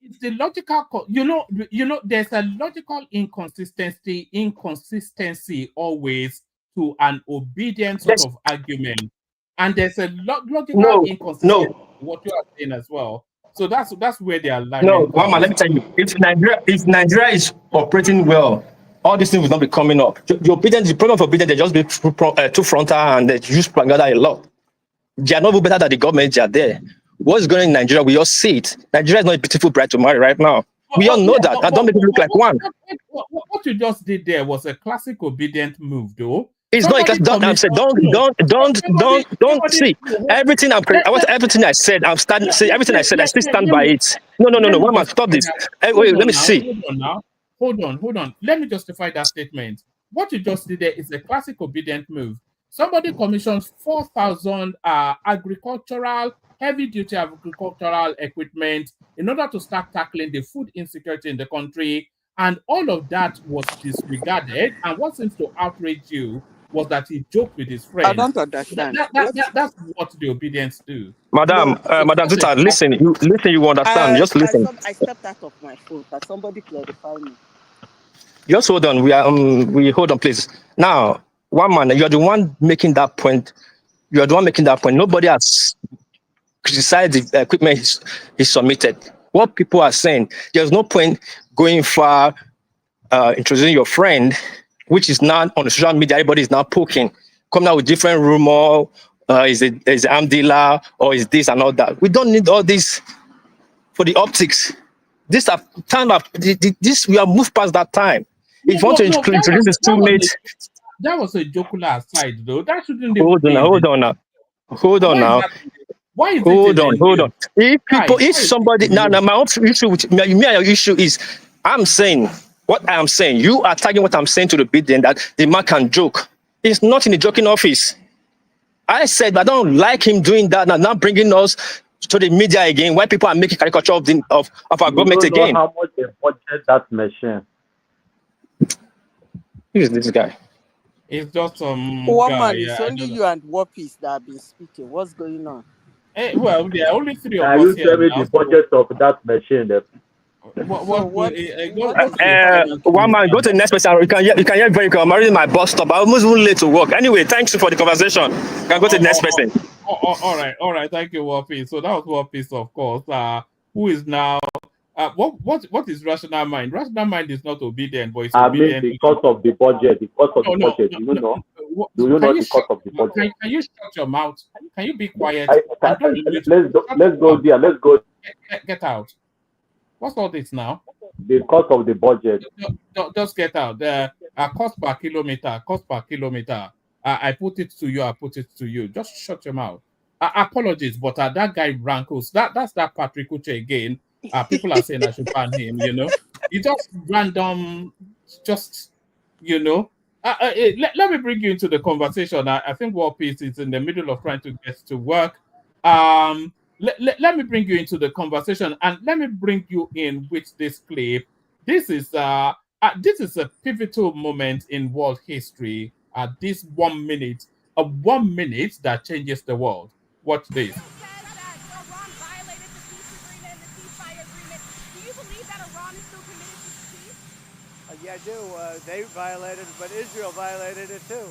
It's the logical, there's a logical inconsistency always to an obedient sort of argument, and there's a logical inconsistency in what you are saying as well. So that's where they are lying. No, Mama, let me tell you, if Nigeria is operating well, all these things will not be coming up. The problem of obedience, they just be too frontal and they use propaganda a lot. They are not better than the government. They are there. What's going on in Nigeria? We all see it. Nigeria is not a beautiful bride to marry right now. We all know that. Don't make it look like one. What you just did there was a classic obedient move, though. It's not a classic. Don't see everything. Everything I said. I'm starting to say everything I said. I still stand by it. No. Mama, stop this. Wait, let me see. Hold on. Let me justify that statement. What you just did there is a classic obedient move. Somebody commissions 4,000 heavy-duty agricultural equipment in order to start tackling the food insecurity in the country, and all of that was disregarded. And what seems to outrage you was that he joked with his friend. I don't understand. That's what the obedience do. Madam Zita, listen. You understand? Just listen. I stepped out of my phone. Can somebody clarify me? Just hold on. We hold on, please. Now, one man, you're the one making that point. Nobody has criticized the equipment he submitted. What people are saying, there's no point going far, introducing your friend, which is not on the social media. Everybody is now poking, coming out with different rumor. Is it arm dealer or is this and all that? We don't need all this for the optics. This time of this, we have moved past that time. If you want to introduce this teammate. That was a jocular aside, though. That shouldn't. Hold on now. Why is hold on. If somebody my own issue with me and your issue is I'm saying what I am saying. You are tagging what I'm saying to the bidden that the man can joke. It's not in the joking office. I said I don't like him doing that and now bringing us to the media again. Why people are making caricature of our government again? How much they budget that machine? Who is this guy? It's just some woman. It's only you and Wapis that have been speaking. What's going on? Well, there are only three of us here. Can you tell me the budget of that machine? One man, go to the next person. You can hear very clear. I'm already in my bus stop. I almost won't late to work. Anyway, thanks for the conversation. You can go to the next person. All right. Thank you, Wapis. So that was Wapis, of course. Who is now? What is rational mind? Rational mind is not obedient, but it's obedient. The cost of the budget. The cost of the budget. Do you know? Do you know the cost of the budget? Can you shut your mouth? Can you be quiet? Let's go there. Let's go. Get out. What's all this now? The cost of the budget. Just get out. Cost per kilometer. I put it to you. Just shut your mouth. Apologies, but that guy rankles. That's that Patrick Uche again. People are saying I should ban him. He just random. Let me bring you into the conversation. I think Wapis is in the middle of trying to get to work. Let me bring you into the conversation, and let me bring you in with this clip. This is a pivotal moment in world history. This 1 minute, a 1 minute that changes the world. Watch this. Yeah, I do. They violated it, but Israel violated it too.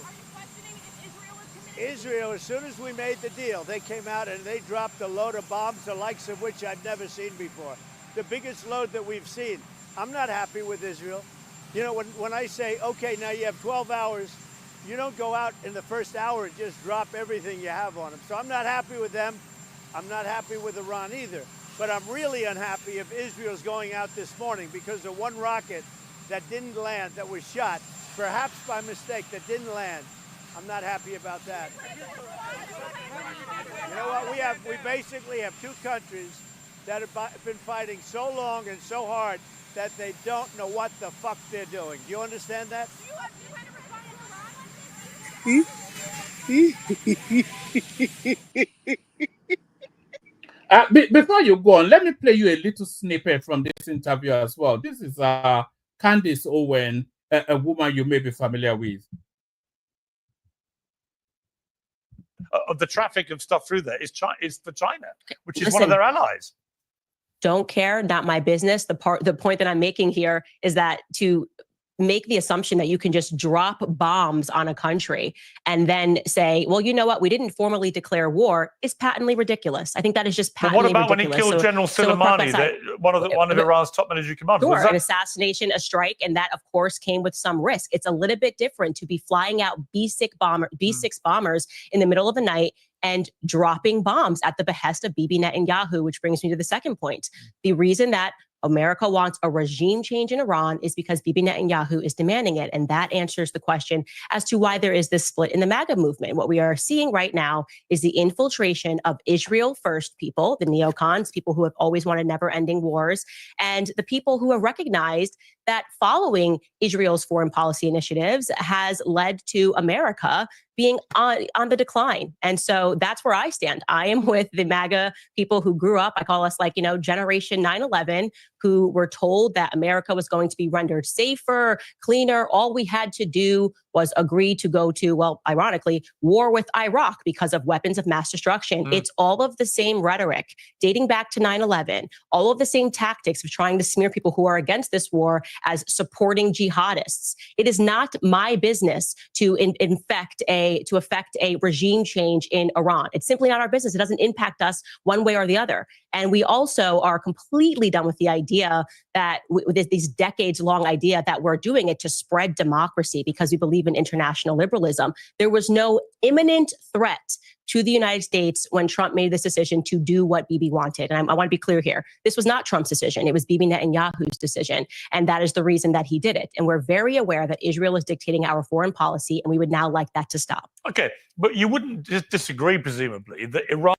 Israel, as soon as we made the deal, they came out and they dropped a load of bombs, the likes of which I've never seen before. The biggest load that we've seen. I'm not happy with Israel. When I say, okay, now you have 12 hours, you don't go out in the first hour and just drop everything you have on them. So I'm not happy with them. I'm not happy with Iran either. But I'm really unhappy if Israel's going out this morning because of one rocket that didn't land, that was shot, perhaps by mistake, that didn't land. I'm not happy about that. You know what? We basically have two countries that have been fighting so long and so hard that they don't know what the fuck they're doing. Do you understand that? Before you go on, let me play you a little snippet from this interview as well. This is Candace Owen, a woman you may be familiar with. Of the traffic of stuff through there is for China, which is one of their allies. Don't care, not my business. The point that I'm making here is that to make the assumption that you can just drop bombs on a country and then say, well, you know what, we didn't formally declare war is patently ridiculous. I think that is just patently ridiculous. But what about when he killed General Soleimani, one of Iran's top military commanders? Sure, an assassination, a strike, and that, of course, came with some risk. It's a little bit different to be flying out B-6 bombers in the middle of the night and dropping bombs at the behest of Bibi Netanyahu, which brings me to the second point. The reason that America wants a regime change in Iran is because Bibi Netanyahu is demanding it. And that answers the question as to why there is this split in the MAGA movement. What we are seeing right now is the infiltration of Israel first people, the neocons, people who have always wanted never-ending wars, and the people who have recognized that following Israel's foreign policy initiatives has led to America being on the decline. And so that's where I stand. I am with the MAGA people who grew up, I call us Generation 9/11, who were told that America was going to be rendered safer, cleaner. All we had to do was agree to go to, well, ironically, war with Iraq because of weapons of mass destruction. It's all of the same rhetoric dating back to 9/11, all of the same tactics of trying to smear people who are against this war as supporting jihadists. It is not my business to affect a regime change in Iran. It's simply not our business. It doesn't impact us one way or the other. And we also are completely done with the idea that with these decades-long idea that we're doing it to spread democracy because we believe in international liberalism. There was no imminent threat to the United States when Trump made this decision to do what Bibi wanted. And I want to be clear here. This was not Trump's decision. It was Bibi Netanyahu's decision. And that is the reason that he did it. And we're very aware that Israel is dictating our foreign policy, and we would now like that to stop. Okay, but you wouldn't just disagree, presumably, that Iran...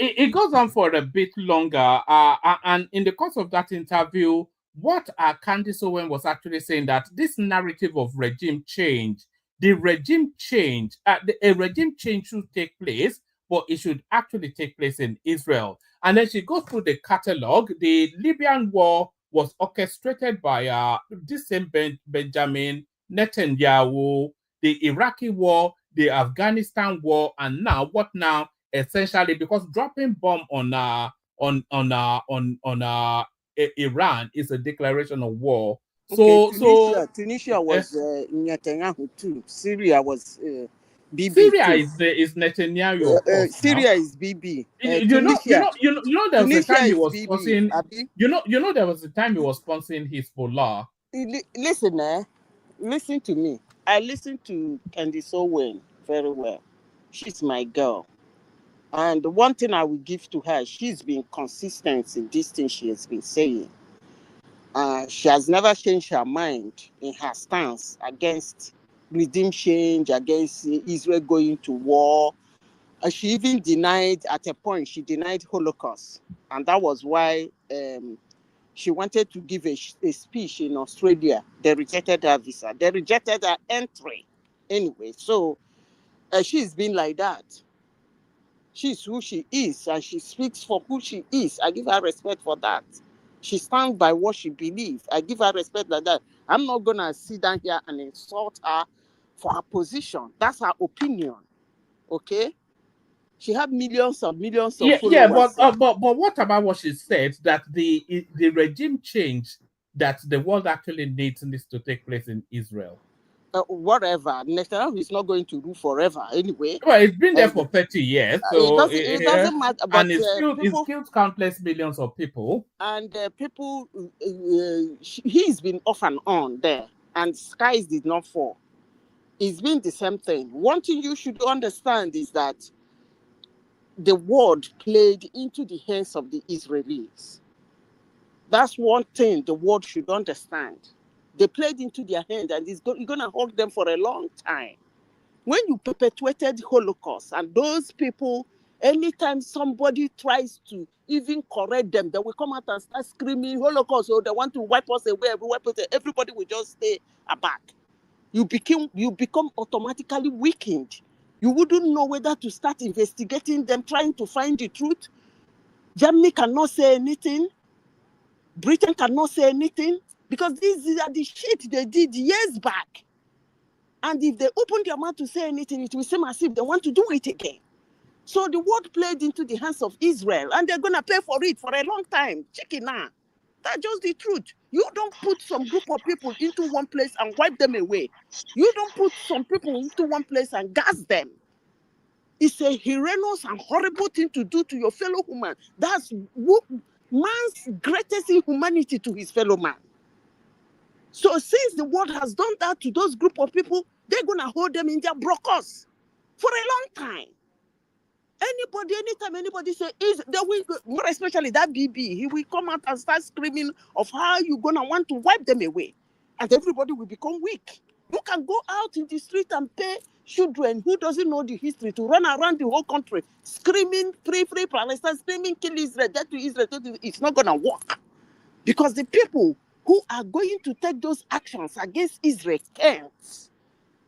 It goes on for a bit longer. And in the course of that interview, what Candace Owen was actually saying that this narrative of regime change, a regime change should take place, but it should actually take place in Israel. And then she goes through the catalog. The Libyan war was orchestrated by this same Benjamin Netanyahu, the Iraqi war, the Afghanistan war, and now what now? Essentially, because dropping bomb on Iran is a declaration of war. Okay, Tunisia was Netanyahu too. Syria was Bibi. Syria is Netanyahu. Syria is Bibi. You know there was a time he was sponsoring. You know there was a time he was sponsoring Hezbollah. Listen to me. I listen to Candace Owen very well. She's my girl. And the one thing I will give to her, she's been consistent in this thing she has been saying. She has never changed her mind in her stance against regime change, against Israel going to war. She even denied, at a point, she denied Holocaust. And that was why she wanted to give a speech in Australia. They rejected her visa. They rejected her entry. Anyway, so she's been like that. She's who she is, and she speaks for who she is. I give her respect for that. She stands by what she believes. I give her respect like that. I'm not going to sit down here and insult her for her position. That's her opinion. Okay? She had millions of followers. Yeah, but what about what she said, that the regime change that the world actually needs to take place in Israel? Whatever. Netanyahu is not going to rule forever anyway. Well, it's been there for 30 years. So it doesn't matter. But, and it's killed countless millions of people. And he's been off and on there. And skies did not fall. It's been the same thing. One thing you should understand is that the world played into the hands of the Israelis. That's one thing the world should understand. They played into their hand, and you're going to hold them for a long time. When you perpetuated Holocaust, and those people, anytime somebody tries to even correct them, they will come out and start screaming Holocaust, or they want to wipe us away, everybody will just stay aback. You become automatically weakened. You wouldn't know whether to start investigating them, trying to find the truth. Germany cannot say anything. Britain cannot say anything, because these are the shit they did years back. And if they open their mouth to say anything, it will seem as if they want to do it again. So the world played into the hands of Israel, and they're going to pay for it for a long time. Check it now. That's just the truth. You don't put some group of people into one place and wipe them away. You don't put some people into one place and gas them. It's a horrendous and horrible thing to do to your fellow human. That's man's greatest inhumanity to his fellow man. So since the world has done that to those group of people, they're going to hold them in their brokers for a long time. Anytime anybody say, more especially that BB, he will come out and start screaming of how you're going to want to wipe them away. And everybody will become weak. You can go out in the street and pay children who doesn't know the history to run around the whole country screaming, free Palestine, screaming, kill Israel, death to Israel. It's not going to work. Because the people who are going to take those actions against Israel can't.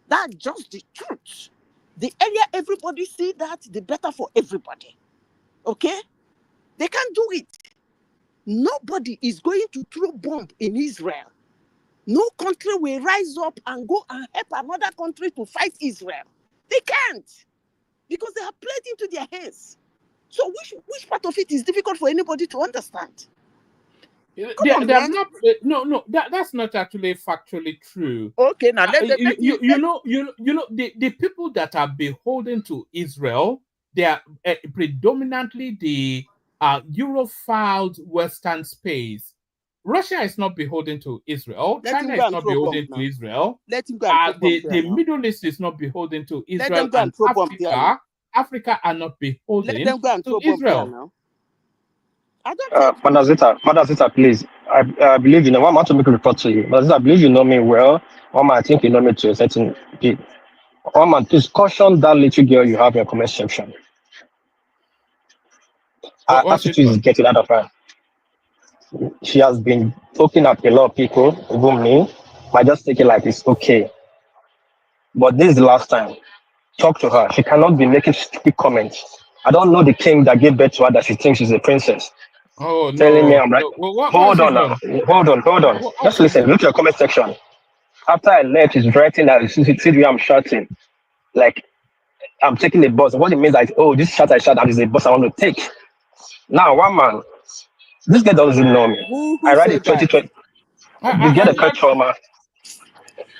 That's just the truth. The earlier everybody see that, the better for everybody. Okay? They can't do it. Nobody is going to throw bomb in Israel. No country will rise up and go and help another country to fight Israel. They can't. Because they have played into their hands. So which part of it is difficult for anybody to understand? That's not actually factually true. Okay, now let the people that are beholden to Israel, they are predominantly the Europhiled Western space. Russia is not beholden to Israel. China is not beholden to Israel. The Middle East is not beholden to Israel. And Africa are not beholden to Israel. Madam Zita, please. I believe you know. I want to make a report to you. Madam Zita, I believe you know me well. I think you know me to a certain degree. Please caution that little girl you have in your comment section. I ask you to get it out of her. She has been talking at a lot of people, even me. I just take it like it's okay. But this is the last time. Talk to her. She cannot be making stupid comments. I don't know the king that gave birth to her that she thinks she's a princess. Oh, no. Telling me I'm right. Hold on. Just listen. Look at your comment section. After I left, he's writing that see the way I'm shouting. Like I'm taking the bus. What it means is, oh, this shot I shot and is a bus I want to take. Now, one man, this guy doesn't know me. Who I write it 2020. You get a cut trauma.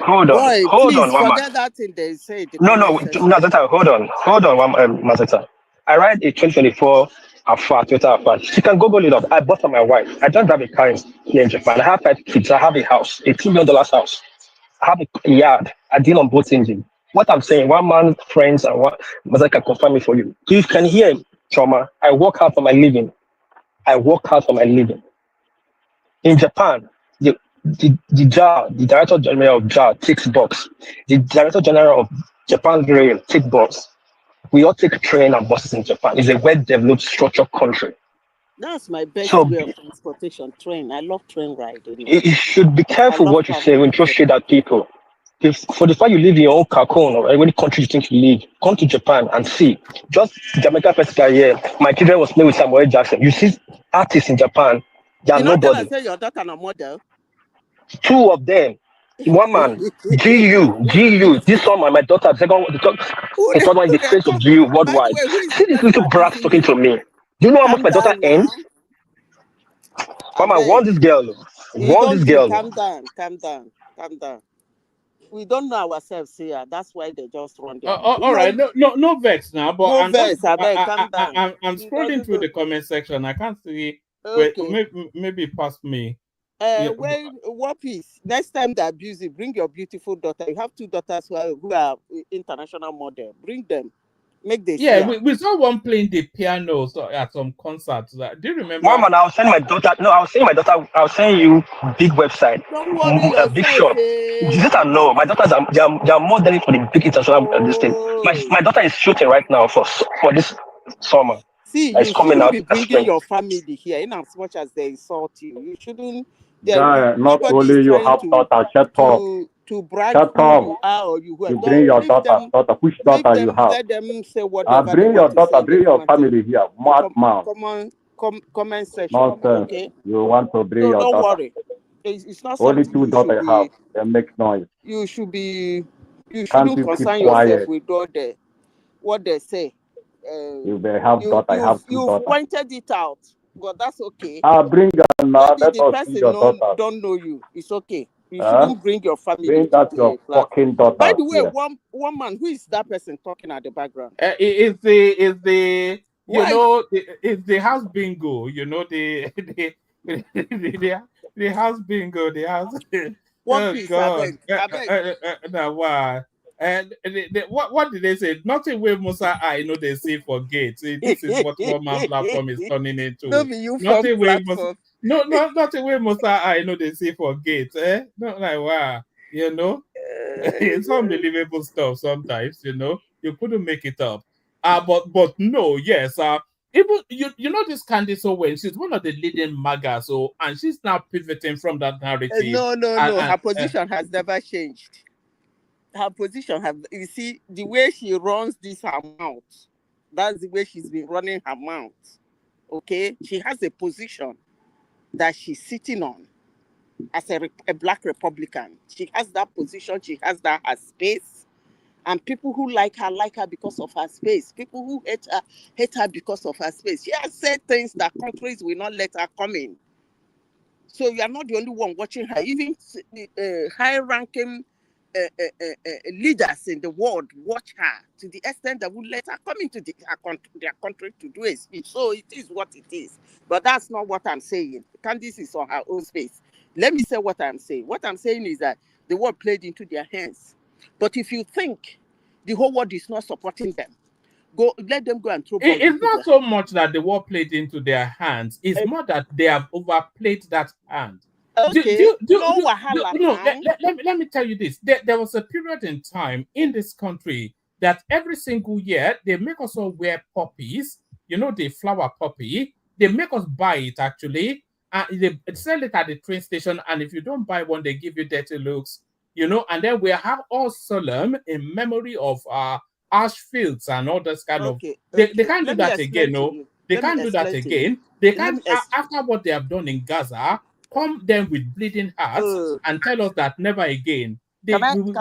Hold on, one forget that thing they say. No, Mazeta, hold on, Mazeta. I write a 2024 Afar, Twitter Afar. She can Google it up. I bought for my wife. I just have a car here in Japan. I have 5 kids. I have a house, a $2 million house. I have a yard. I deal on both engines. What I'm saying, one man, friends, and what Mazeta can confirm it for you. You can hear trauma. I work hard for my living. In Japan, the Director General of JAR ticks box. The Director General of Japan Rail ticks box. We all take train and buses in Japan. It's a well-developed, structured country. That's my best way of transportation, train. I love train riding. You should be careful what you say when you shade at people. If for the fact you live in your own cocoon or any country you think you live, come to Japan and see. Just Jamaica Festival here. My children was playing with Samuel Jackson. You see artists in Japan, they are nobody. Say your daughter a model. 2 of them. One man, GU. This one, my daughter, the third one is the face of GU worldwide. See this little brat talking to me. Do you know how much my daughter earns? Mama, warn this girl. Calm down. We don't know ourselves here. That's why they just run their all right, no vex now. But calm down. I'm scrolling through the comment section. I can't see. Okay. Maybe past me. What piece? Next time they abuse you, bring your beautiful daughter. You have 2 daughters who are international model. Bring them. Make this. Yeah, we saw one playing the piano at some concerts. Do you remember? Mama, I was sending my daughter. No, I was saying my daughter. I was saying you big website, Don't worry a big shop. This I know. My daughters they are more than for the big international this thing. My daughter is shooting right now for this summer. See, It's you coming shouldn't out be bringing your family here in as much as they insult you. You shouldn't. Guy, not Nobody only is you trying have daughter, shut up. to brag Shut who up. you are or you were. You bring your daughter. Which daughter you have? Let them say whatever they Bring your want to say. daughter, bring your family here. Madman. Comment section. Nonsense. Okay. You want to bring So your don't daughter. worry. It's not Only something two you daughters should have. be. They make noise. You should be. You Can't shouldn't you keep concern yourself quiet? with all the what they say. You may have daughter. I have two You've daughters. pointed it out, but that's okay. Bring her now. Maybe Let the us see your person daughter. don't know you. It's okay. You shouldn't bring your family Bring to that the your platform. fucking daughter. By the way, here. one man, who is that person talking at the background? Is the Why? it's the house bingo, the house bingo, the house. One Oh piece, God! I beg. Now why? And what did they say? Nothing with Musa I know they say for gates. This is what one man platform is turning into. No, be you Nothing from with platform. nothing with Musa I know they say for gates. Not like wow, it's unbelievable stuff sometimes, you couldn't make it up. But no, yes, even you know this Candice Owen, she's one of the leading MAGA, and she's now pivoting from that narrative. No. Her position has never changed. Her position has. You see the way she runs this her mouth. That's the way she's been running her mouth. Okay, she has a position that she's sitting on as a black Republican. She has that position. She has that her space. And people who like her because of her space. People who hate her because of her space. She has said things that countries will not let her come in. So you are not the only one watching her. Even high-ranking leaders in the world watch her to the extent that would let her come into their country to do a speech. So it is what it is. But that's not what I'm saying. Candice is on her own space. Let me say what I'm saying. What I'm saying is that the world played into their hands. But if you think the whole world is not supporting them, let them go and throw balls. It's not so much that the war played into their hands. It's more that they have overplayed that hand. Okay. Let me tell you this. There was a period in time in this country that every single year they make us all wear poppies. The flower poppy. They make us buy it actually. They sell it at the train station, and if you don't buy one, they give you dirty looks. And then we have all solemn in memory of ash fields and all this kind of. They can't do that again. No, they can't do that again. They can't after what they have done in Gaza. Come then with bleeding hearts and tell us that never again. We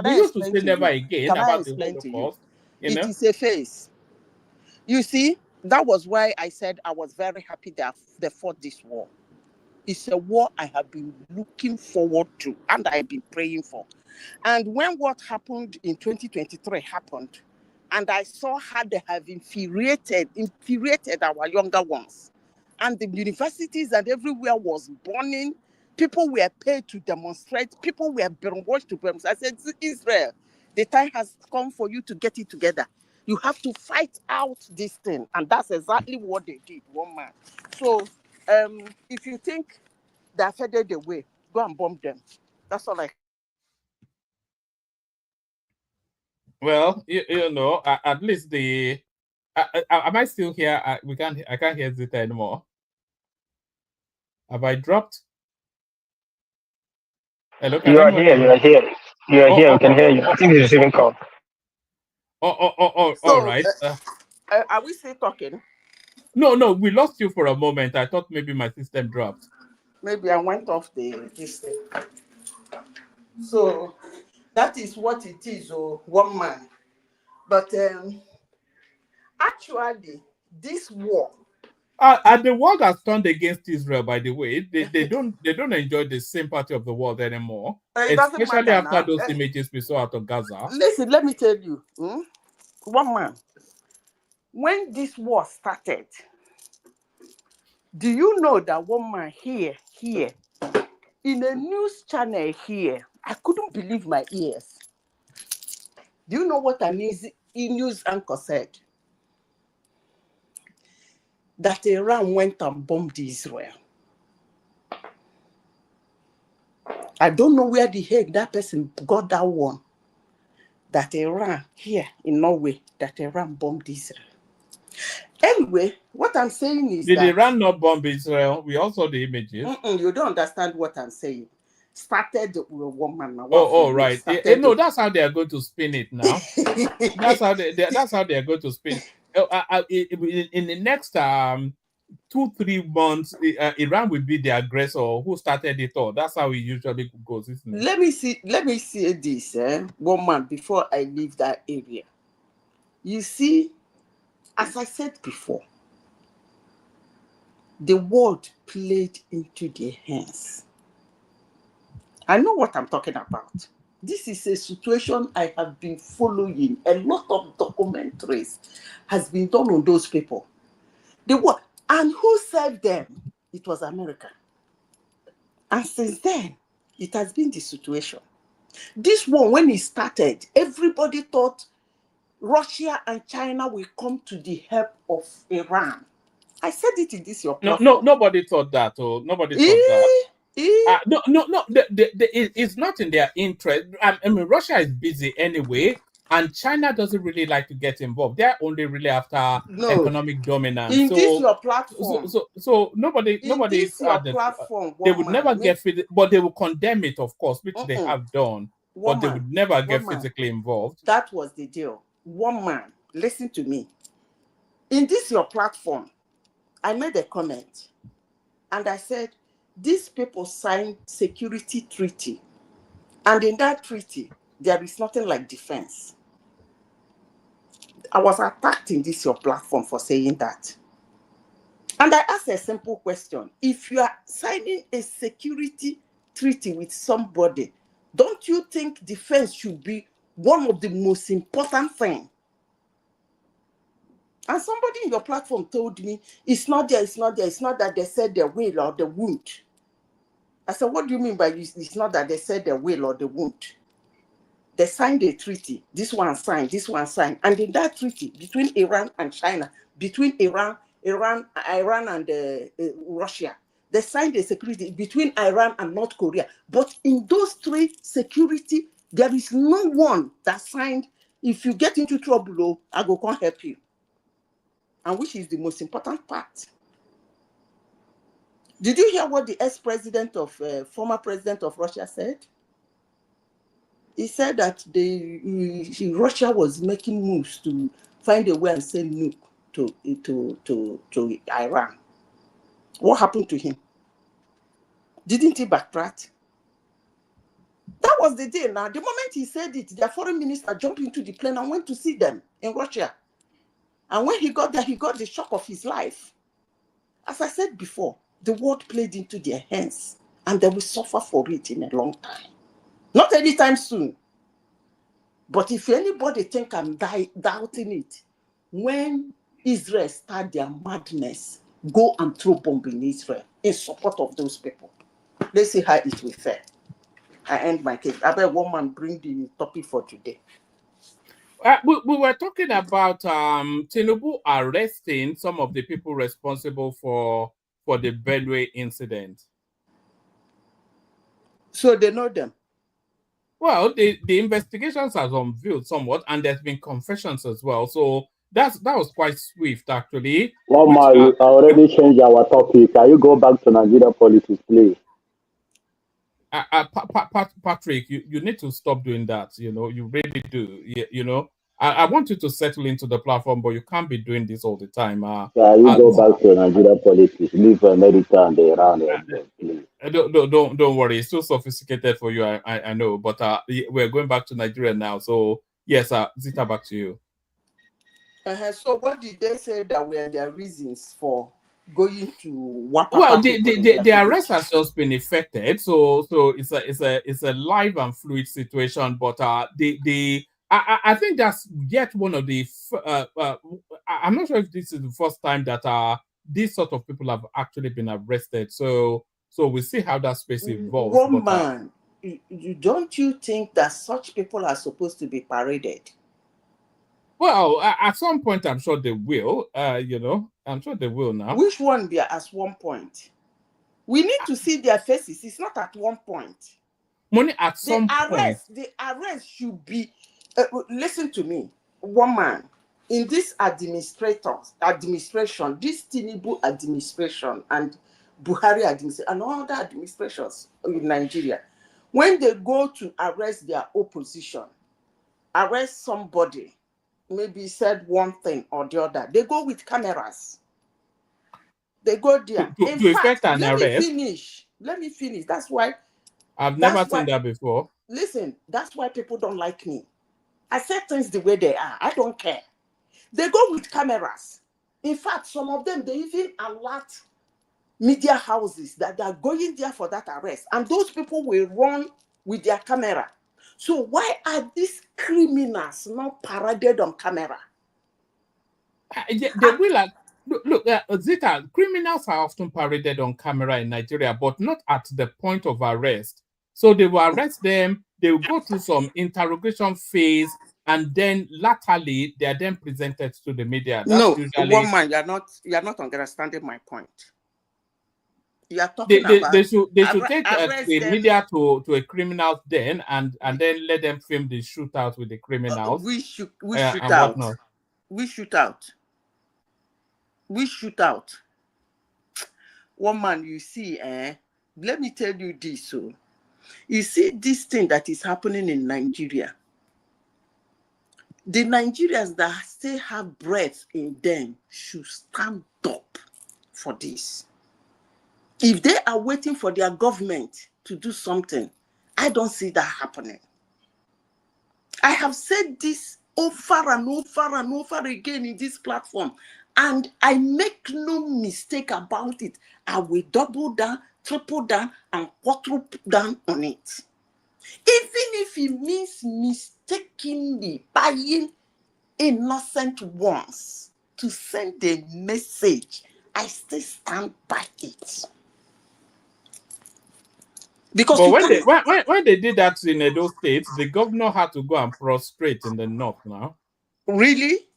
used to say never again about the Holocaust. It is a phase. You see, that was why I said I was very happy that they fought this war. It's a war I have been looking forward to and I've been praying for. And when what happened in 2023 happened, and I saw how they have infuriated our younger ones, and the universities and everywhere was burning. People were paid to demonstrate. People were brainwashed to demonstrate. I said, Israel, the time has come for you to get it together. You have to fight out this thing. And that's exactly what they did, one man. So if you think they're faded away, go and bomb them. That's all I. Well, at least am I still here? I can't hear Zita anymore. Have I dropped? Hello, You are here. You are here. You are here. We can hear you. I think he's receiving call. So, all right. Are we still talking? No, we lost you for a moment. I thought maybe my system dropped. Maybe I went off this thing. So that is what it is, one man. But actually, this war. And the world has turned against Israel, by the way. They don't enjoy the sympathy of the world anymore. Especially after those images we saw out of Gaza. Listen, let me tell you, one man. When this war started, do you know that one man here, in a news channel here, I couldn't believe my ears. Do you know what a news anchor said? that Iran went and bombed Israel. I don't know where the heck that person got that one. That Iran, here in Norway, that Iran bombed Israel. Anyway, what I'm saying is Did that... Iran not bomb Israel? We also the images. You don't understand what I'm saying. Started with one man. Right. No, that's how they are going to spin it now. that's how they are going to spin it. In the next 2-3 months, Iran will be the aggressor who started it all. That's how it usually goes, isn't it? Let me see this, one man, before I leave that area. You see, as I said before, the world played into their hands. I know what I'm talking about. This is a situation I have been following. A lot of documentaries has been done on those people. And who saved them? It was America. And since then, it has been the situation. This one, when it started, everybody thought Russia and China will come to the help of Iran. I said it in this your platform. No, nobody thought that. Oh, nobody thought that. No. It's not in their interest. I mean, Russia is busy anyway, and China doesn't really like to get involved. They're only really after economic dominance. In this your platform. So nobody this your platform. They would never get but they will condemn it, of course, which they have done. But they would never get physically involved. That was the deal. One man, listen to me. In this your platform, I made a comment, and I said, these people signed security treaty, and in that treaty, there is nothing like defense. I was attacked in this your platform for saying that. And I asked a simple question. If you are signing a security treaty with somebody, don't you think defense should be one of the most important things? And somebody in your platform told me, it's not there, it's not there. It's not that they said the will or the wound. I said, what do you mean by it's not that they said the will or the wound? They signed a treaty. This one signed, this one signed. And in that treaty, between Iran and China, between Iran and Russia, they signed a security between Iran and North Korea. But in those three security, there is no one that signed, if you get into trouble, I go come help you. And which is the most important part. Did you hear what the ex-president of, former president of Russia said? He said that Russia was making moves to find a way and send nuke to Iran. What happened to him? Didn't he backtrack? That was the deal. Now, the moment he said it, their foreign minister jumped into the plane and went to see them in Russia. And when he got there, he got the shock of his life. As I said before, the world played into their hands, and they will suffer for it in a long time. Not anytime soon. But if anybody think I'm doubting it, when Israel start their madness, go and throw bomb in Israel in support of those people. Let's see how it will fare. I end my case. I bet one man bring the topic for today. We were talking about Tinubu arresting some of the people responsible for the Benue incident. So they know them? Well, the investigations have unveiled somewhat, and there's been confessions as well. So that was quite swift, actually. Well, I already changed our topic. Can you go back to Nigeria politics, please? Patrick, you need to stop doing that. You know, you really do. You know, I want you to settle into the platform, but you can't be doing this all the time. Yeah, you go back to Nigeria politics. Leave America and Iran, please. Don't worry. It's too sophisticated for you. I know, but we're going back to Nigeria now. So yes, Zita, back to you. So what did they say that were their reasons for going to Wapapa? Well, the arrest has just been effected, so it's a live and fluid situation. But I think that's yet one of the I'm not sure if this is the first time that these sort of people have actually been arrested. So we'll see how that space evolves. One man, don't you think that such people are supposed to be paraded? Well, at some point, I'm sure they will. I'm sure they will now. Which one be at one point? We need to see their faces. It's not at one point. Money at some point. The arrest should be. Listen to me, one man in this administration, this Tinubu administration and Buhari administration and other administrations in Nigeria, when they go to arrest their opposition, arrest somebody, maybe said one thing or the other, they go with cameras. They go there. To effect an arrest. Let me finish. That's why. I've never seen that before. Listen, that's why people don't like me. I say things the way they are. I don't care. They go with cameras. In fact, some of them, they even alert media houses that they are going there for that arrest. And those people will run with their camera. So why are these criminals not paraded on camera? They will. Look, Zita, criminals are often paraded on camera in Nigeria, but not at the point of arrest. So they will arrest them, they will go through some interrogation phase, and then latterly they are then presented to the media. That's usually... woman, you're not understanding my point. You are talking about they should take the media to a criminal den and then let them film the shootout with the criminals. We shoot out. We shoot out. One man, you see, let me tell you this. So, you see this thing that is happening in Nigeria. The Nigerians that still have breath in them should stand up for this. If they are waiting for their government to do something, I don't see that happening. I have said this over and over and over again in this platform. And I make no mistake about it. I will double down, triple down, and quadruple down on it. Even if it means mistakenly buying innocent ones to send a message, I still stand by it. Because when they did that in Edo State, the governor had to go and prostrate in the north now. Really?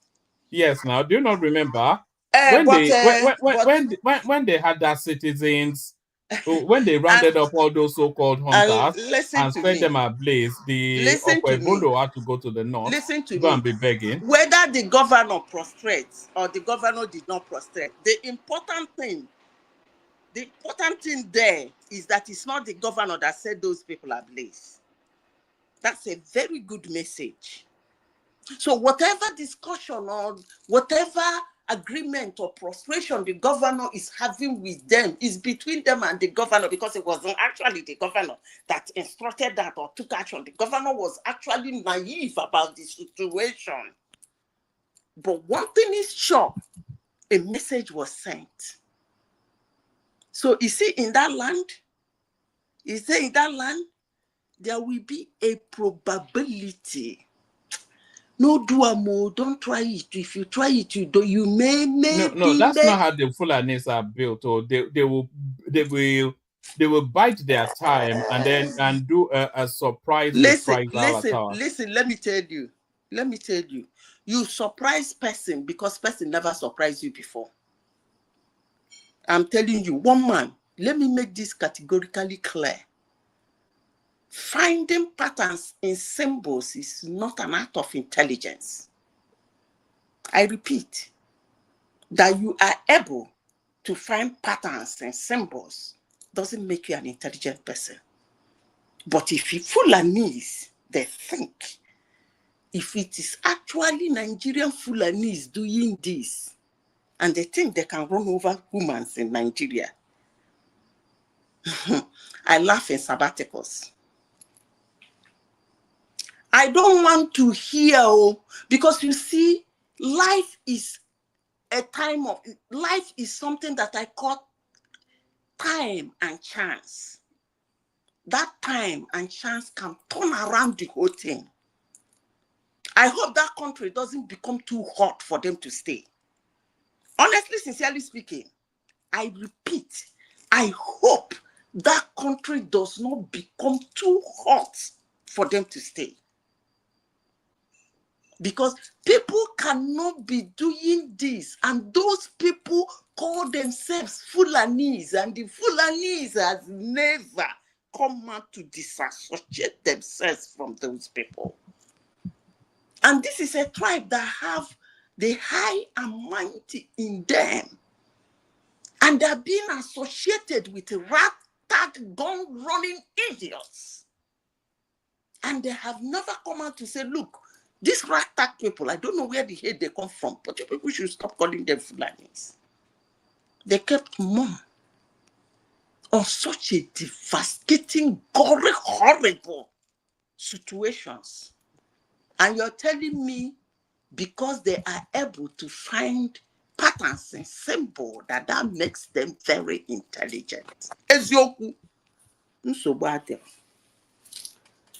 Yes, now, do you not remember when they had that citizens, when they rounded up all those so-called hunters and spread them ablaze, the Okwebolo had to go to the north and be begging. Whether the governor prostrates or the governor did not prostrate, the important thing there is that it's not the governor that said those people ablaze. That's a very good message. So whatever discussion or whatever agreement or prostration the governor is having with them is between them and the governor, because it wasn't actually the governor that instructed that or took action. The governor was actually naive about the situation. But one thing is sure, a message was sent. So you see, in that land, there will be a probability. No, don't try it. If you try it, you may. No, that's not how the Fulanis are built. Or they will bide their time and do a surprise. Listen. Let me tell you. You surprise person because person never surprised you before. I'm telling you, one man. Let me make this categorically clear. Finding patterns in symbols is not an act of intelligence. I repeat, that you are able to find patterns and symbols doesn't make you an intelligent person. But if you Fulanis, they think, if it is actually Nigerian Fulanis doing this, and they think they can run over humans in Nigeria, I laugh in sabbaticals. I don't want to hear, because you see, life is something that I call time and chance. That time and chance can turn around the whole thing. I hope that country doesn't become too hot for them to stay. Honestly, sincerely speaking, I repeat, I hope that country does not become too hot for them to stay. Because people cannot be doing this, and those people call themselves Fulanis, and the Fulanis has never come out to disassociate themselves from those people. And this is a tribe that have the high and mighty in them, and they're being associated with rat-tat, gun-running idiots. And they have never come out to say, look, these rat-tat people, I don't know where the hate they come from, but you people should stop calling them Fulanis. They kept mum on such a devastating, gory, horrible situations. And you're telling me because they are able to find patterns and symbols that makes them very intelligent. Ezioku.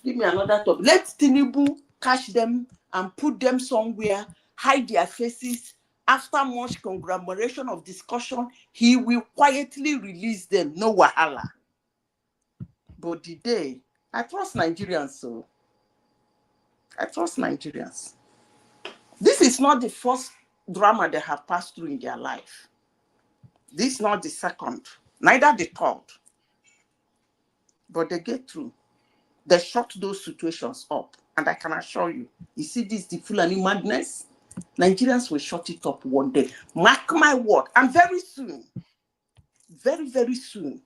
Give me another topic. Let Tinubu catch them and put them somewhere, hide their faces. After much conglomeration of discussion, he will quietly release them. No wahala. But the day, I trust Nigerians, so I trust Nigerians. This is not the first drama they have passed through in their life. This is not the second, neither the third. But they get through. They shut those situations up. And I can assure you, you see this, the Fulani madness, Nigerians will shut it up one day. Mark my word. And very soon, very, very soon,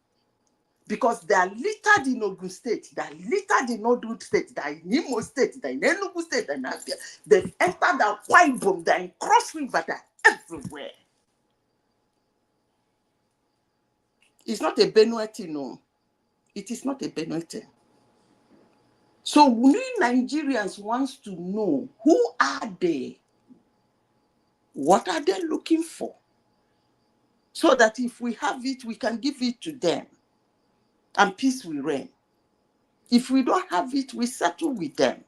because they are littered in Ogun State, they are littered in Odu State, they are in Imo State, they are in Enugu State, and they've entered the Akwa Ibom, they are in Cross River, they are everywhere. It's not a Benue thing, no. It is not a Benue thing. So we Nigerians want to know, who are they? What are they looking for? So that if we have it, we can give it to them. And peace will reign. If we don't have it, we settle with them.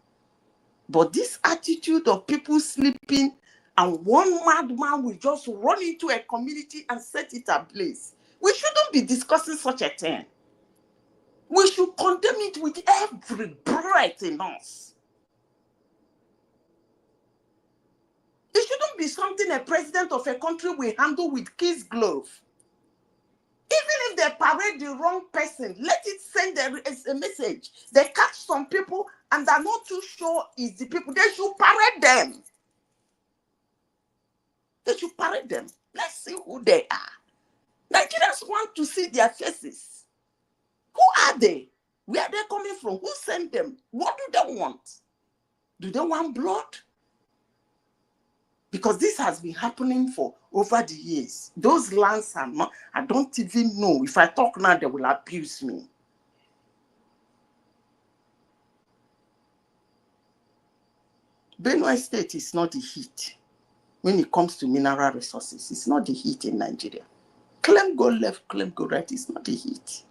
But this attitude of people sleeping and one madman will just run into a community and set it ablaze, we shouldn't be discussing such a thing. We should condemn it with every breath in us. It shouldn't be something a president of a country will handle with kid's glove. Even if they parade the wrong person, let it send a message. They catch some people and they're not too sure it's the people. They should parade them. They should parade them. Let's see who they are. Nigerians want to see their faces. Who are they? Where are they coming from? Who sent them? What do they want? Do they want blood? Because this has been happening for over the years. Those lands are not, I don't even know. If I talk now, they will abuse me. Benue State is not the heat. When it comes to mineral resources, it's not the heat in Nigeria. Claim go left, claim go right, it's not the heat.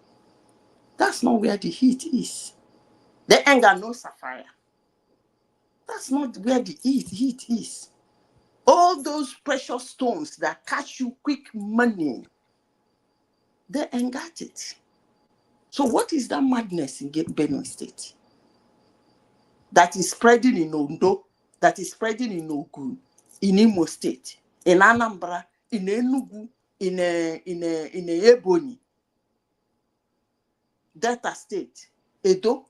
That's not where the heat is. The anger no sapphire. That's not where the heat is. All those precious stones that catch you quick money, they ain't got it. So what is that madness in Benue State? That is spreading in Ondo, that is spreading in Ogun, in Imo State, in Anambra, in Enugu, in Ebonyi, Delta State, Edo,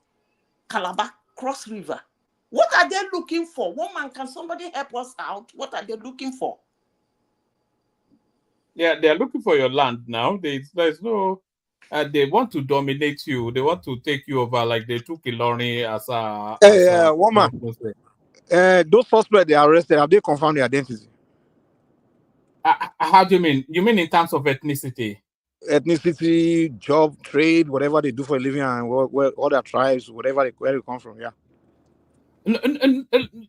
Calabar, Cross River. What are they looking for? Woman, can somebody help us out? What are they looking for? Yeah, they're looking for your land now. There's no, they want to dominate you. They want to take you over like they took Ilori as a... woman. Those suspects they arrested, have they confirmed their identity? How do you mean? You mean in terms of ethnicity? Ethnicity, job, trade, whatever they do for a living, and where other tribes, where they come from, yeah.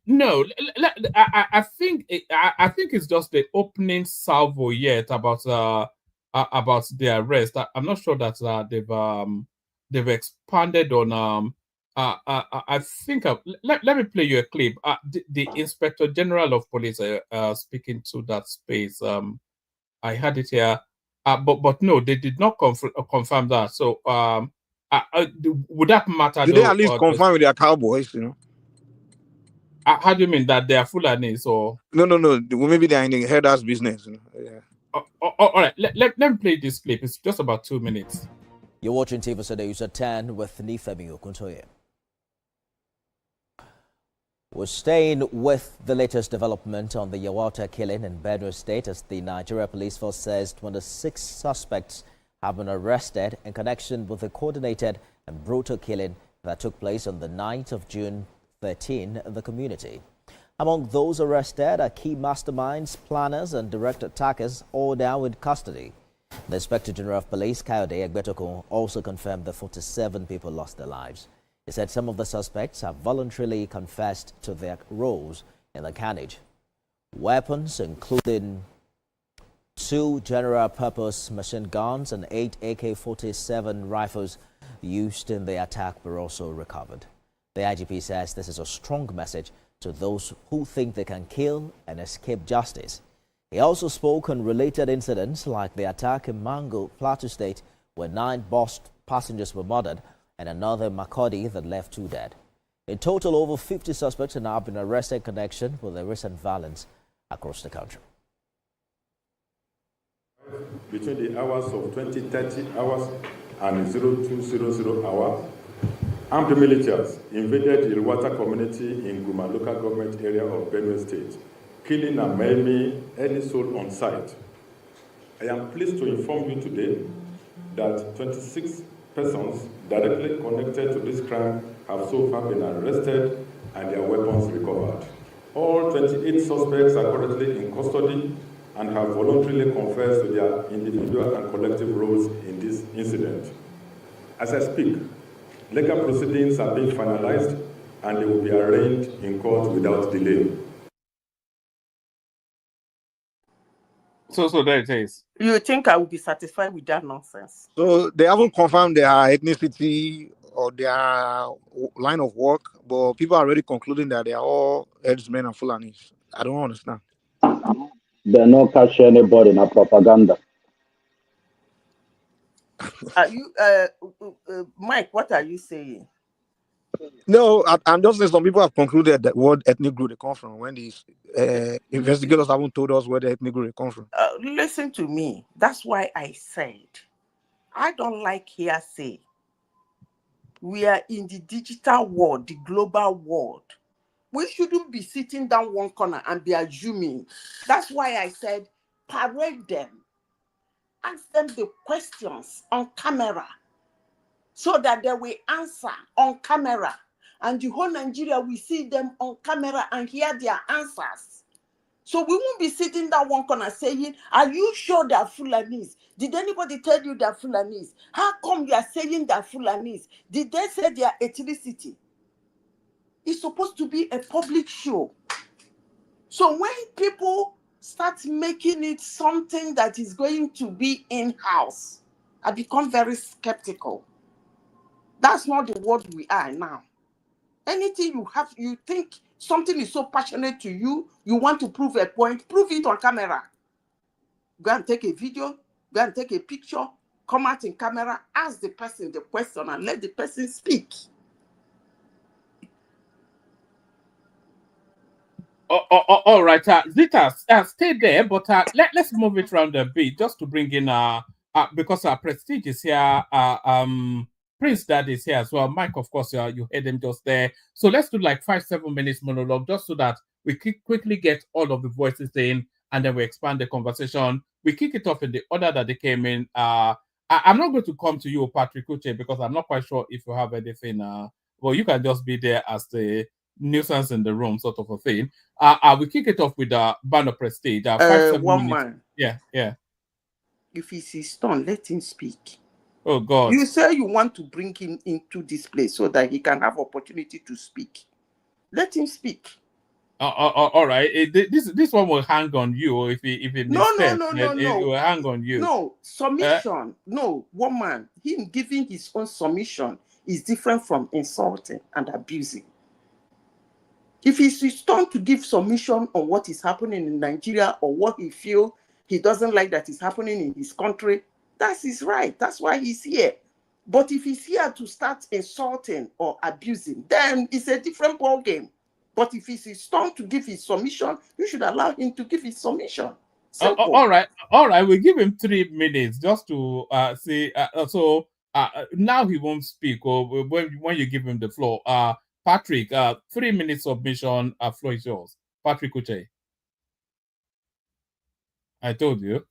No, I think it's just the opening salvo yet about the arrest. I'm not sure that they've expanded on. I think let me play you a clip. The Inspector General of Police speaking to that space. I had it here, but no, they did not confirm that. So would that matter? Do they at least confirm with their cowboys? You know. How do you mean that they are Fulanis or? No. Maybe they are in the herders business. Yeah. All right. Let me play this clip. It's just about 2 minutes. You're watching TV News at 10 with Nifemi Okuntoye. We're staying with the latest development on the Yawata killing in Benue State as the Nigeria Police Force says 26 suspects have been arrested in connection with the coordinated and brutal killing that took place on the night of June 13 in the community. Among those arrested are key masterminds, planners and direct attackers, all now in custody. The Inspector General of Police, K1LL1NGS, also confirmed that 47 people lost their lives. He said some of the suspects have voluntarily confessed to their roles in the carnage. Weapons, including 2 general-purpose machine guns and 8 AK-47 rifles used in the attack were also recovered. The IGP says this is a strong message to those who think they can kill and escape justice. He also spoke on related incidents like the attack in Mango, Plateau State, where 9 bus passengers were murdered, and another in Makurdi that left 2 dead. In total, over 50 suspects have now been arrested in connection with the recent violence across the country. Between the hours of 20:30 hours and 0200 hour, armed militias invaded the Ilwata community in Guma local government area of Benue State, killing and maiming any soul on site. I am pleased to inform you today that 26 persons directly connected to this crime have so far been arrested and their weapons recovered. All 28 suspects are currently in custody and have voluntarily confessed to their individual and collective roles in this incident. As I speak, legal proceedings are being finalized and they will be arraigned in court without delay. So there it is. You think I will be satisfied with that nonsense? So they haven't confirmed their ethnicity or their line of work, but people are already concluding that they are all herdsmen and Fulanis. I don't understand. They're not catching anybody in a propaganda. Are you, Mike? What are you saying? No, I'm just saying some people have concluded that what ethnic group they come from when these investigators haven't told us where the ethnic group they come from. Listen to me. That's why I said I don't like hearsay. We are in the digital world, the global world. We shouldn't be sitting down one corner and be assuming. That's why I said parade them. Ask them the questions on camera so that they will answer on camera. And the whole Nigeria will see them on camera and hear their answers. So we won't be sitting down one corner saying, are you sure they're Fulanis? Did anybody tell you they're Fulanis? How come you are saying they're Fulanis? Did they say their ethnicity? It's supposed to be a public show. So when people start making it something that is going to be in-house, I become very skeptical. That's not the world we are now. Anything you have, you think something is so passionate to you, you want to prove a point, prove it on camera. Go and take a video, go and take a picture, come out in camera, ask the person the question and let the person speak. All right, Zita, stay there, but let's move it around a bit just to bring in because our Prestige is here, Prince Dad is here as well. Mike, of course, you heard him just there. So let's do like 5-7 minutes monologue just so that we quickly get all of the voices in and then we expand the conversation. We kick it off in the order that they came in. I'm not going to come to you, Patrick Uche, because I'm not quite sure if you have anything. Well, you can just be there as the nuisance in the room, sort of a thing. We kick it off with Banner Prestige. 5-7 one minutes. man. Yeah. If he's his turn, let him speak. Oh God! You say you want to bring him into this place so that he can have opportunity to speak. Let him speak. All right. This one will hang on you if he No. It will hang on you. No submission. No, one man. Him giving his own submission is different from insulting and abusing. If he's his turn to give submission on what is happening in Nigeria or what he feels he doesn't like that is happening in his country, that's his right. That's why he's here. But if he's here to start insulting or abusing, then it's a different ballgame. But if it's his turn to give his submission, you should allow him to give his submission. Simple. All right. We give him 3 minutes just to say. Now he won't speak, or when you give him the floor. Patrick, 3 minutes submission. Floor is yours. Patrick Uche. I told you.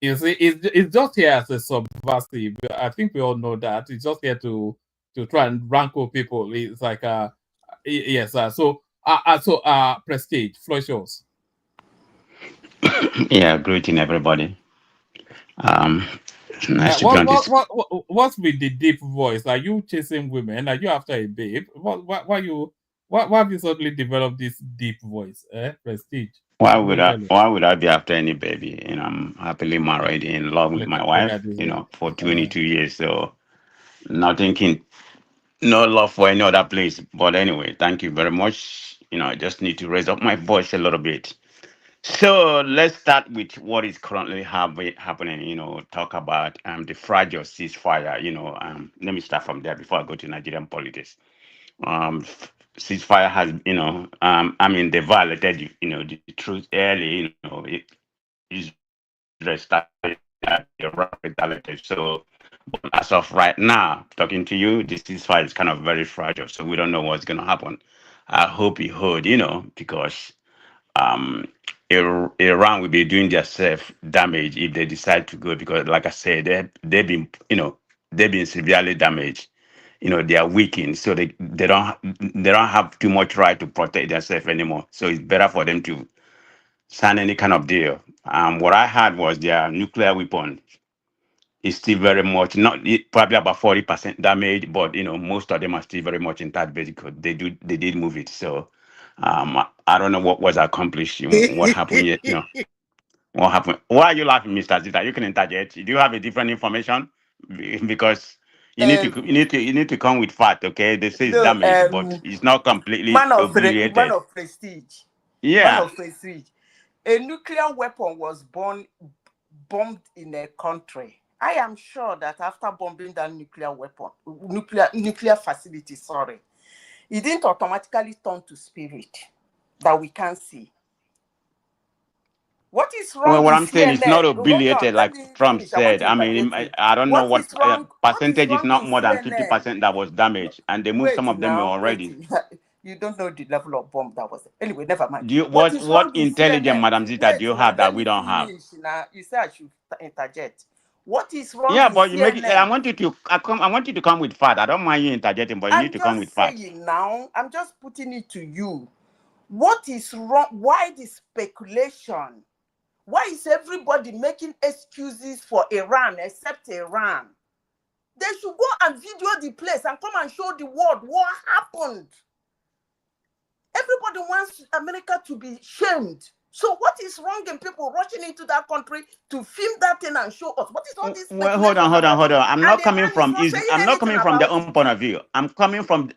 You see, it's just here as a subversive. I think we all know that. It's just here to try and rankle people. It's like yes. Prestige, floor is yours. Yeah, greeting everybody. Nice to be on this. What's with the deep voice? Are you chasing women? Are you after a babe? Why have you suddenly developed this deep voice? Prestige. Why would I be after any baby? You know, I'm happily married, in love with my wife. You know, for 22 years. So, not thinking, no love for any other place. But anyway, thank you very much. You know, I just need to raise up my voice a little bit. So let's start with what is currently happening. You know, talk about the fragile ceasefire. You know, let me start from there before I go to Nigerian politics. Ceasefire has, you know, they violated, you know, the truth early. You know, is restarted retaliated. So as of right now, talking to you, this ceasefire is kind of very fragile. So we don't know what's going to happen. I hope you heard, you know, because Iran will be doing themselves damage if they decide to go, because like I said, they've been severely damaged. You know, they are weakened, so they don't have too much right to protect themselves anymore. So it's better for them to sign any kind of deal. What I heard was their nuclear weapon is still very much probably about 40% damage, but you know, most of them are still very much intact because they did move it. So I don't know what was accomplished, what happened yet, you know. What happened? Why are you laughing, Mr. Zita? You can interject. Do you have a different information? Because you need to come with fact, okay? They say it's damaged, but it's not completely obliterated. Man of prestige. Yeah. Man of prestige. A nuclear weapon was bombed in a country. I am sure that after bombing that nuclear facility, it didn't automatically turn to spirit that we can see. What is wrong? Well, what I'm saying is not obliterated, like Trump said. I mean, I don't know what percentage is not more than 50% that was damaged, and they moved some of them already. You don't know the level of bomb that was. Anyway, never mind. What intelligence, Madam Zita, do you have that we don't have? Now, you say I should interject. What is wrong? Yeah, but you make it. I want you to come with fact. I don't mind you interjecting, but you need to come with fact. Now, I'm just putting it to you. What is wrong? Why the speculation? Why is everybody making excuses for Iran except Iran? They should go and video the place and come and show the world what happened. Everybody wants America to be shamed. So what is wrong in people rushing into that country to film that thing and show us? What is all this? Well, hold on. I'm not coming from their own point of view. I'm coming from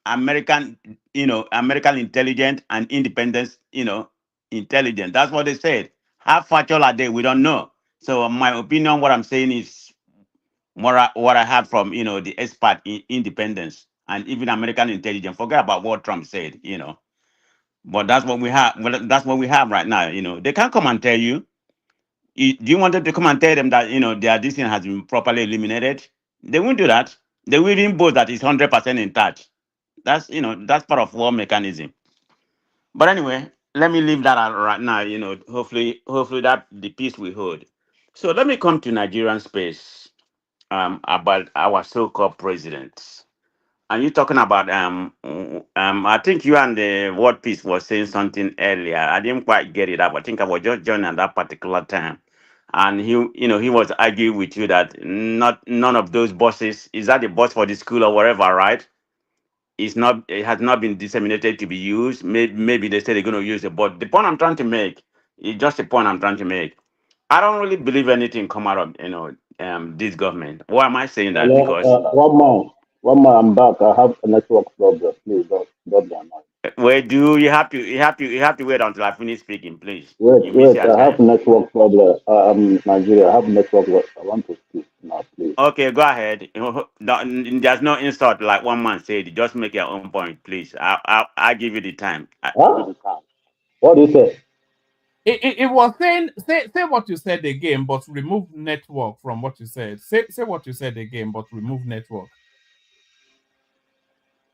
American intelligence and independence, intelligence. That's what they said. How factual are they? We don't know. So my opinion, what I'm saying is what I have from the expert in independence and even American intelligence. Forget about what Trump said, But that's what we have. Well, that's what we have right now. They can't come and tell you. Do you want them to come and tell them that their decision has been properly eliminated? They won't do that. They will even boast that it's 100% intact. That's that's part of war mechanism. But anyway, let me leave that out right now. Hopefully that the peace will hold. So let me come to Nigerian space about our so-called presidents. And you talking about I think you and the World Peace was saying something earlier. I didn't quite get it up. I think I was just joining at that particular time. And he was arguing with you that none of those bosses, is that the boss for the school or whatever, right? It has not been disseminated to be used. Maybe they say they're going to use it. But the point I'm trying to make is just the point I'm trying to make. I don't really believe anything come out of this government. Why am I saying that? Hello, Because one more, I'm back. I have a network problem. Please don't be annoyed. Wait, you have to wait until I finish speaking, please. Wait, I have network problem. Nigeria, I have network. I want to speak. No, please. Okay, go ahead. There's no insult like one man said. Just make your own point, please. I'll give you the time. Huh? What do you say? It was saying say what you said again, but remove network from what you said. Say what you said again, but remove network.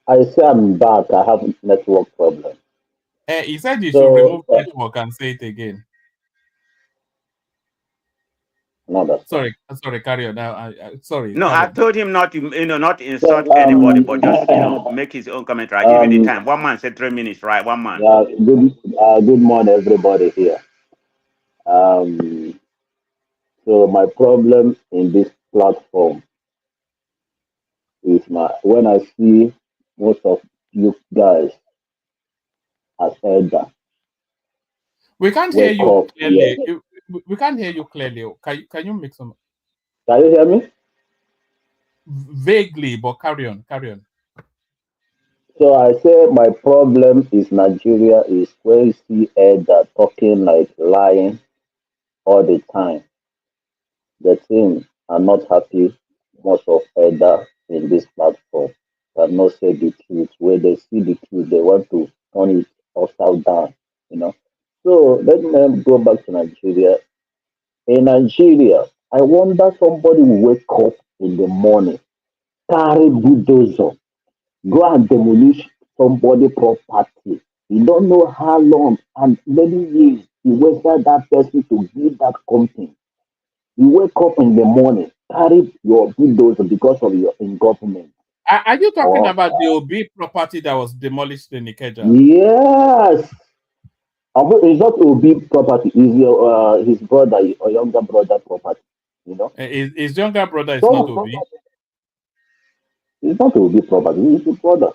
I say I'm back. I have network problem. He said you should remove network and say it again. Sorry, carry on now. Sorry. No, I on. told him not to, not insult anybody, but just, make his own comment. I give you the time. One man said 3 minutes, right? One man. Yeah, good morning, everybody here. So my problem in this platform is when I see most of you guys as elder. We can't hear you clearly. We can't hear you clearly. Can you make some? Can you hear me? Vaguely, but carry on. So I say my problem is Nigeria is where you see elder talking like lying all the time. The team are not happy. Most of elder in this platform cannot say the truth. Where they see the truth, they want to turn it upside down. So let me go back to Nigeria. In Nigeria, I wonder somebody will wake up in the morning, carry bulldozer, go and demolish somebody property. You don't know how long and many years you wasted that person to build that company. You wake up in the morning, carry your bulldozer because of your in government. Are you talking about the Obi property that was demolished in Ikeja? Yes. It's not Obi property. It's his brother or younger brother property. His younger brother is not Obi. It's not Obi property. It's his brother.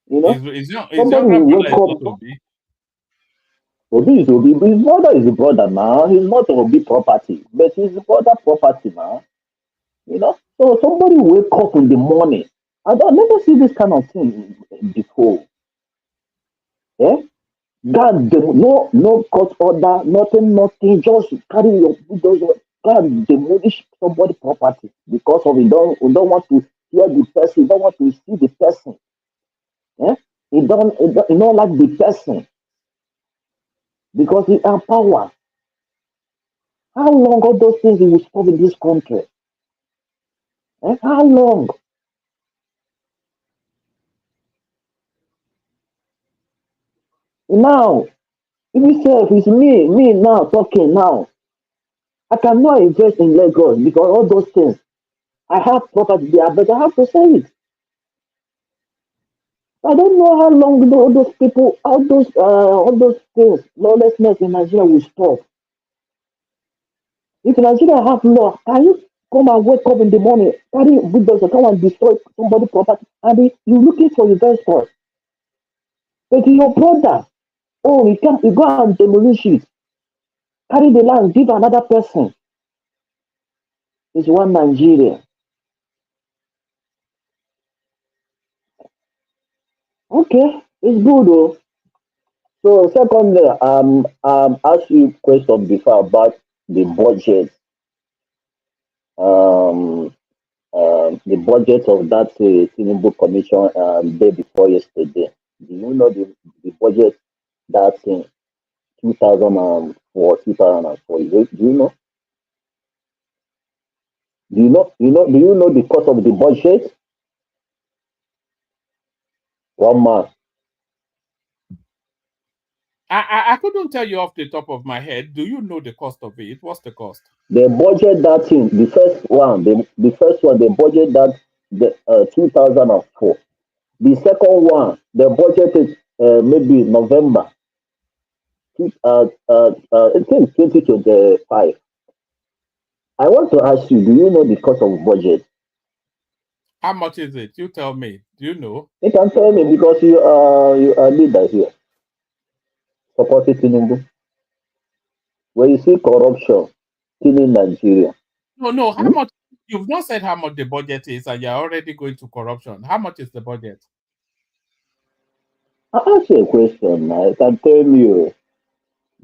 His younger brother is not Obi. Obi is Obi. His brother is the brother now. He's not Obi property, but he's the brother property now. So somebody wake up in the morning. I never see this kind of thing before. Yeah? God, no court order, nothing. Just carry your bulldozer. God demolish somebody property because of you don't want to hear the person, you don't want to see the person. Yeah? You don't like the person because he has power. How long all those things will stop in this country? How long? Now, if it's me now talking now, I cannot invest in Lagos because all those things. I have property there, but I have to sell it. I don't know how long all those people, all those things, lawlessness in Nigeria will stop. If Nigeria have law, can you come and wake up in the morning, carry bulldozer, come and destroy somebody's property, and you're looking for investors? But your brother, you go and demolish it, carry the land, give another person. It's one Nigeria. Okay, it's good though. So secondly, asked you question before about the budget. The budget of that Tinubu commission day before yesterday. Do you know the budget that's in 2004, 2004? Do you know? Do you know the cost of the budget? One man. I couldn't tell you off the top of my head. Do you know the cost of it? What's the cost? The budget that thing, the first one, the budget that the 2004. The second one, the budget is maybe November. I think 2025. I want to ask you, do you know the cost of budget? How much is it? You tell me. Do you know? You can tell me because you are leader here. Supporting Tinubu. When you see corruption killing Nigeria. No. How much? You've not said how much the budget is, and you're already going to corruption. How much is the budget? I ask you a question now. You can tell me.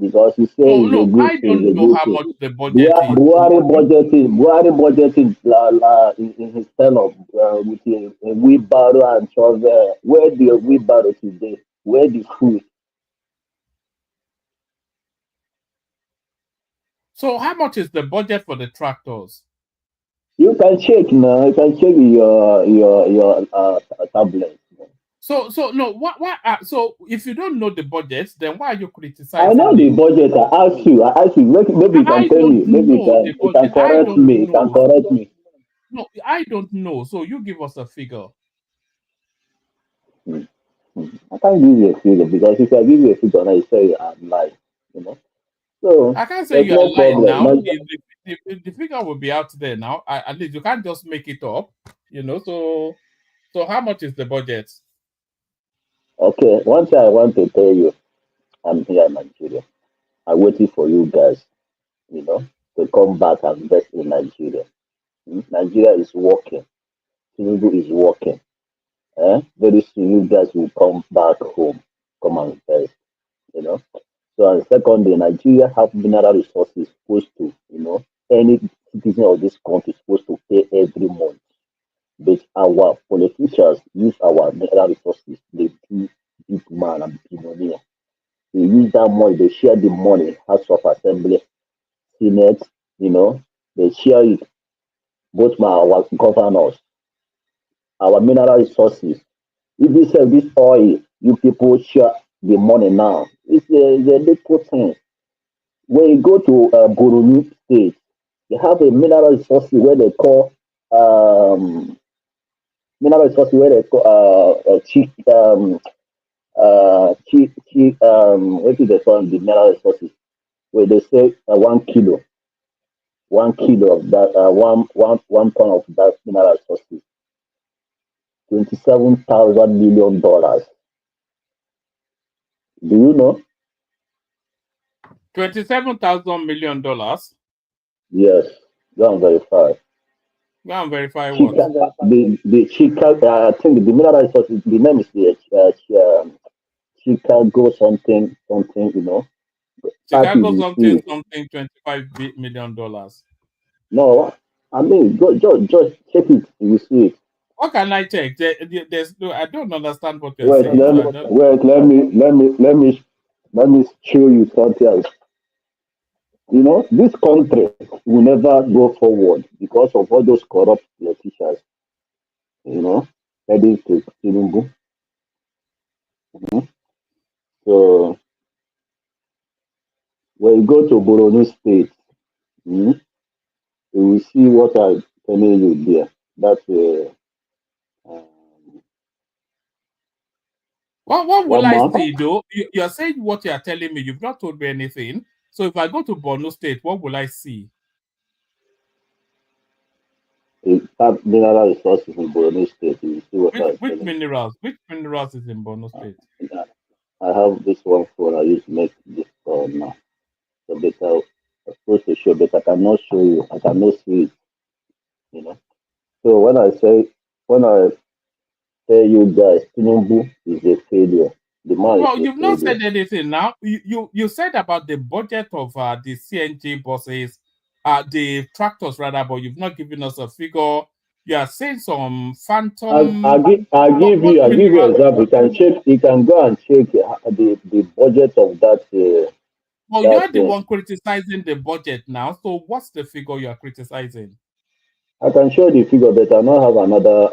because he says it's a good I thing. don't know how much the budget is. Buhari budgeted in his tenure with a wheelbarrow and shovel. Where the wheelbarrow today? Where the food? So how much is the budget for the tractors? You can check now. You can check your tablet. So no, what so if you don't know the budget, then why are you criticizing? I know the budget. I asked you. Maybe you can tell me. Maybe you can correct me. You can correct me. No, I don't know. So you give us a figure. I can't give you a figure because if I give you a figure, now you say I'm lying. You know. So I can't say you're no lying now. problem. The figure will be out there now. At least you can't just make it up. You know. So how much is the budget? Okay, one thing I want to tell you, I'm here in Nigeria. I'm waiting for you guys, to come back and invest in Nigeria. Nigeria is working. Tinubu is working. Very soon you guys will come back home, come and invest, So and secondly, Nigeria have mineral resources supposed to, any citizen of this country is supposed to pay every month. But our politicians use our mineral resources. They do big man and billionaire. They use that money. They share the money. House of Assembly, Senate. They share it. Both our governors, our mineral resources. If you sell this oil, you people share the money now. It's a little thing. When you go to Benue State, they have a mineral resources where they call mineral resources where they call what is the term? The mineral resources where they say 1 kilo, 1 kilo of that, one ton of that mineral resources, $27,000 million. Do you know? $27,000 million. Yes, go and verify. Go and verify what? The Chicago, I think the mineral resources. The name is the Chicago something, Chicago something, $25 million. No, I mean, just check it. You see it. What can I check? There's no. I don't understand what you're saying. Let me show you something else. This country will never go forward because of all those corrupt politicians. Heading to Tinubu. So when you go to Benue State, you will see what I'm telling you there. That's what will I see though? You're saying what you're telling me. You've not told me anything. So if I go to Borno State, what will I see? Have mineral resources in Borno State. You see what which minerals? Which minerals is in Borno State? I have this one phone. I use to make this call now. So better, I'm supposed to show, but I cannot show you. I cannot see it. So when I tell you guys, Tinubu is a failure. Well, you've not said anything now. You said about the budget of the CNG buses, the tractors rather, but you've not given us a figure. You are saying some phantom. I'll give you an example. You can check. You can go and check the budget of that. Well, you're the one criticizing the budget now. So what's the figure you are criticizing? I can show the figure, but I don't have another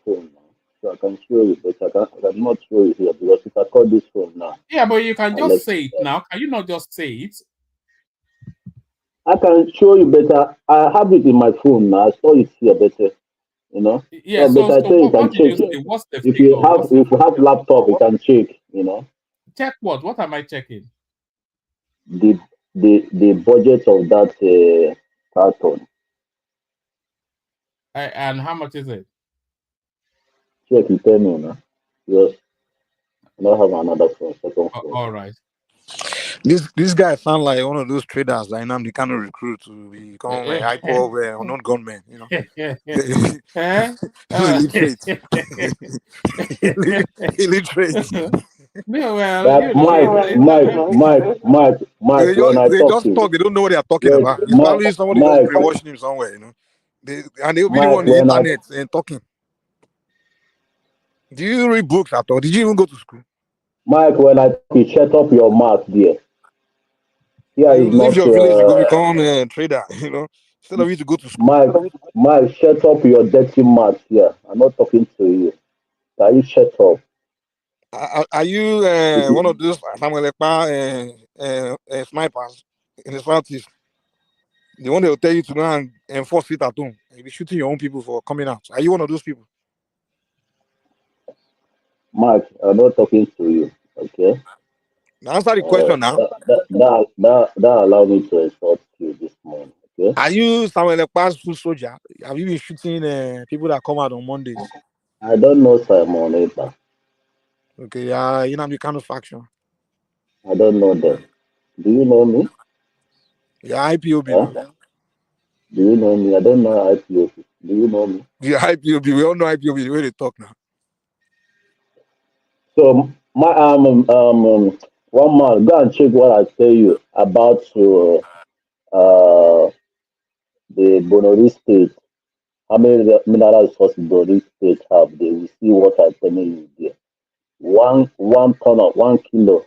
phone now. So I can show you, but I cannot show you here because if I call this phone now. Yeah, but you can just say it now. Can you not just say it? I can show you better. I have it in my phone now. I saw it here better. Yeah, but I think you can check. What's the if figure? you have laptop, you can check. Check what? What am I checking? The budget of that carton. And how much is it? Check it, tell me now. Yes. I don't have another phone. Second phone. All right. This guy sound like one of those traders that I'm the kind of recruit to become a hyper or not gunman, illiterate. illiterate. Yeah, well, That you know, Mike, They when just, I they talk just to talk. you, They don't know what they are talking wait, about. It's probably somebody just Mike, brainwashing him somewhere, you know. And they'll be the one Mike, on the when I internet and talking. Do you read books at all? Did you even go to school? Mike, when I talk, you shut up your mouth there. Here You is leave not your village, you go become a trader, you know, instead of you to go to school. Mike, shut up your dirty mouth here. I'm not talking to you. Can you shut up? Are you one of those Samuel Ekpa snipers in the southeast? The one that will tell you to go and enforce it at home. You'll be shooting your own people for coming out. Are you one of those people? Mike, I'm not talking to you. Okay. Now answer the question now. That allow me to insult you this morning. Okay. Are you Samuel Ekpa's foot soldier? Have you been shooting people that come out on Mondays? I don't know Simon Epa. Okay, yeah, you know the kind of faction. I don't know them. Do you know me? Yeah, IPOB Huh? now. Do you know me? I don't know IPOB. Do you know me? Yeah, IPOB. We all know IPOB the way they talk now. So my one man, go and check what I tell you about the Benue State. How many mineral resources Benue State have? They will see what I'm telling you there. One ton of 1 kilo,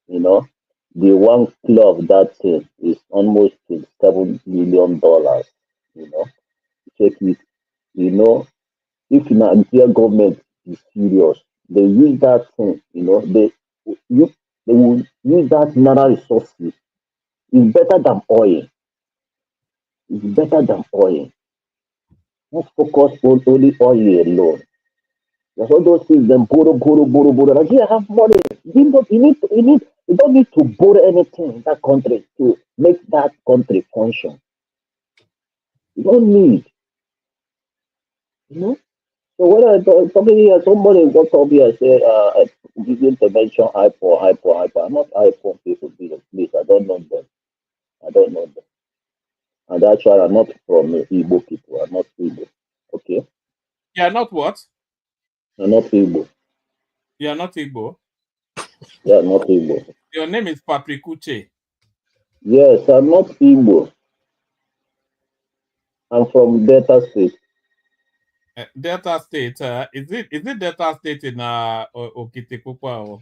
you know, the 1 kilo of that thing is almost $7 million. You know, check it. You know, if Nigeria government is serious, they use that thing. You know, you they will use that mineral resources. It's better than oil. It's better than oil. Not focus on only oil alone. There's all those things. Then borrow. Nigeria have money. You don't need to borrow anything in that country to make that country function. You don't need. You know. So when somebody here, somebody got up here and say, intervention hyper. I'm not hyper people, please. I don't know them. I don't know them. And that's why I'm not from Igbo people. I'm not Igbo. Okay? Yeah, not what? I'm not Igbo. You are not Igbo. Yeah, not Igbo. Your name is Patrick Uche. Yes, I'm not Igbo. I'm from Delta State. Delta State. Is it Delta State in Okitipupa or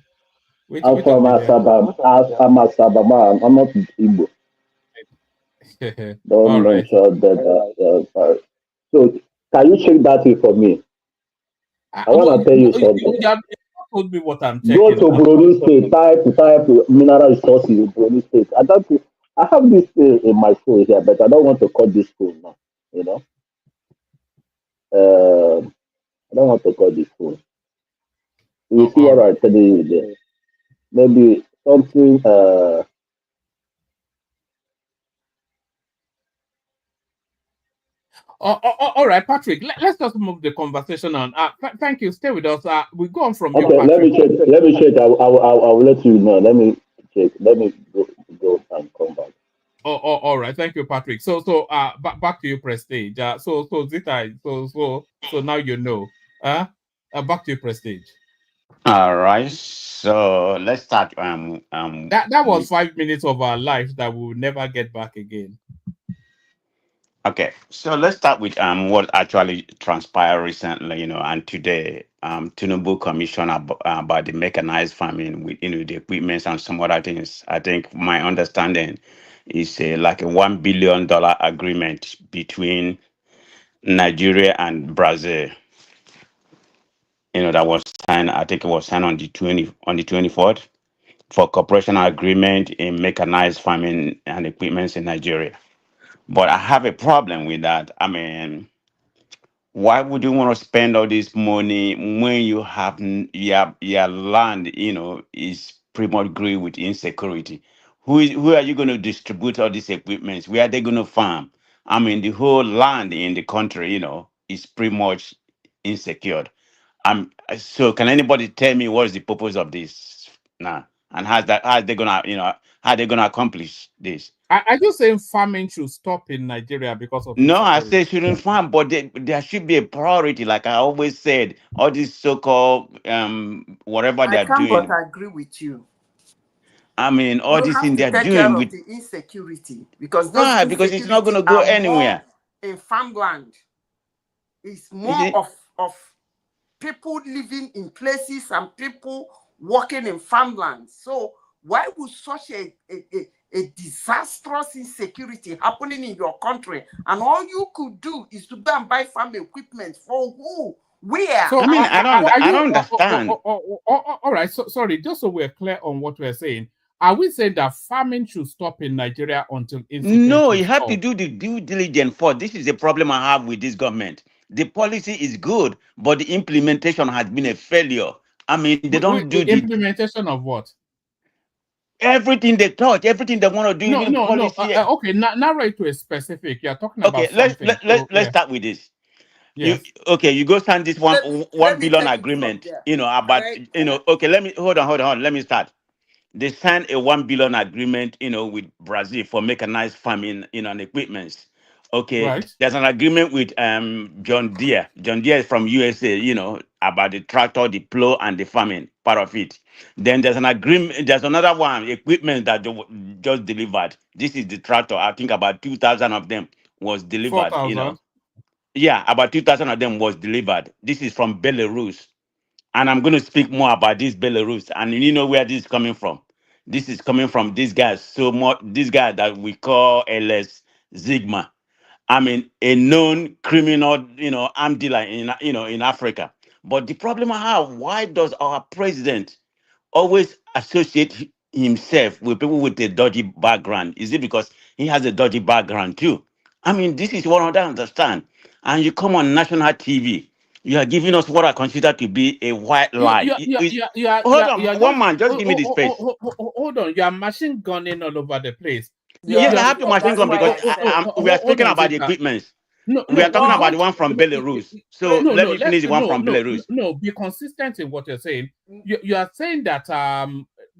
which I'm from Asaba. I'm Asaba. I'm not Igbo. All right. Shout that. So can you check that in for me? I want to tell you something. You have told me what I'm checking. Go to Benue State, type mineral resources in Benue State. I have this thing in my phone here, but I don't want to cut this phone now. You know, I don't want to cut this phone. You see what I'm telling you there? Maybe something. All right, Patrick. Let's just move the conversation on. Thank you. Stay with us. We go on from Okay, here. let me check. I will let you know. Let me check. Let me go and come back. All right. Thank you, Patrick. So back to you, Prestige. So Zita. So now you know. Back to you, Prestige. All right. So let's start. That was 5 minutes of our life that we will never get back again. Okay, so let's start with what actually transpired recently, and today, Tinubu commission about the mechanized farming with the equipments and some other things. I think my understanding is like a $1 billion agreement between Nigeria and Brazil. That was signed. I think it was signed on the 24th for cooperation agreement in mechanized farming and equipments in Nigeria. But I have a problem with that. I mean, why would you want to spend all this money when you have your land, is pretty much green with insecurity? Who are you going to distribute all these equipments? Where are they going to farm? I mean, the whole land in the country, is pretty much insecure. So can anybody tell me what is the purpose of this now? And how they gonna, how they gonna accomplish this? Are you saying farming should stop in Nigeria because of No, I insecurity? say shouldn't farm, but there should be a priority. Like I always said, all these so-called whatever I they're can't but doing. agree with you. I mean, all You these have things to they're take care doing of with the insecurity because those why? Because it's not insecurity gonna go are more anywhere. in farmland. It's You more see? of people living in places and people working in farmland. So why would such a disastrous insecurity happening in your country, and all you could do is to go and buy farm equipment for who? Where? So I mean, I don't understand. All right. So sorry, just so we're clear on what we're saying. Are we saying that farming should stop in Nigeria until insecurity No, is you have to solved? do the due diligence for this is the problem I have with this government. The policy is good, but the implementation has been a failure. I mean, they don't do the Implementation of what? everything they touch, everything they want to do, No. even policy. Okay, narrow to a specific. You're talking Okay, about something. let's start with this. Yes. You go sign this one Let me billion take it from agreement. there. About okay. Let me hold on. Let me start. They signed a 1 billion agreement, with Brazil for mechanized farming, and equipments. Okay, Right. there's an agreement with John Deere. John Deere is from USA, about the tractor, the plow, and the farming part of it. Then there's an agreement. There's another one equipment that they just delivered. This is the tractor. I think about 2,000 of them was delivered. 4,000. Yeah, about 2,000 of them was delivered. This is from Belarus. And I'm going to speak more about this Belarus. And you know where this is coming from. This is coming from this guy. This guy that we call LS Zigma. I mean, a known criminal, arm dealer in Africa. But the problem I have, why does our president always associate himself with people with a dodgy background? Is it because he has a dodgy background too? I mean, this is what I don't understand. And you come on national TV, you are giving us what I consider to be a white lie. Hold on, one man, just give me the space. Hold on, you are machine gunning all over the place. Yes, I have to machine gun because we are speaking about the equipment. We are talking about the one from Belarus. So let me finish the one from Belarus. No, be consistent in what you're saying. You are saying that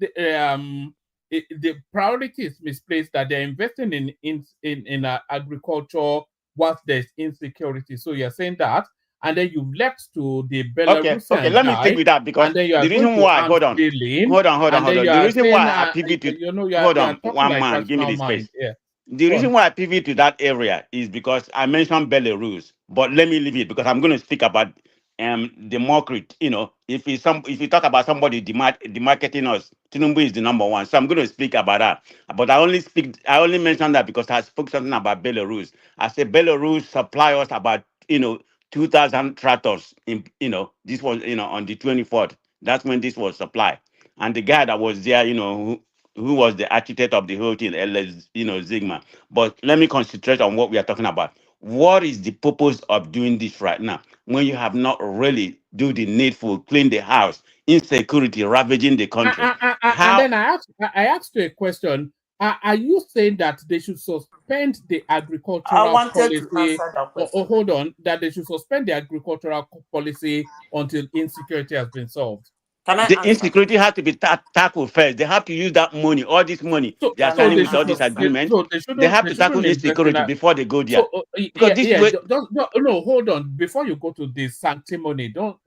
the priority is misplaced, that they're investing in agriculture whilst there's insecurity. So you're saying that, and then you've left to the Belarusian Okay. Let me guy, stick with that because and then you are the going reason to why, arms hold on. dealing, The reason why I pivot to, hold on, talking one like man, give me the personal space. mind. Yeah. The reason why I pivot to that area is because I mentioned Belarus, but let me leave it because I'm going to speak about the mockery. If you talk about somebody demarketing us, Tinubu is the number one. So I'm going to speak about that. But I only mentioned that because I spoke something about Belarus. I said Belarus supply us about 2,000 tractors. This was on the 24th. That's when this was supplied. And the guy that was there, who was the architect of the whole thing, Zigma. But let me concentrate on what we are talking about. What is the purpose of doing this right now when you have not really do the needful, clean the house, insecurity ravaging the country? And then I asked you a question. Are you saying that they should suspend the agricultural policy? Hold on, that they should suspend the agricultural policy until insecurity has been solved? The insecurity has to be tackled first. They have to use that money, all this money they are signing with all this agreement. They have to tackle insecurity before they go there. No, hold on. Before you go to the sanctimony, don't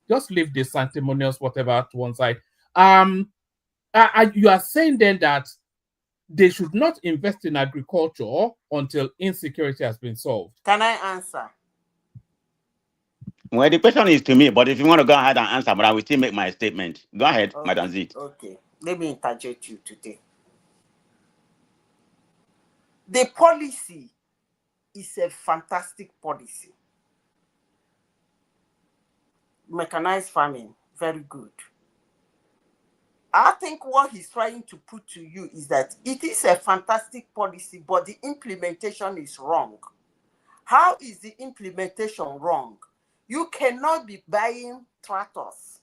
just leave the sanctimonious whatever to one side. You are saying then that they should not invest in agriculture until insecurity has been solved. Can I answer? Well, the question is to me, but if you want to go ahead and answer, but I will still make my statement. Go ahead, Madam Zit. Okay, let me interject you today. The policy is a fantastic policy. Mechanized farming, very good. I think what he's trying to put to you is that it is a fantastic policy, but the implementation is wrong. How is the implementation wrong? You cannot be buying tractors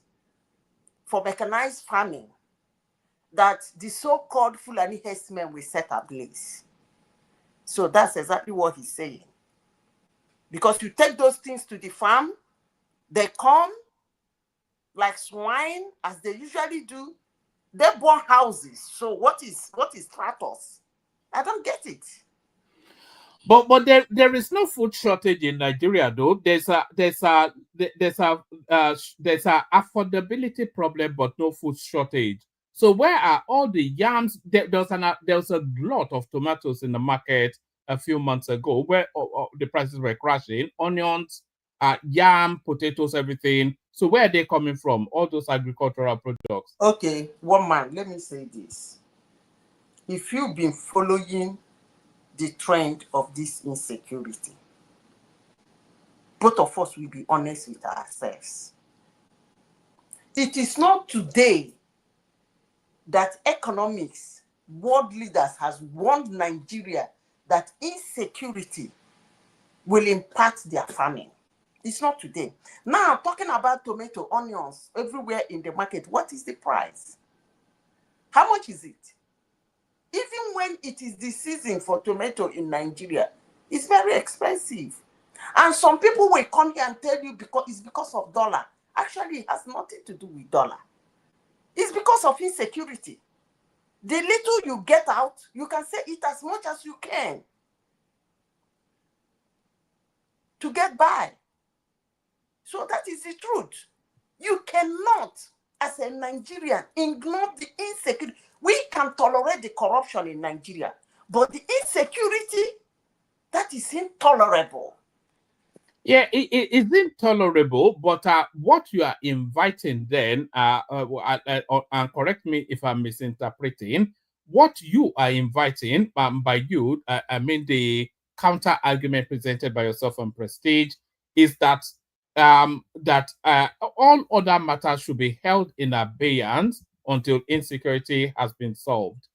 for mechanized farming that the so-called Fulani herdsmen will set ablaze. So that's exactly what he's saying. Because you take those things to the farm, they come like swine, as they usually do, They burn houses. So what is Stratos? I don't get it. But there is no food shortage in Nigeria though. There's a affordability problem, but no food shortage. So where are all the yams? There was a lot of tomatoes in the market a few months ago where the prices were crashing. Onions, yam, potatoes, everything. So where are they coming from? All those agricultural products. Okay, one man, let me say this. If you've been following the trend of this insecurity, both of us will be honest with ourselves. It is not today that economics, world leaders has warned Nigeria that insecurity will impact their farming. It's not today. Now, talking about tomato, onions, everywhere in the market, what is the price? How much is it? Even when it is the season for tomato in Nigeria, it's very expensive. And some people will come here and tell you it's because of dollar. Actually, it has nothing to do with dollar. It's because of insecurity. The little you get out, you can say it as much as you can to get by. So that is the truth. You cannot, as a Nigerian, ignore the insecurity. We can tolerate the corruption in Nigeria, but the insecurity, that is intolerable. Yeah, it is intolerable, but what you are inviting then, and correct me if I'm misinterpreting, what you are inviting, by you, I mean the counter argument presented by yourself on Prestige, is that all other matters should be held in abeyance until insecurity has been solved.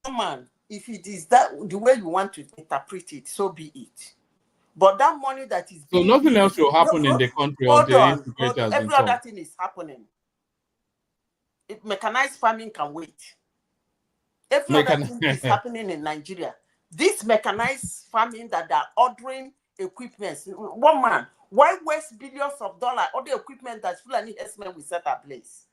Man, if it is that the way you want to interpret it, so be it. But that money that is so nothing else will happen in the country until insecurity has been every solved. other thing is happening. Mechanized farming can wait. Every other thing is happening in Nigeria. This mechanized farming that they're ordering equipment. One man, why waste billions of dollars on the equipment that Fulani herdsmen will set ablaze?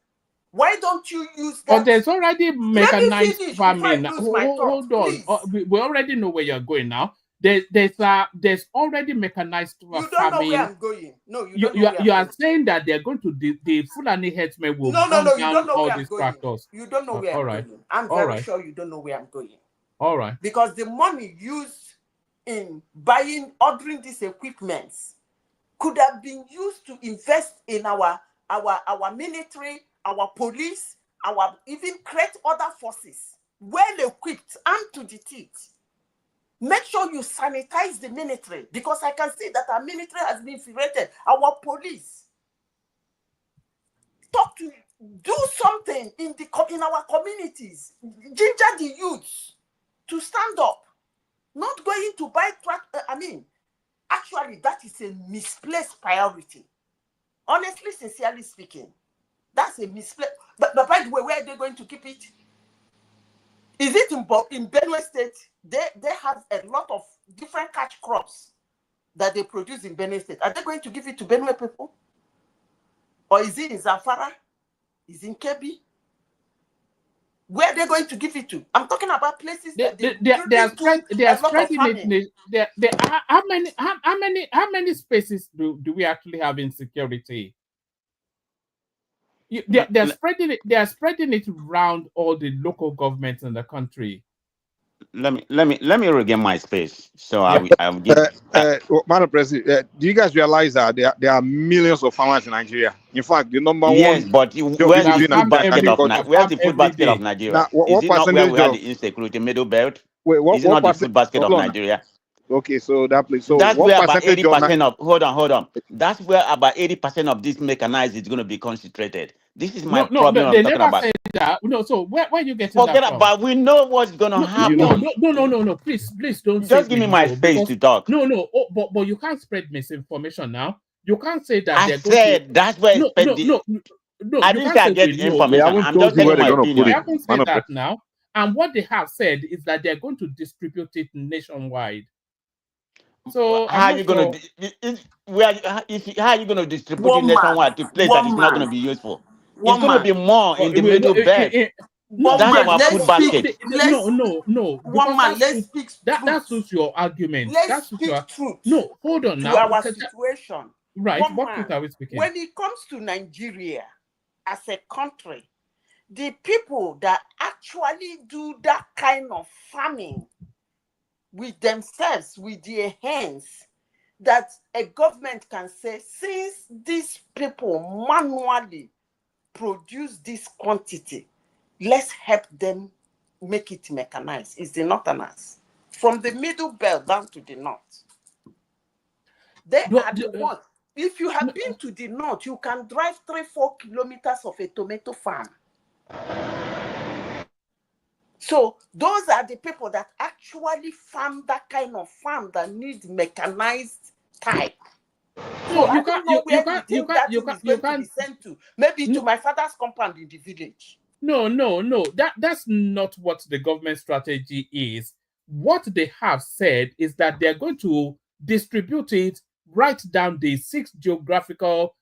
Why don't you use that? But there's already mechanized farming. Hold on. We already know where you're going now. There's already mechanized farming. You don't know where I'm going. No, you are saying that they're going to the Fulani herdsmen will burn down all these tractors. You don't know where I'm going. I'm very sure you don't know where I'm going. All right. Because the money used in ordering these equipments could have been used to invest in our military, our police, even create other forces, well equipped, armed to the teeth. Make sure you sanitize the military, because I can see that our military has been infiltrated. Our police. Do something in our communities. Ginger the youths to stand up. Not going to buy actually, that is a misplaced priority. Honestly, sincerely speaking, that's a misplaced. But by the way, where are they going to keep it? Is it in Benue State? They have a lot of different catch crops that they produce in Benue State. Are they going to give it to Benue people? Or is it in Zamfara? Is it in Kebbi? Where are they going to give it to? I'm talking about places that they are spreading it. How many spaces do we actually have in security? They're spreading it. They are spreading it around all the local governments in the country. Let me regain my space. So I will give. Madam President, do you guys realize that there are millions of farmers in Nigeria? In fact, the number one. But where's the food basket of Nigeria? Now, is it not where we have the insecurity middle belt? Is it not the food basket of Nigeria? Okay, so that place. So that's what where about percentage 80% of hold on. That's where about 80% of this mechanized is going to be concentrated. This is my problem. They never said that. No, so where you getting Forget that from? about. We know what's going to happen. No. Please don't. Just give me my space to talk. No. But you can't spread misinformation now. You can't say that. I said that's where No. I didn't say I get the information. I'm just telling my opinion. They haven't said that now. And what they have said is that they're going to distribute it nationwide. So how are you going to distribute it nationwide to place that is not going to be useful? it's going to be more in the middle belt. One That's man, our let's food speak- basket. No. One man, Because let's speak that suits your argument. Let's That suits speak your truth no. Hold on to now. our Okay, situation. Right. One What man, truth are we speaking? when it comes to Nigeria as a country, the people that actually do that kind of farming with themselves, with their hands, that a government can say, since these people manually produce this quantity, let's help them make it mechanized. It's the northerners. From the middle belt down to the north. They are the ones. If you have been to the north, you can drive 3-4 kilometers of a tomato farm. So those are the people that actually farm that kind of farm that needs mechanized type. So I don't know where you think that is going to be sent to. Maybe to my father's compound in the village. No. That's not what the government strategy is. What they have said is that they're going to distribute it right down the 6 geopolitical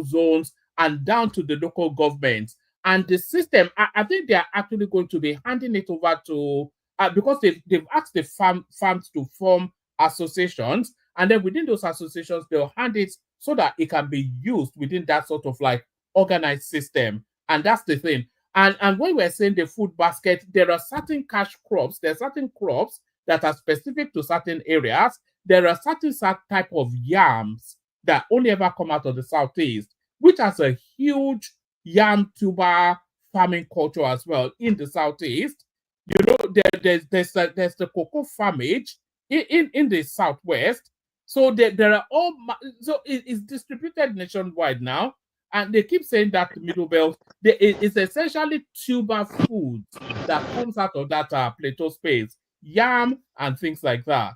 zones and down to the local governments. And the system, I think they are actually going to be handing it over to, because they've asked the farms to form associations, and then within those associations, they'll hand it so that it can be used within that sort of like organized system. And that's the thing. And when we're saying the food basket, there are certain cash crops, there are certain crops that are specific to certain areas. There are certain type of yams that only ever come out of the southeast, which has a huge yam tuber farming culture as well in the southeast. You know, there's the cocoa farmage in the southwest. So there are all, so it's distributed nationwide now. And they keep saying that the middle belt, it's essentially tuber food that comes out of that plateau space, yam and things like that.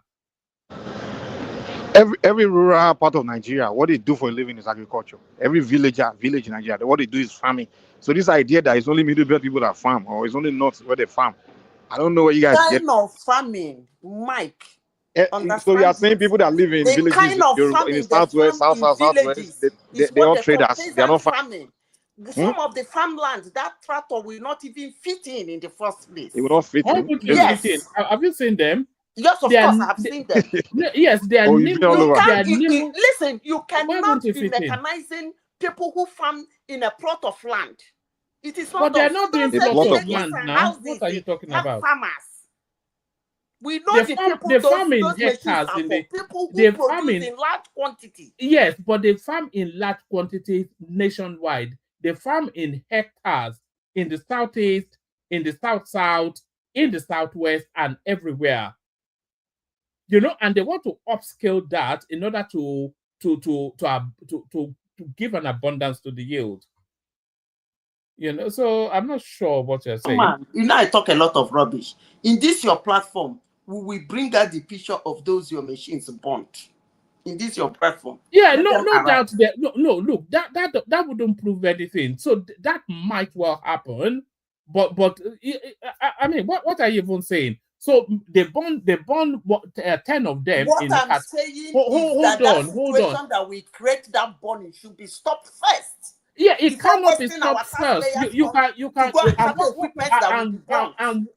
Every rural part of Nigeria, what they do for a living is agriculture. Every village in Nigeria, what they do is farming. So this idea that it's only middle belt people that farm, or it's only north where they farm, I don't know where you guys get. Kind of farming, Mike. So you are saying people that live in villages kind of in farming the southwest, southwest, they are all traders. They are not farming. Some of the farmlands, that tractor will not even fit in the first place. It will not fit in. Yes. Have you seen them? Yes, of course, I have seen them. Yes, they are nimble. Listen, you cannot be mechanizing people who farm in a plot of land. It is not. But they're not doing plots of land now. What are you talking about? Farmers. We know the people farm in hectares people who produce in large quantities. Yes, but they farm in large quantities nationwide. They farm in hectares in the southeast, in the south, in the southwest, and everywhere. You know, and they want to upscale that in order to give an abundance to the yield. You know, so I'm not sure what you're saying. Man, you know, I talk a lot of rubbish. In this your platform, we will bring out the picture of those your machines burnt. In this your platform. Yeah, no doubt that. No, look, that wouldn't prove anything. So that might well happen, but I mean, what are you even saying? So they burn 10 of them. What I'm saying is that situation that we create that burning should be stopped first. Yeah, it cannot be stopped first. You can.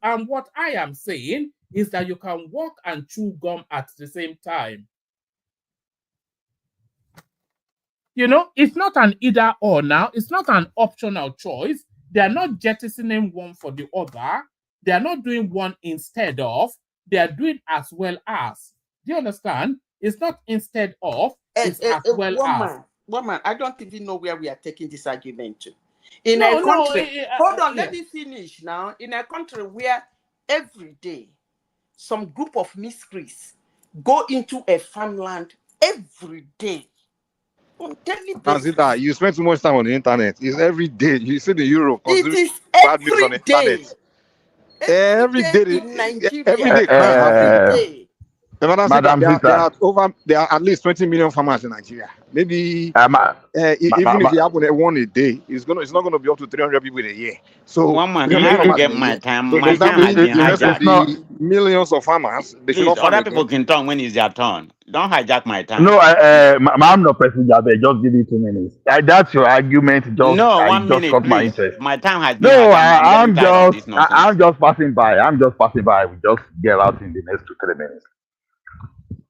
And what I am saying is that you can walk and chew gum at the same time. You know, it's not an either or now. It's not an optional choice. They are not jettisoning one for the other. They are not doing one instead of. They are doing as well as. Do you understand? It's not instead of. It's as well as. Woman, I don't even know where we are taking this argument to. In a country, hold on, let me finish now. In a country where every day some group of miscreants go into a farmland every day on daily basis. You spend too much time on the internet. It's every day. You see the Europe. It is every day. Every day in Nigeria. Every day. Madam Zita, there are at least 20 million farmers in Nigeria. Maybe even if you happen at one a day, it's not gonna be up to 300 people in a year. So One man, 300 I have to farmers get in a my year. time. So My does that time has mean been the rest of hijacked. the millions of farmers they should Please, not farm other again? people can talk when it's their turn. Don't hijack my time. No, I'm not pressing Jabe. Just give me 2 minutes. That's your argument. No, I 1 just minute, caught my please. interest. My time has been No, hijacked. I'm getting tired of this nonsense. I'm just passing by. I'm just passing by. We just get out in the next 2-3 minutes.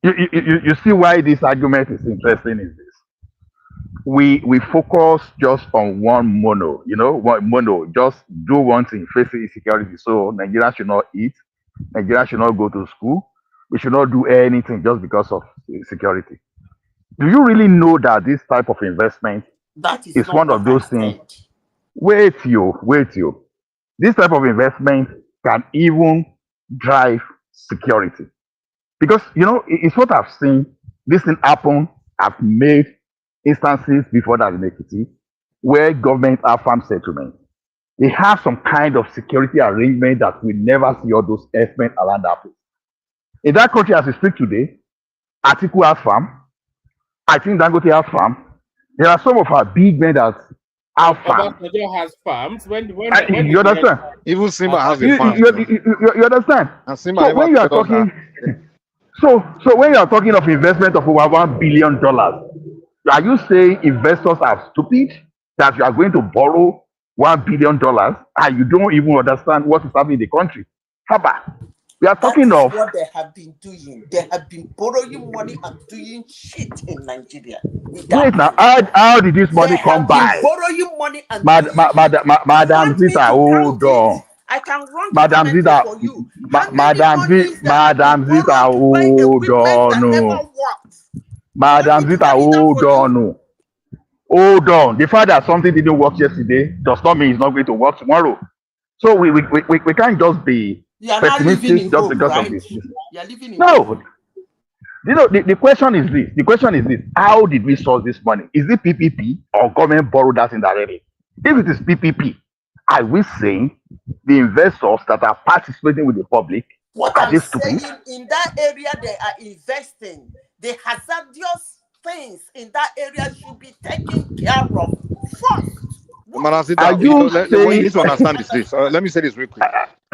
You see why this argument is interesting is this. We focus just on one mono, one mono, just do one thing, facing insecurity. So Nigeria should not eat, Nigeria should not go to school, we should not do anything just because of security. Do you really know that this type of investment That is is not one of what I those things? said. Wait you. This type of investment can even drive security. Because, it's what I've seen. This thing happen. I've made instances before that in Ekiti where government have farm settlement. They have some kind of security arrangement that we never see all those herdsmen around that place. In that country, as we speak today, Atiku has farm. I think Dangote has farm. There are some of our big men that have farm. Obasanjo has farms. When You understand? Even Simba has a You farm. you understand? And Simba So never when you are told us talking, that. so when you are talking of investment of over $1 billion, are you saying investors are stupid that you are going to borrow $1 billion and you don't even understand what is happening in the country? Haba, we are That talking is of. what they have been doing. They have been borrowing money and doing shit in Nigeria. Wait now, how did this money They come have been by? borrowing money and doing shit. You Madam want me Zita, to hold count it? on. I can run Madam document it Zita, for you. How many Madam monies that have been Zita, borrowed to buy hold equipment that on. never No. worked? Madam Zita, hold on. No. Hold on. The fact that something didn't work yesterday does not mean it's not going to work tomorrow. So we can't just be You are not living pessimistic in just hope, because right? of this. You are living in hope. No. The question is this. The question is this. How did we source this money? Is it PPP or government borrowed us indirectly? If it is PPP, are we saying the investors that are participating with the public What are I'm they stupid? saying, in that area they are investing. The hazardous things in that area should be taken care of first. Madam Zita, Are you what you saying? need to understand is this. Let me say this real quick.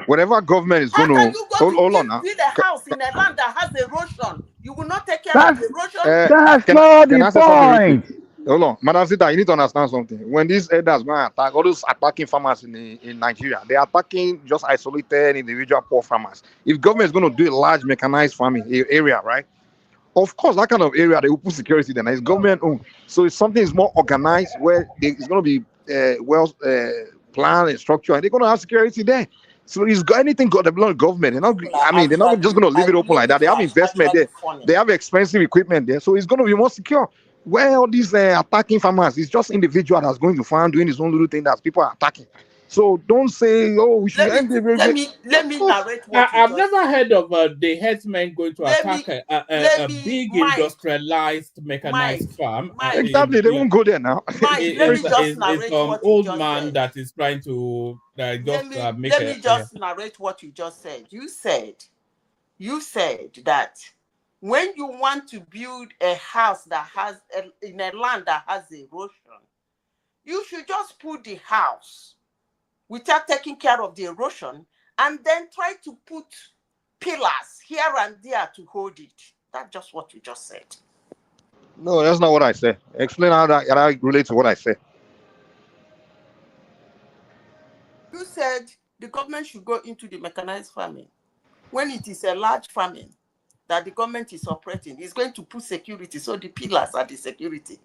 Whatever government is How going can to you go to hold on now. build a house in a land that has erosion? You will not take care of That's the erosion? that's Can not I the say something real quick? point. Hold on, Madam Zita, you need to understand something. When these elders go and attack, all those attacking farmers in Nigeria, they are attacking just isolated individual poor farmers. If government is going to do a large mechanized farming area, right? Of course, that kind of area they will put security there. It's government owned, so if something is more organized, where it's going to be planned and structured, and they're going to have security there. So it's got anything got the government. They're not. I mean, they're not just going to leave it open like that. They have investment there. They have expensive equipment there, so it's going to be more secure. Where all these attacking farmers, it's just individual that's going to farm doing his own little thing that people are attacking. So don't say, oh, we should Let me narrate what you I've just never heard of the herdsmen going to Let attack me- a big Mike, industrialized mechanized farm. Exactly, they won't go there now. Mike, let me just narrate It's some what you old just man said. that is trying to make Let me just narrate what you just said. You said that when you want to build a house that has in a land that has erosion, you should just put the house without taking care of the erosion and then try to put pillars here and there to hold it. That's just what you just said. No, that's not what I said. Explain how that relates to what I said. You said the government should go into the mechanized farming. When it is a large farming that the government is operating, it's going to put security. So the pillars are the security.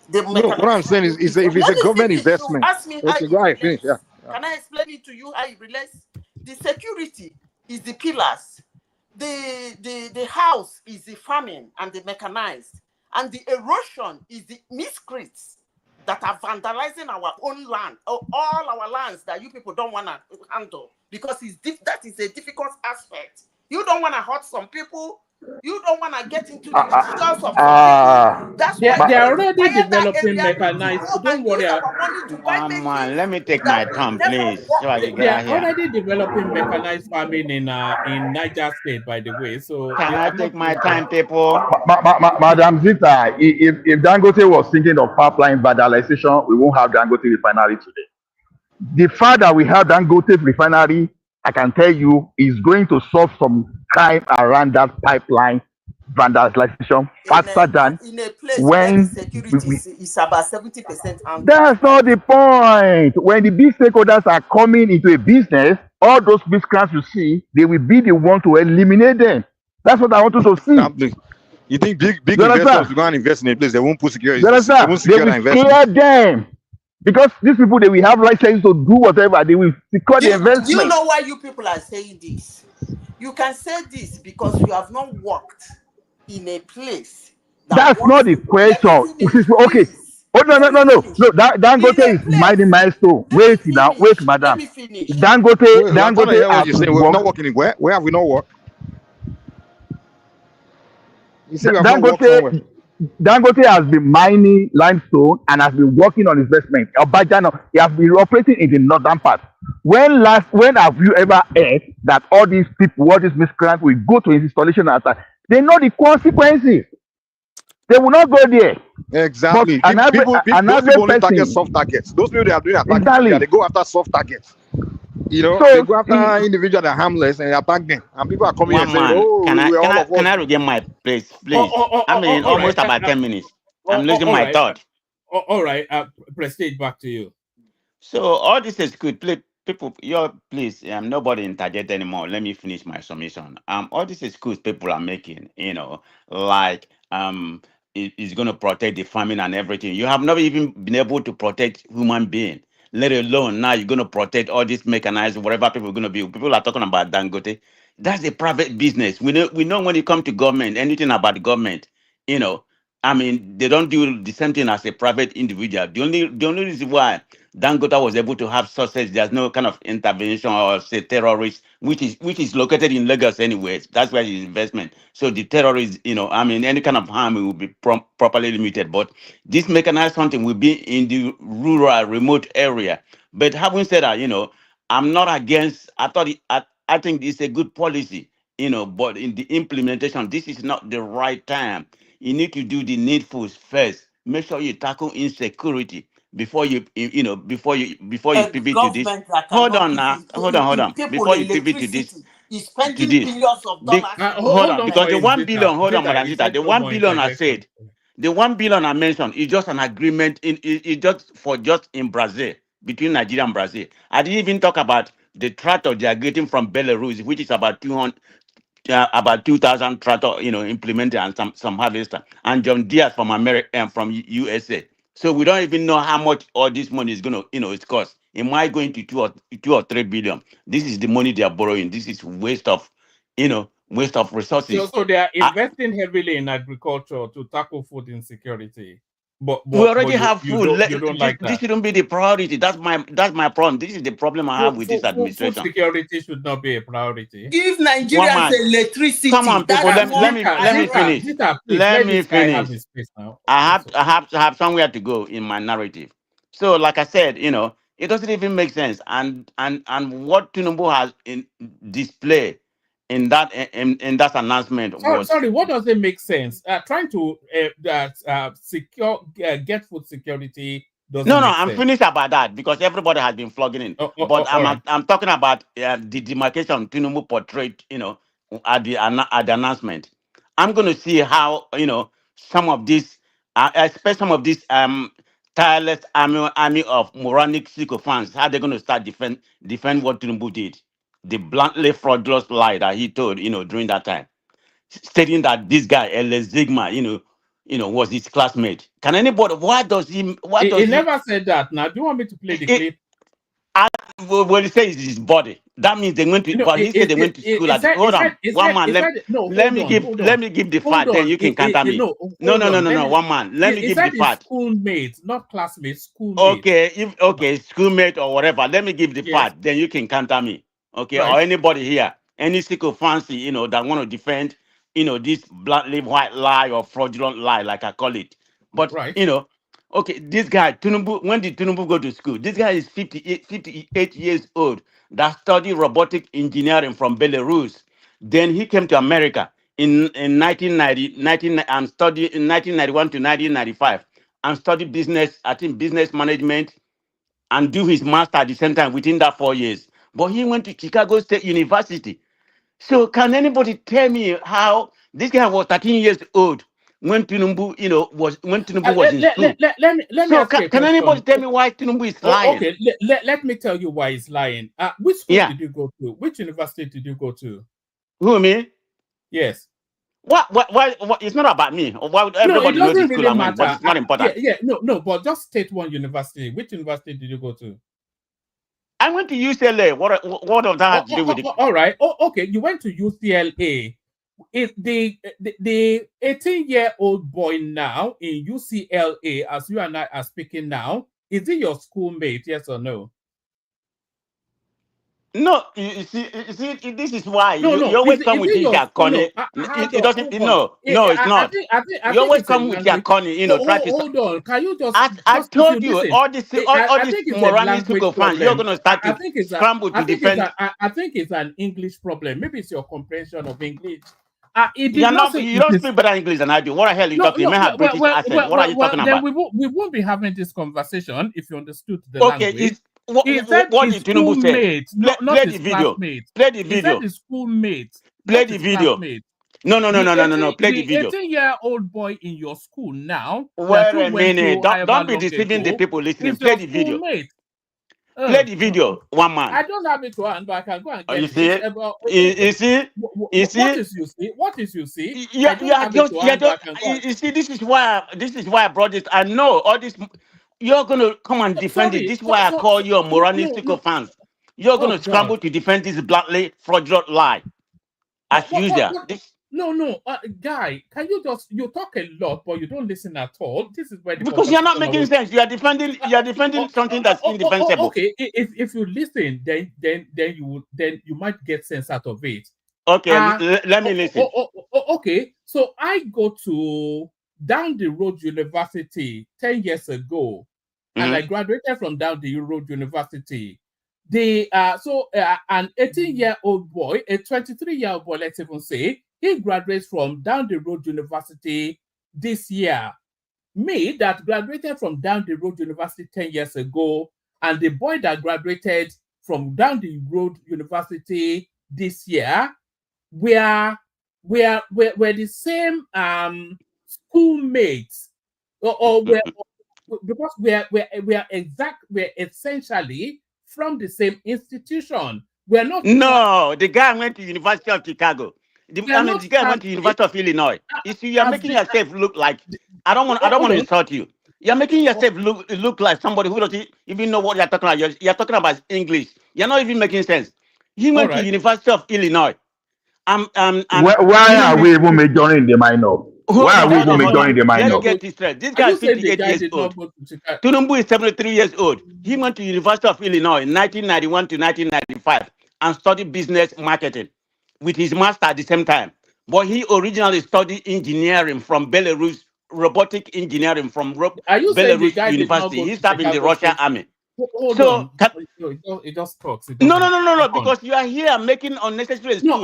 No, what I'm saying is if it's a government investment. Ask me how Okay, it go ahead, relates. finish. Yeah. Can I explain it to you how it relates? The security is the pillars. The house is the farming and the mechanized. And the erosion is the miscreants that are vandalizing our own land, or all our lands that you people don't want to handle, because that is a difficult aspect. You don't want to hurt some people, You don't want to get into the discourse of some people. That's why They're you already require that developing area to mechanized. go Don't and worry. use our money to buy One man, machines let me take that my will time, never please, so I work can get out They're here. already developing mechanized farming in Niger State, by the way. So Can I I'm not take my sure. time, people? Madam Zita, if Dangote was thinking of pipeline vandalization, we won't have Dangote refinery today. The fact that we have Dangote refinery, I can tell you, is going to solve some crime around that pipeline vandalization faster than in a place where the when security is about 70% armed. that's not the point. When the big stakeholders are coming into a business, all those miscreants you see, they will be the one to eliminate them. That's what I want you to see. Exactly. You think big You investors understand? will go and invest in a place they won't put security? You They understand? won't They secure will the investment. clear them. Because these people, they will have license to do whatever. They will secure the Do you investment. know why you people are saying this? You can say this because you have not worked in a place that That's wants not the to. Let me question. finish, Okay. please. Oh, no. Let me finish. No, In Dangote a is place. mining milestone. Let me Wait now. finish. Wait, Let madam. me finish. Dangote Wait, I'm trying to hear what has you're saying. been We're not working. working in where have we not worked? You say we have not worked somewhere. Dangote has been mining limestone and has been working on investment. Obajano, he has been operating in the northern part. When have you ever heard that all these people, all these miscreants will go to his installation and attack? They know the consequences. They will not go there. Exactly. But Those people only target person, soft targets. Those people that are doing attacking, exactly. they go after soft targets. You know, So they go after individuals that are harmless and they attack them. And people are coming and saying, Man, "Oh, can we're all of us." I regain my place, please? I mean, all almost right. about 10 minutes. I'm losing All my right. thought. All right. Prestige, back to you. So all this is good. People, please, nobody interject anymore. Let me finish my summation. All this is good. People are making, like it's going to protect the farming and everything. You have never even been able to protect human being, let alone now you're going to protect all this mechanized whatever people are going to be. People are talking about Dangote. That's a private business. We know when it comes to government, anything about government, I mean, they don't do the same thing as a private individual. The only reason why Dangote was able to have success, there's no kind of intervention or say terrorist, which is located in Lagos anyways. That's where his investment. So the terrorists, I mean, any kind of harm will be properly limited. But this mechanized hunting will be in the rural, remote area. But having said that, I'm not against. I think it's a good policy, but in the implementation, this is not the right time. You need to do the needful first. Make sure you tackle insecurity before you pivot to this. Government that Hold cannot on give now. Hold on. people Before you pivot to electricity this, is spending billions of dollars. hold on, because the 1 Zita. billion. Hold on, Zita, Madam you Zita. said The no 1 more billion I interjection. said, the 1 billion I mentioned is just an agreement in just in Brazil, between Nigeria and Brazil. I didn't even talk about the tractor they are getting from Belarus, which is about 2,000 tractor, implemented, and some harvester, and John Deere from America and from USA. So we don't even know how much all this money is going to, it's cost. Am I going to 2 or 3 billion? This is the money they are borrowing. This is waste of resources. So they are investing heavily in agriculture to tackle food insecurity. But We already have you food. don't like This that. shouldn't be the priority. That's my problem. This is the problem I have with this Food administration. security should not be a priority. Give One Nigerians man. electricity. Come on, people. Let me finish. Zita, please, Let me this guy have finish. his space now. I have somewhere to go in my narrative. So, like I said, it doesn't even make sense. And what Tinubu has in display in that announcement was Sorry, what does it make sense? Trying to get food security doesn't no. make I'm sense. finished about that because everybody has been flogging in. But I'm talking about the demarcation Tinubu portrayed, at the announcement. I'm going to see how some of these, especially some of these tireless army of moronic sycophants, how they're going to start defend what Tinubu did, the bluntly fraudulent lie that he told, during that time, stating that this guy Zigma, was his classmate. Can anybody? He never said that. Now, do you want me to play the clip? Well, he says it's his body. That means they went to. But he said they went to school. Hold on, one man. Let me give the fact. Then you can counter me. No. One man. Let me give the fact. Schoolmate, not classmate. Schoolmate. Okay, schoolmate or whatever. Let me give the fact. Then you can counter me. Okay, right. Or anybody here, any sycophancy, that want to defend, this bluntly white lie or fraudulent lie, like I call it. But okay, this guy Tinubu. When did Tinubu go to school? This guy is 58 years old. That studied robotic engineering from Belarus. Then he came to America in 1990 and studied in 1991 to 1995 and studied business. I think business management, and do his master at the same time within that 4 years. But he went to Chicago State University. So can anybody tell me how this guy was 13 years old when Tinubu, was in school? Let me ask you a can anybody question. tell me why Tinubu is lying? Okay, let me tell you why he's lying. Which school did you go to? Which university did you go to? Who, me? Yes. What? It's not about me. Why everybody knows the school I went, but it's not important. No, but just state one university. Which university did you go to? I went to UCLA. What does that have to do with it? All right. Okay. You went to UCLA. Is the 18-year-old boy now in UCLA, as you and I are speaking now, is he your schoolmate? Yes or no? No, you see, this is why you always come with this Connie. It doesn't. No, it's not. You always come with your Connie. Hold on. Can you just? I told you all this moralistic fans. You're going to start to scramble to defend. I think it's an English problem. Maybe it's your comprehension of English. You don't speak better English than I do. What the hell are you talking? You may have British accent. What are you talking about? We won't be having this conversation if you understood the language. What did Tinubu say? Play the video. Play the video. His schoolmate. Play the video. No. Play the video. 18-year-old boy in your school now. Wait a minute. Don't be deceiving the people listening. Play the video. Play the video. One man. I don't have it to hand, but I can go and get you see it. You see? What is you see? You see, this is why I brought this. I know all this. You're going to come and defend it. This is why I call you a moralistic fans. You're going to scramble to defend this bluntly fraudulent lie. As usual. No, guy, can you you talk a lot, but you don't listen at all. This is where because you're not making sense. You are defending something that's indefensible. Okay, if you listen, then you might get sense out of it. Okay, let me listen. Okay, so I go to Down the Road University 10 years ago, and I graduated from Down the Road University. An 18-year-old boy, a 23-year-old boy, let's even say, he graduates from Down the Road University this year. Me, that graduated from Down the Road University 10 years ago, and the boy that graduated from Down the Road University this year, we're the same schoolmates, because we're essentially from the same institution. We're not. No, the guy went to University of Chicago. The guy went to University of Illinois. You see, you're making yourself look like I don't want to insult you. You're making yourself look like somebody who doesn't even know what you're talking about. You're talking about English. You're not even making sense. He went to University of Illinois. Why are we even majoring the minor? Why are we even majoring the minor? Let's get this straight. This guy is 58 years old. Tinubu is 73 years old. He went to University of Illinois in 1991 to 1995 and studied business marketing with his master at the same time. But he originally studied engineering from Belarus, robotic engineering from Belarus University. He served in the Russian army. It just talks. No, because you are here making unnecessary excuses.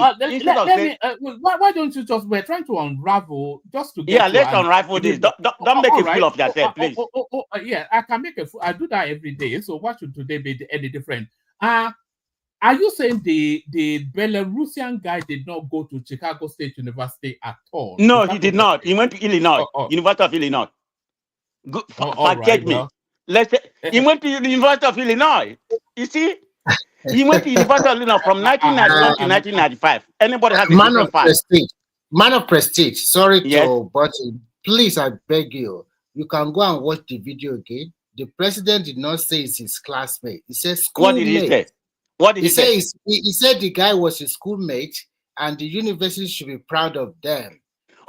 Why don't you just, we're trying to unravel just to get let's unravel this. Don't make a fool of yourself, please. Yeah, I can make a fool. I do that every day. So why should today be any different? Are you saying the Belarusian guy did not go to Chicago State University at all? No, he did not. He went to Illinois, University of Illinois. Forget me. Let's say he went to the University of Illinois. You see, he went to University of Illinois from 1991 to 1995. Anybody has a different fact? Man of prestige. Sorry to but please, I beg you. You can go and watch the video again. The president did not say it's his classmate. He said schoolmate. What did he say? What did he say? He said the guy was his schoolmate and the university should be proud of them.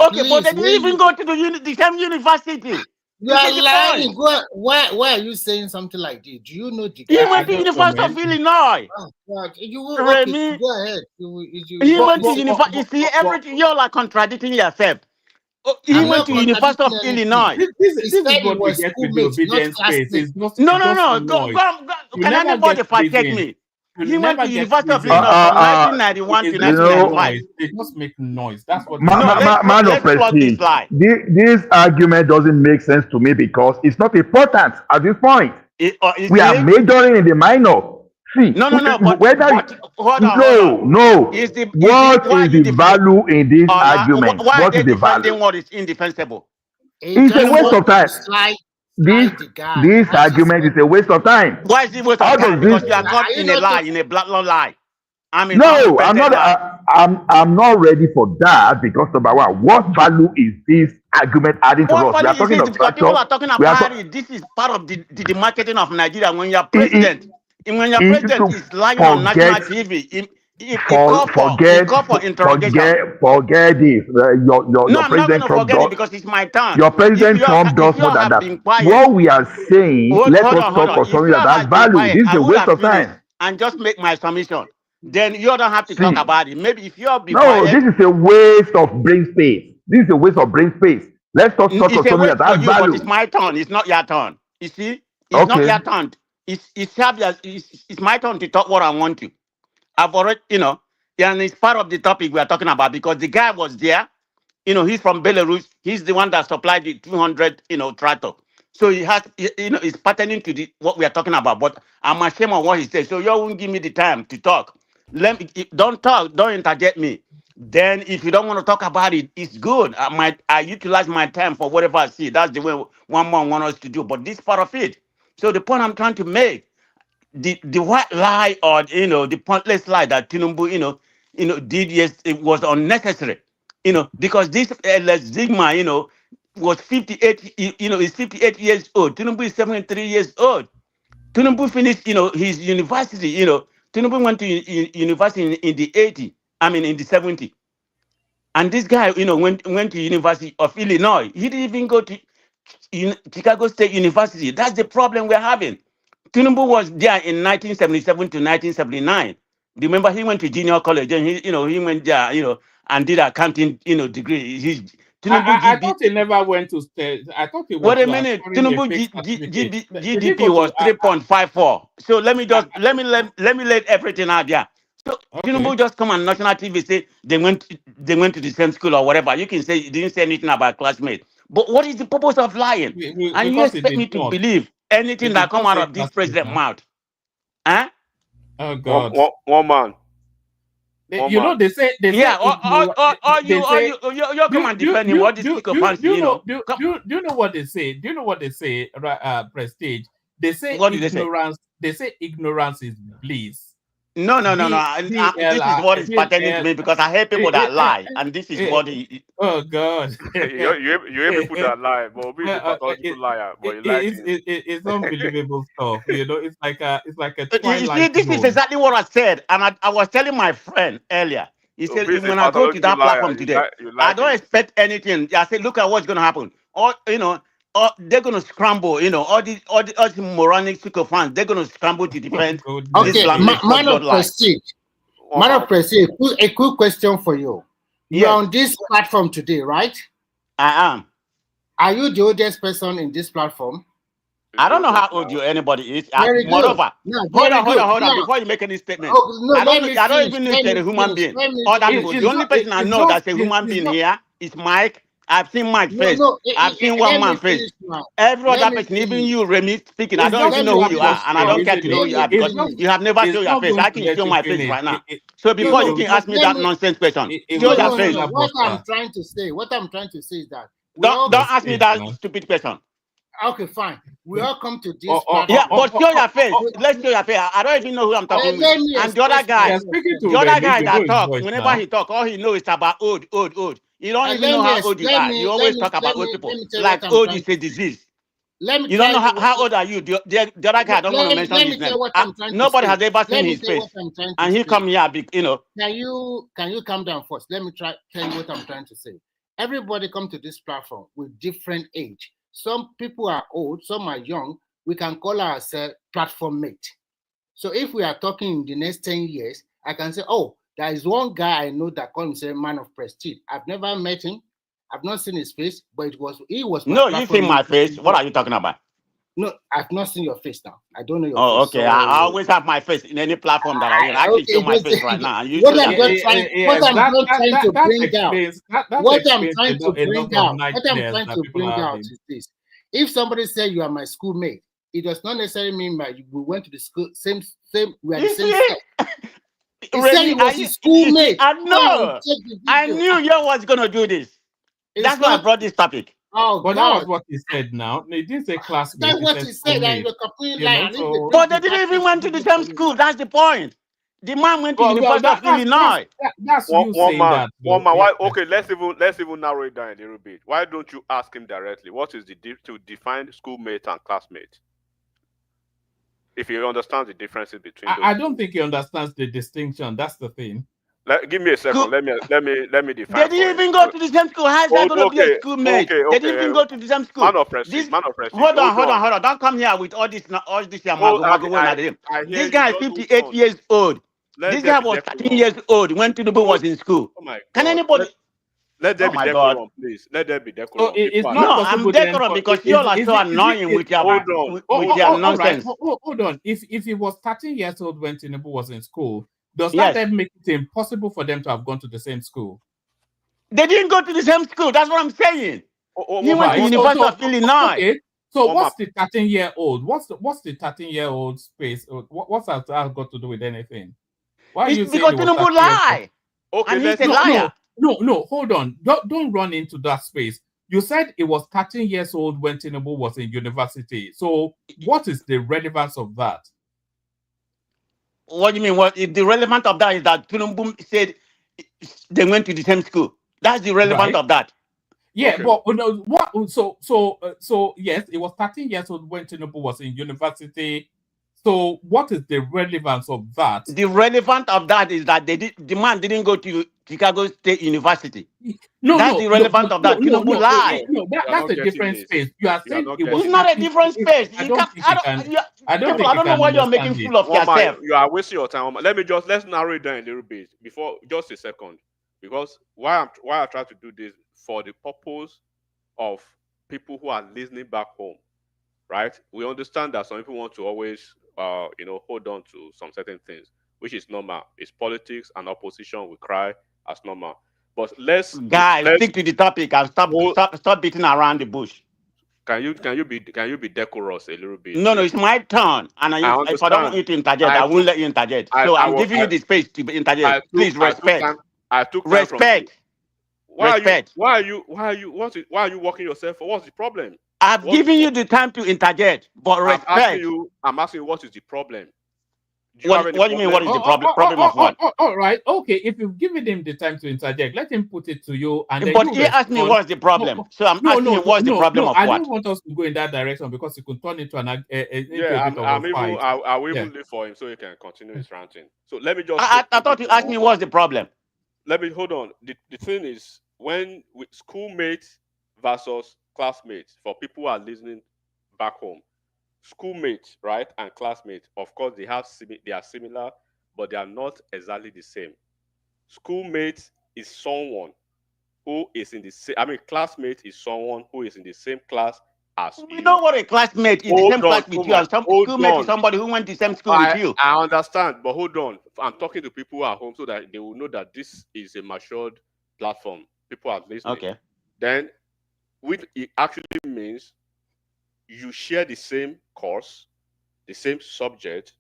Okay, but they didn't even go to the same university. You are lying. Why are you saying something like this? Do you know the guy? He went to University of Illinois. Oh, God. You will, okay, go ahead. He went to University. You see, everything you're like contradicting yourself. He went to University of Illinois. This is what we get with the obedience space. It's just, No. Go, can anybody fact check me? He went to University of Illinois from 1991 to 1995. They just make noise. That's what. Man of prestige. This argument doesn't make sense to me because it's not important at this point. We are majoring in the minor. See, no. But what is the value in this argument? Why what are is they the value? defending what is indefensible? It's a waste of time. This argument is a waste of time. Why is it waste of time? Because you are caught in a lie, in a black lie. I'm not ready for that because number one, what value is this argument adding to us? We are talking of because people are talking about it. This is part of the marketing of Nigeria. When you are president, is lying on national TV. Forget this. Your president Trump does because it's my turn. Your president Trump does more than that. What we are saying, let us talk for something that has value. This is a waste of time. And just make my submission. Then you don't have to talk about it. Maybe if you're this is a waste of brain space. This is a waste of brain space. Let's talk for something that has value. But it's my turn. It's not your turn. You see, it's not your turn. It's my turn to talk what I want to. I've already, and it's part of the topic we are talking about because the guy was there. He's from Belarus. He's the one that supplied the 200, tractor. So he has, it's pertaining to what we are talking about. But I'm ashamed of what he said. So you won't give me the time to talk. Don't talk. Don't interject me. Then if you don't want to talk about it, it's good. I utilize my time for whatever I see. That's the way one more want us to do. But this part of it. So the point I'm trying to make, the white lie or the pointless lie that Tinubu did, yes, it was unnecessary. Because this Zigma was 58. Is 58 years old. Tinubu is 73 years old. Tinubu finished his university. Tinubu went to university in the 80. In the 70. And this guy went to University of Illinois. He didn't even go to Chicago State University. That's the problem we're having. Tinubu was there in 1977 to 1979. Remember, he went to junior college and he went there, and did accounting, degree. I thought he never went to state. I thought he went. Wait a minute, Tinubu GDP was 3.54. So let me let everything out there. So Tinubu just come on national TV say they went to the same school or whatever. You can say you didn't say anything about classmates. But what is the purpose of lying? And you expect me to believe anything that come out of this president's mouth? Huh? Oh God! One man. They say yeah. You come and defend him. What is speaker fancy? Do you know what they say? Do you know what they say? Prestige. They say what ignorance. They say ignorance is bliss. No. This is what is pertaining to me because I hate people that lie, and this is what he. Oh God! you hear people that lie, but we pathological liar. But it's unbelievable stuff. It's like a you see, this is exactly what I said, and I was telling my friend earlier. He said when I go to that platform today, I don't expect anything. I said, look at what's going to happen. Or they're going to scramble. All the moronic sycophants, they're going to scramble to defend. Okay, man of prestige. Man of prestige. A quick question for you. You're on this platform today, right? I am. Are you the oldest person in this platform? I don't know how old anybody is. Moreover, hold on. Before you make any statement, I don't even know if they're a human being. The only person I know that's a human being here is Mike. I've seen Mike's face. I've seen one man's face. Every other person, even you, Remy, speaking, I don't even know who you are, and I don't care to know who you are because you have never shown your face. I can show my face right now. So before you can ask me that nonsense question, show your face. What I'm trying to say is that don't ask me that stupid question. Okay, fine. We all come to this. Yeah, but show your face. Let's show your face. I don't even know who I'm talking with. And the other guy that talk, whenever he talk, all he knows is about old. You don't even know how old you are. You always talk about old people. Like old is a disease. You don't know how old are you. The other guy, I don't want to mention his name. Nobody has ever seen his face. And he come here, Can you calm down first? Let me tell you what I'm trying to say. Everybody come to this platform with different age. Some people are old, some are young. We can call ourselves platform mate. So if we are talking in the next 10 years, I can say, oh, there is one guy I know that calls himself man of prestige. I've never met him. I've not seen his face, but he was my No, you see platform my mate. face. What are you talking about? No, I've not seen your face now. I don't know your Oh, face. okay. So I always have my face in any platform that I use. I can show my face right now. And you what show I'm your just face. trying, Yes, what I'm that just trying to that bring out, explains that what I'm explains trying to a bring lot of out, what I'm nightmares trying that to people bring are out having. is this: if somebody said you are my schoolmate, it does not necessarily mean that we went to the school same. We are the You same see? set. He said Really? he was his You see, schoolmate. I Go and know. check the I video. knew you was going to do this. It's That's why I not. brought this topic. Oh But that God, was what he said now. He didn't say classmate, that's he what said he said, and schoolmate. you're completely You know, lying. And if so they But take they the didn't even podcast went to the video same from you, school. That's the point. The man went to well, University of Illinois. that's you One saying man, that. one Though. man. Yeah. Why? Okay, let's even narrow it down a little bit. Why don't you ask him directly? What is the to define schoolmate and classmate? If he understands the differences between those. I don't think he understands the distinction. That's the thing. Give me a second. School. Let me They define didn't for him. even go to the same school. How is that going to be a schoolmate? They Okay. didn't even go to the same school. Man of prestige. Man of prestige. Hold on. Don't come here with all this mago. This guy is 58 years old. This guy was 13 years old when Tinubu was in school. Oh my Can God. anybody? Let there Oh be my God. decorum, please. Let there be decorum. So it's not No, possible I'm then decorum for because you all are so annoying with your all right. nonsense. Hold on. If he was 13 years old when Tinubu was in school, does that Yes. then make it impossible for them to have gone to the same school? They didn't go to the same school. That's what I'm saying. He went to University of Illinois. Okay. So what's the 13-year-old? What's the 13-year-old space? What's that got to do with anything? Why are you saying because Tinubu lie? Okay, and he's a liar. No, hold on. Don't run into that space. You said it was 13 years old when Tinubu was in university. So what is the relevance of that? What do you mean? What the relevance of that is that Tinubu said they went to the same school. That's the relevance of that. Yeah, okay. But what? So yes, it was 13 years old when Tinubu was in university. So what is the relevance of that? The relevance of that is that the man didn't go to Chicago State University. That's the relevance of that. Tinubu lie. No, that's a different space. You are saying it was. It's not a different space. I don't know why you're making fool of yourself. You are wasting your time. Let's narrow it down a little bit before just a second. Because why I try to do this for the purpose of people who are listening back home, right? We understand that some people want to always hold on to some certain things, which is normal. It's politics and opposition will cry as normal. But let's stick to the topic and stop beating around the bush. Can you be decorous a little bit? No, it's my turn, and if I don't want you to interject, I won't let you interject. So I'm giving you the space to interject. Please respect. I took respect. Why are you working yourself for? What's the problem? I've given you the time to interject, but respect. I'm asking you, what is the problem? What do you mean? What is the problem? Problem of what? All right. Okay. If you've given him the time to interject, let him put it to you. And then but he asked me what's the problem. So I'm asking him what's the problem of what? I don't want us to go in that direction because it could turn into a bit of a fight. I will even leave for him so he can continue his ranting. So let me just. I thought you asked me what's the problem. Let me hold on. The thing is, when with schoolmates versus classmates, for people who are listening back home, schoolmates, right, and classmates, of course, they are similar, but they are not exactly the same. Schoolmate is someone who is in the same. Classmate is someone who is in the same class as you. You know what a classmate is? The same class with you. And schoolmate is somebody who went to the same school with you. I understand, but hold on. I'm talking to people at home so that they will know that this is a matured platform. People are listening. Okay. Then, which it actually means you share the same course, the same subject,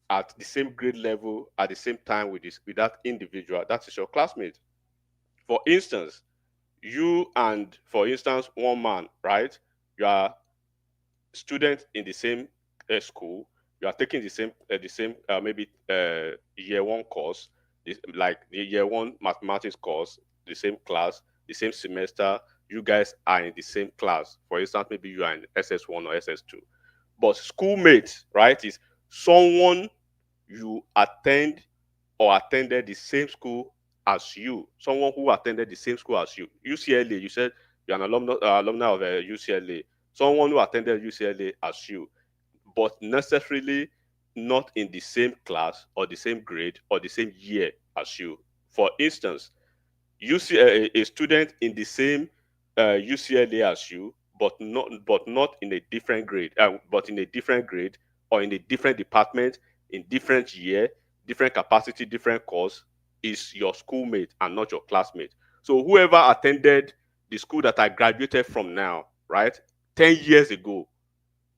at the same grade level, at the same time with that individual. That is your classmate. For instance, one man, right? You are students in the same school. You are taking the same year one course, like the year one mathematics course, the same class, the same semester. You guys are in the same class. For instance, maybe you are in SS1 or SS2. But schoolmate, right, is someone you attend or attended the same school as you. Someone who attended the same school as you. UCLA, you said you're an alumni of UCLA. someone who attended UCLA as you, but necessarily not in the same class or the same grade or the same year as you. For instance, you see a student in the same UCLA as you, but not in a different grade, but in a different grade or in a different department, in different year, different capacity, different course, is your schoolmate and not your classmate. So whoever attended the school that I graduated from now, right, 10 years ago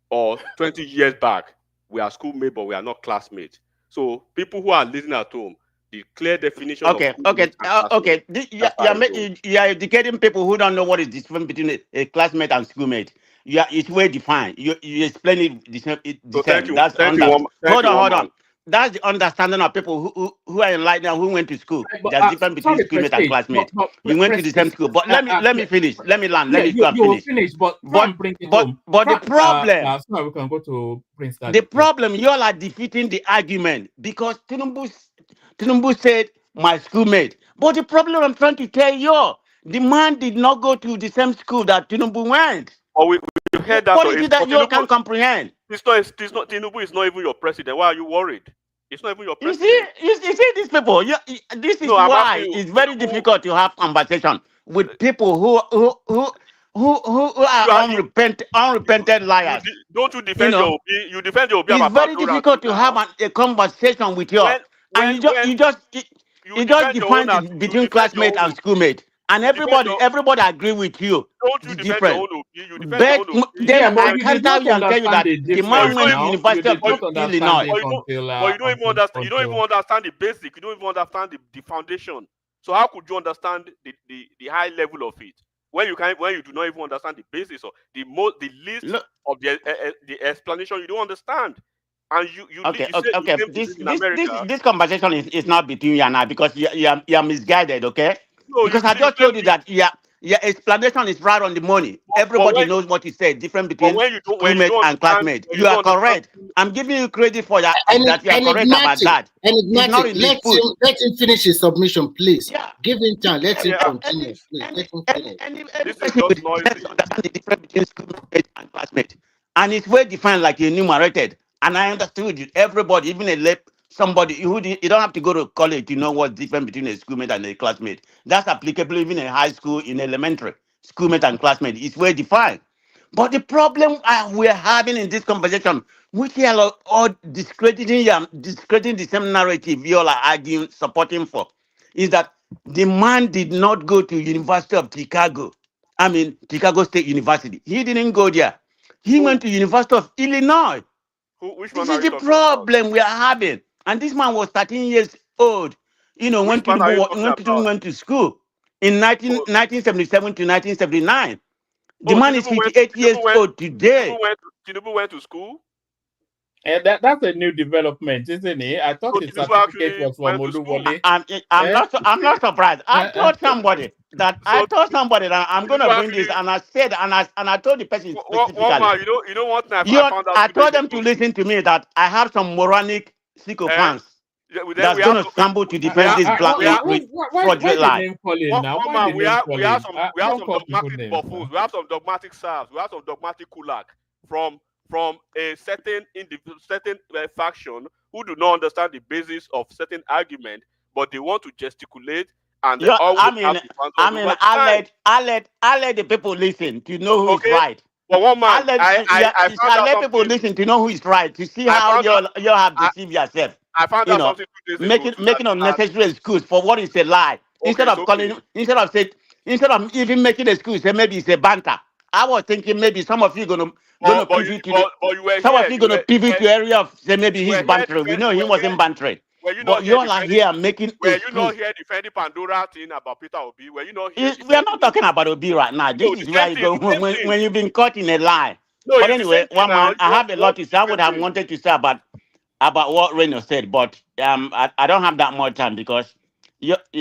or 20 years back, we are schoolmates, but we are not classmates. So people who are listening at home, the clear definition of okay. You are educating people who don't know what is the difference between a classmate and schoolmate. It's well defined. You explain it the same. Hold on. That's the understanding of people who are enlightened, who went to school. There's difference between schoolmate and classmate. You went to the same school. But let me finish. Let me land. Let me finish. But the problem. So we can go to Prince. The problem, you all are defeating the argument because Tinubu said my schoolmate. But the problem I'm trying to tell you, the man did not go to the same school that Tinubu went. Oh, we heard that. What is it that you can't comprehend? It's not Tinubu is not even your president. Why are you worried? It's not even your president. You see these people. This is why it's very difficult to have conversation with people who are unrepented liars. Don't you defend your Obi? You defend your Obi. It's very difficult to have a conversation with you. And you just define it between classmate and schoolmate. And everybody agree with you. Don't you defend your own Obi? You defend your own Obi. Then I can tell you that the man went to University of Illinois. But you don't even understand. You don't even understand the basic. You don't even understand the foundation. So how could you understand the high level of it when you do not even understand the basis or the least of the explanation? You don't understand. And this conversation is not between you and I because you are misguided, okay? No, because I just told you that your explanation is right on the money. Everybody knows what you said, different between schoolmate and classmate. You are correct. I'm giving you credit for that. That you are correct about that. Let him finish his submission, please. Yeah. Give him time. Let him continue. Please. Let him finish. This is just noisy. The difference between schoolmate and classmate. And it's well defined, like you enumerated. And I understood it. Everybody, even somebody who you don't have to go to college to know what's different between a schoolmate and a classmate. That's applicable even in high school, in elementary. Schoolmate and classmate is well defined. But the problem we're having in this conversation, which you are all discrediting the same narrative you all are arguing, supporting for, is that the man did not go to University of Chicago. Chicago State University. He didn't go there. He went to University of Illinois. This is the problem we are having. And this man was 13 years old, when Tinubu went to school in 1977 to 1979. The man is 58 years old today. Tinubu went to school? That's a new development, isn't it? I thought his certificate was from Oluwole. I'm not surprised. I told somebody that I'm going to bring this, and I said, and I told the person specifically. You know what? I told them to listen to me that I have some moronic sycophants that's going to scramble to defend this black fraudulent lie. We have some dogmatic buffoons. We have some dogmatic serfs. We have some dogmatic kulak from a certain faction who do not understand the basis of certain argument, but they want to gesticulate and they always I let the people listen to know who is right. But one man, I let people listen to know who is right, to see how you have deceived yourself. I found out something 2 days ago. Making unnecessary excuse for what is a lie. Instead of even making excuse, say maybe it's a banter. I was thinking maybe some of you gonna pivot to area of say maybe he's bantering. We know he wasn't bantering. But you all are here making. Were you not here defending Pandora thing about Peter Obi? Were you not here? We are not talking about Obi right now. This is where you go when you've been caught in a lie. But anyway, I have a lot to say. I would have wanted to say about what Reno said, but I don't have that much time because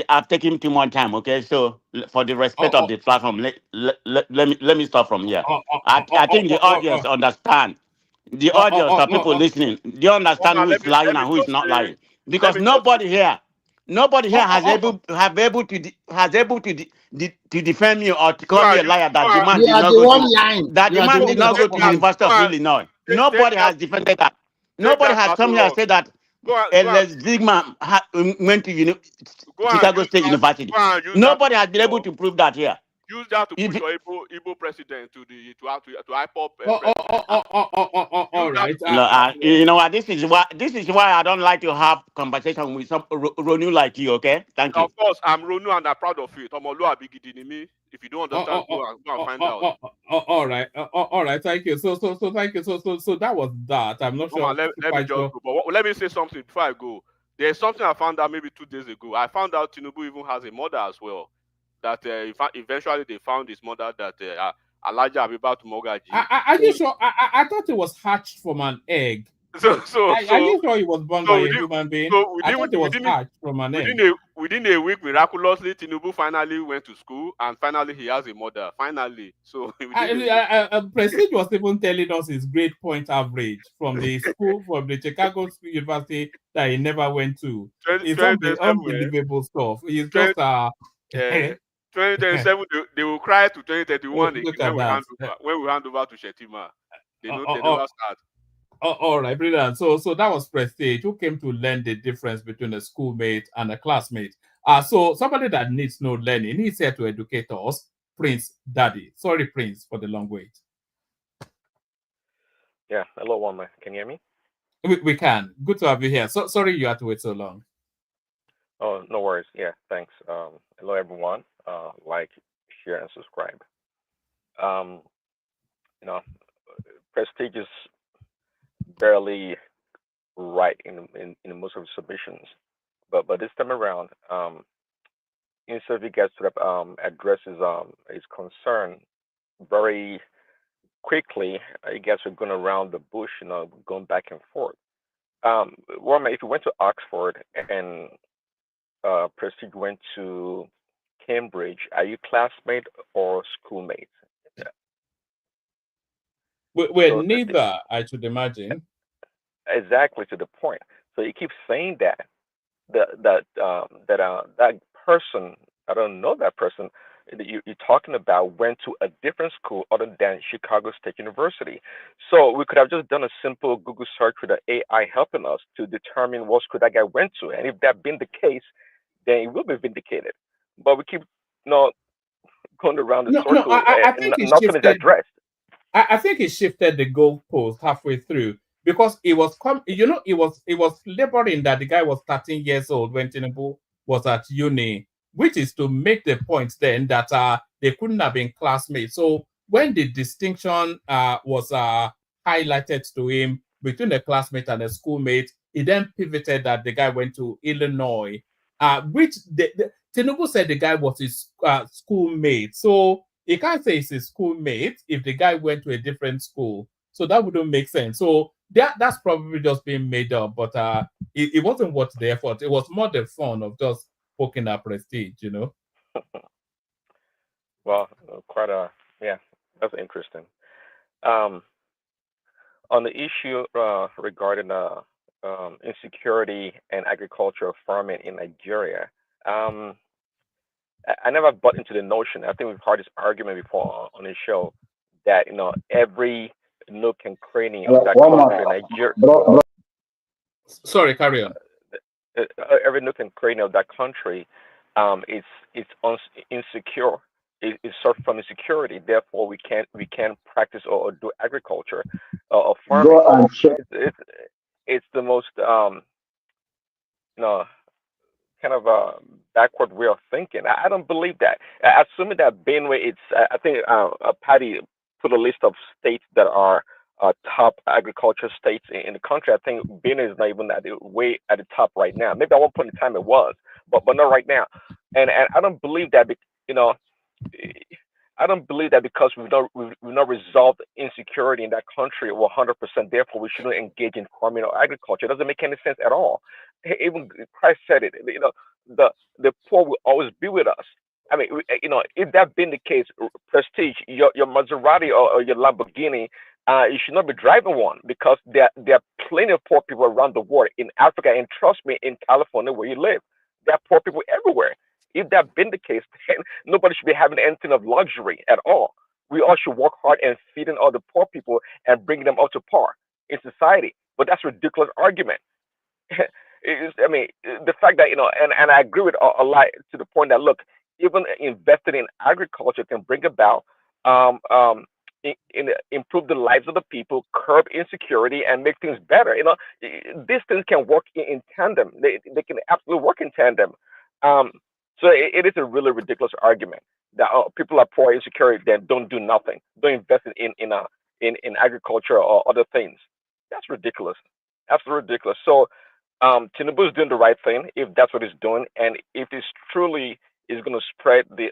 I've taken too much time. Okay, so for the respect of the platform, let me start from here. I think the audience understand. The audience, the people listening, they understand who is lying and who is not lying. Because nobody here Nobody here has able to defend me or to call me a liar that the man You did are not the go one to lying. that You the are the man one did that not go is to the lying. University of Illinois. Nobody has defended that. Nobody has come here and said that a Zigman went to Chicago State University. Nobody has been able to prove that here. Use that to push If- your Igbo president to hype up president. All right. Look, you know what? This is why I don't like to have conversation with some Ronu like you. Okay, thank you. Of course, I'm Ronu and I'm proud of it. If you don't understand, go and find out. All right. All right. Thank you. So thank you. So that was that. I'm not Come on, sure. let me just go. But let me say something before I go. There's something I found out maybe 2 days ago. I found out Tinubu even has a mother as well. That eventually they found his mother, that Elijah Abibat Mogaji. Are you sure? I thought it was hatched from an egg. Are you sure he was born by a human being? So I thought it was hatched from an egg. within a week, miraculously, Tinubu finally went to school, and finally he has a mother. Finally, so Prestige was even telling us his grade point average from the school, from the Chicago University that he never went to. It's unbelievable stuff. It's just 2027, they will cry to 2031 Look again at when we hand over to Shetima. They never start. All right, brilliant. So that was Prestige, who came to learn the difference between a schoolmate and a classmate. So somebody that needs no learning, he's here to educate us. Prince Daddy. Sorry, Prince, for the long wait. Yeah, hello, Wama. Can you hear me? We can. Good to have you here. So sorry you had to wait so long. Oh, no worries. Yeah, thanks. Hello, everyone. Like, share, and subscribe. Prestige is barely right in most of the submissions, but this time around, instead of he gets to address his concern very quickly, he gets going around the bush, going back and forth. Warma, if you went to Oxford and Prestige went to Cambridge, are you classmate or schoolmate? Yeah. We're neither, I should imagine. Exactly, to the point. So you keep saying that person, I don't know that person that you're talking about, went to a different school other than Chicago State University. So we could have just done a simple Google search with the AI helping us to determine what school that guy went to, and if that been the case, then it will be vindicated. But we keep going around the circle, I think nothing is addressed. I think he shifted the goalpost halfway through, because it was it was laboring that the guy was 13 years old when Tinubu was at uni, which is to make the point then that they couldn't have been classmates. So when the distinction was highlighted to him between a classmate and a schoolmate, he then pivoted that the guy went to Illinois, which Tinubu said the guy was his schoolmate. So he can't say it's his schoolmate if the guy went to a different school. So that wouldn't make sense. So that's probably just being made up, but it wasn't worth the effort. It was more the fun of just poking at Prestige, Well, yeah, that's interesting. On the issue regarding insecurity and agricultural farming in Nigeria, I never bought into the notion. I think we've heard this argument before on the show that every nook and cranny of that country, Nigeria. Sorry, carry on. Every nook and cranny of that country, it's insecure. It's suffered from insecurity. Therefore, we can't practice or do agriculture or farming. It's the most kind of a backward way of thinking. I don't believe that. Assuming that Benue, I think Patty put a list of states that are top agriculture states in the country. I think Benue is not even way at the top right now. Maybe at one point in time it was, but not right now. And I don't believe that. I don't believe that because we've not resolved insecurity in that country 100%. Therefore, we shouldn't engage in farming or agriculture. It doesn't make any sense at all. Even Christ said it. The poor will always be with us. I mean, if that been the case, Prestige, your Maserati or your Lamborghini, you should not be driving one, because there are plenty of poor people around the world in Africa, and trust me, in California where you live. There are poor people everywhere. If that been the case, then nobody should be having anything of luxury at all. We all should work hard and feeding all the poor people and bringing them up to par in society. But that's a ridiculous argument. I mean, the fact that and I agree with a lot to the point that look, even investing in agriculture can bring about improve the lives of the people, curb insecurity, and make things better. These things can work in tandem. They can absolutely work in tandem. So it is a really ridiculous argument that people are poor, insecure, then don't do nothing, don't invest in agriculture or other things. That's ridiculous. Absolutely ridiculous. So Tinubu is doing the right thing if that's what he's doing, and if it's truly is going to spread the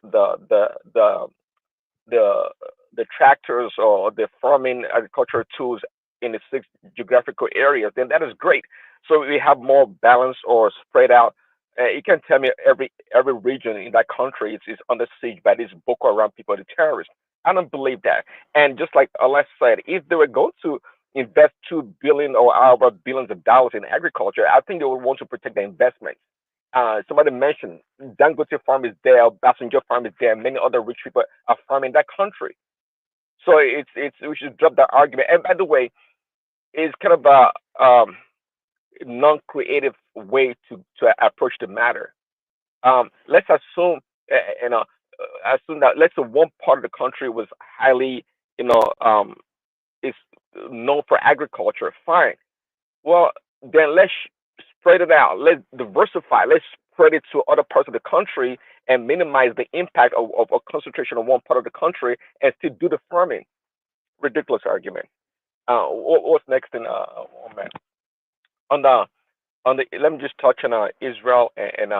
the tractors or the farming agricultural tools in the 6 geographical areas, then that is great. So we have more balance or spread out. You can tell me every region in that country is under siege by these Boko Haram people, the terrorists. I don't believe that. And just like Allah said, if they were going to invest 2 billion or however billions of dollars in agriculture, I think they would want to protect the investment. Somebody mentioned Dangote farm is there, Basinjo farm is there, many other rich people are farming that country. So it's we should drop that argument. And by the way, it's kind of a non-creative way to approach the matter. Let's assume assume that let's say one part of the country was highly is known for agriculture. Fine. Well, then let's spread it out. Let's diversify. Let's spread it to other parts of the country and minimize the impact of a concentration on one part of the country and still do the farming. Ridiculous argument. What's next in man? On the let me just touch on Israel and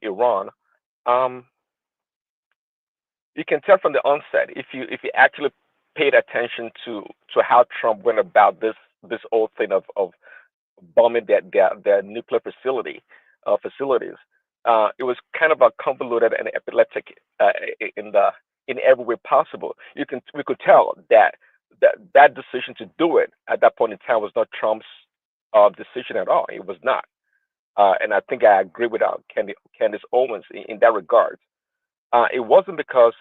Iran. You can tell from the onset if you actually paid attention to how Trump went about this whole thing of bombing their nuclear facilities. It was kind of a convoluted and epileptic in every way possible. We could tell that decision to do it at that point in time was not Trump's decision at all. It was not, and I think I agree with Candace Owens in that regard. It wasn't because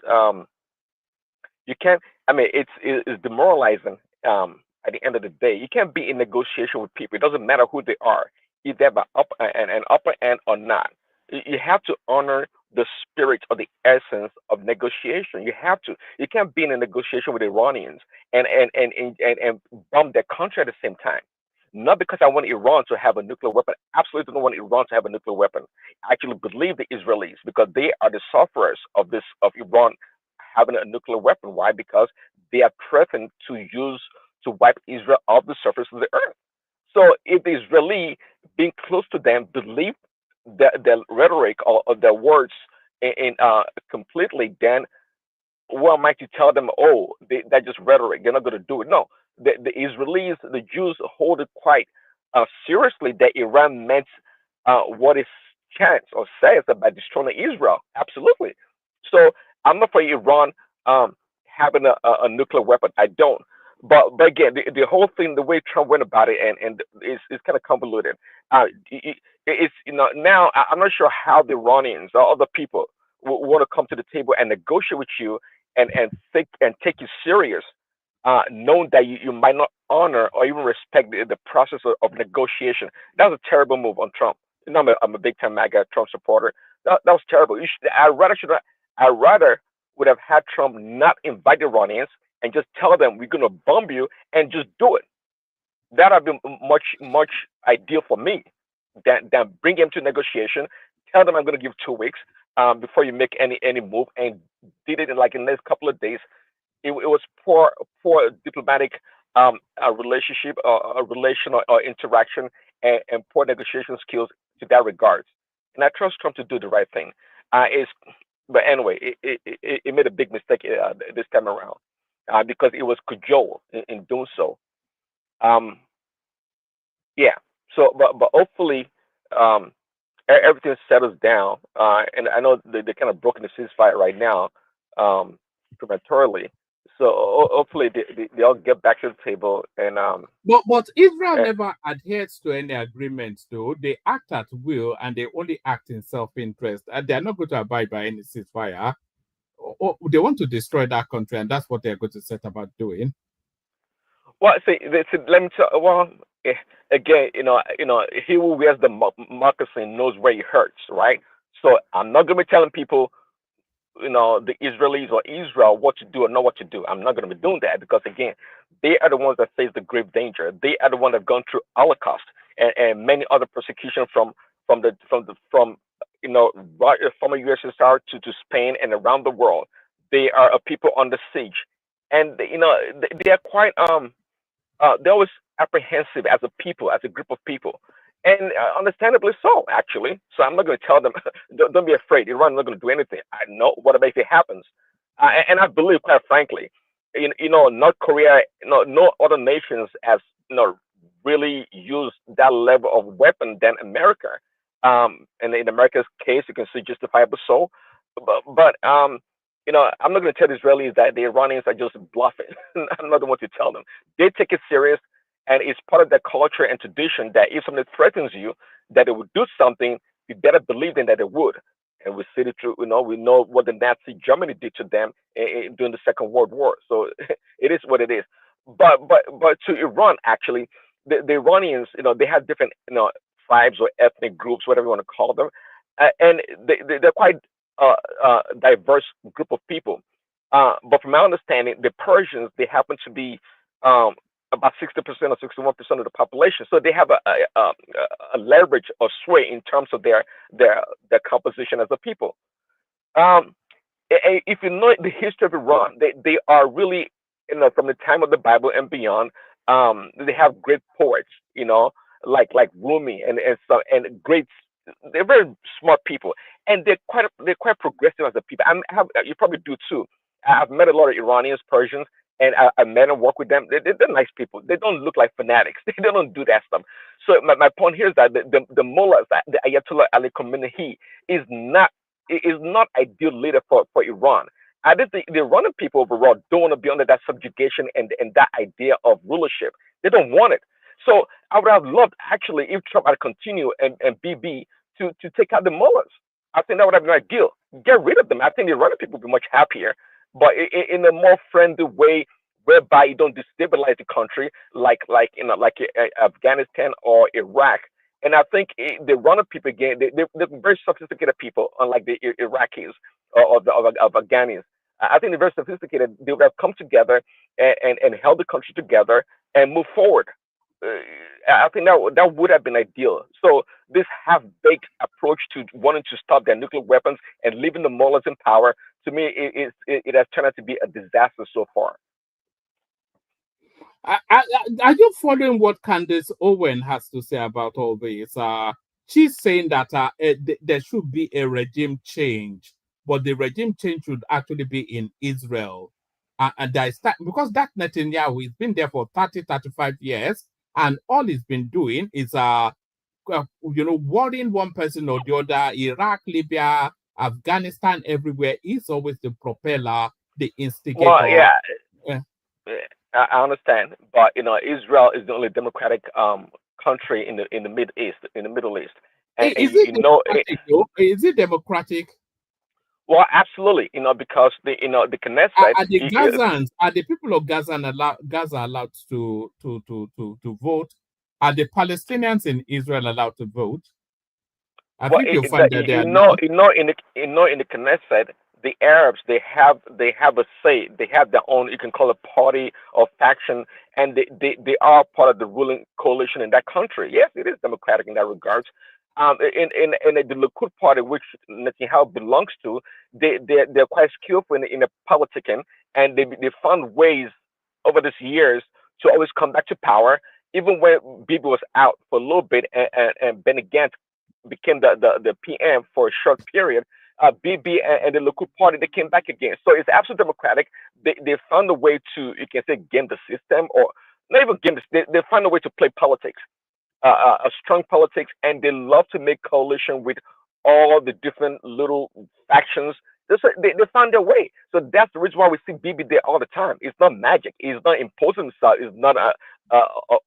you can't. I mean, it's demoralizing. At the end of the day, you can't be in negotiation with people. It doesn't matter who they are, if they have an upper end or not. You have to honor the spirit or the essence of negotiation. You have to. You can't be in a negotiation with Iranians and bomb their country at the same time. Not because I want Iran to have a nuclear weapon. Absolutely don't want Iran to have a nuclear weapon. I actually believe the Israelis because they are the sufferers of Iran having a nuclear weapon. Why? Because they are threatened to wipe Israel off the surface of the earth. So if the Israeli being close to them believe their rhetoric or their words in completely, then what am I to tell them? Oh, that's just rhetoric. They're not going to do it. No, the Israelis, the Jews hold it quite seriously that Iran meant what it chants or says about destroying Israel. Absolutely. So I'm not for Iran having a nuclear weapon. I don't. But again, the whole thing, the way Trump went about it, and it's kind of convoluted. It's now I'm not sure how the Iranians or other people want to come to the table and negotiate with you and take you serious, knowing that you might not honor or even respect the process of negotiation. That was a terrible move on Trump. I'm a big time MAGA Trump supporter. That was terrible. I rather would have had Trump not invite the Iranians and just tell them we're going to bomb you and just do it. That would have been much ideal for me than bring them to negotiation, tell them I'm going to give 2 weeks before you make any move, and did it in like in the next couple of days. It was poor diplomatic relationship, a relational interaction, and poor negotiation skills to that regard. And I trust Trump to do the right thing. But anyway, it made a big mistake this time around. Because it was cajole in doing so. Yeah. So, but hopefully, everything settles down. And I know they kind of broken the ceasefire right now, prematurely. So hopefully they all get back to the table and But Israel eh, never adheres to any agreements, though. They act at will and they only act in self-interest. And they are not going to abide by any ceasefire. Or they want to destroy that country, and that's what they're going to set about doing. well, see, let me tell. Well, again, he who wears the moccasin knows where he hurts, right? So I'm not gonna be telling people, the Israelis or Israel what to do or not what to do. I'm not gonna be doing that because again, they are the ones that face the grave danger. They are the ones that have gone through Holocaust and many other persecution from former USSR to Spain and around the world. They are a people under siege, and they are quite they're always apprehensive as a people, as a group of people, and understandably so, actually. So I'm not going to tell them, don't be afraid. Iran's not going to do anything. I know what about if it happens, and I believe, quite frankly, North Korea, no other nations has really used that level of weapon than America. And in America's case, you can see justifiable so, but I'm not going to tell the Israelis that the Iranians are just bluffing. I'm not the one to tell them. They take it serious, and it's part of their culture and tradition that if somebody threatens you, that they would do something, you better believe them that they would. And we see it through, we know what the Nazi Germany did to them during the Second World War. So it is what it is. But to Iran, actually, the Iranians, they have different, tribes or ethnic groups, whatever you want to call them, and they're quite diverse group of people. But from my understanding, the Persians, they happen to be about 60% or 61% of the population. So they have a leverage or sway in terms of their composition as a people. Um, if you know the history of Iran, they are really, from the time of the Bible and beyond, they have great poets, like Rumi and great. They're very smart people, and they're quite progressive as a people. You probably do too. I've met a lot of Iranians, Persians, and I met and work with them. They're nice people. They don't look like fanatics. They don't do that stuff. So my point here is that the mullahs, the Ayatollah Ali Khamenei, is not ideal leader for Iran. I think the Iranian people overall don't want to be under that subjugation and that idea of rulership. They don't want it. So I would have loved actually if Trump had continued and BB to take out the mullahs. I think that would have been ideal. Get rid of them. I think the Iranian people would be much happier, but in a more friendly way, whereby you don't destabilize the country like Afghanistan or Iraq. And I think the Iranian people again, they're very sophisticated people, unlike the Iraqis or of Afghans. I think they're very sophisticated. They would have come together and held the country together and move forward. I think that would have been ideal. So this half-baked approach to wanting to stop their nuclear weapons and leaving the mullahs in power, to me, it has turned out to be a disaster so far. Are you following what Candace Owen has to say about all this? She's saying that there should be a regime change, but the regime change should actually be in Israel. And there is because that Netanyahu has been there for 35 years, and all he's been doing is worrying one person or the other. Iraq, Libya, Afghanistan, everywhere. He's always the propeller, the instigator. Well, yeah. I understand, but Israel is the only democratic country in the Middle East. And Is it democratic? Is it democratic? Well, absolutely. Because the Knesset Are the Gazans, are the people of Gaza allowed to vote? Are the Palestinians in Israel allowed to vote? I think you'll find that they are not. In the Knesset, the Arabs they have a say. They have their own, you can call it party or faction, and they are part of the ruling coalition in that country. Yes, it is democratic in that regards. In the Likud party, which Netanyahu belongs to, they're quite skillful in the politicking, and they found ways over these years to always come back to power. Even when Bibi was out for a little bit, and Benny Gantz became the PM for a short period, Bibi and the Likud party, they came back again. So it's absolutely democratic. They found a way to, you can say, game the system, or not even game this. They found a way to play politics, a strong politics, and they love to make coalition with all the different little factions They found their way. So that's the reason why we see Bibi there all the time. It's not magic. It's not imposing himself. It's not a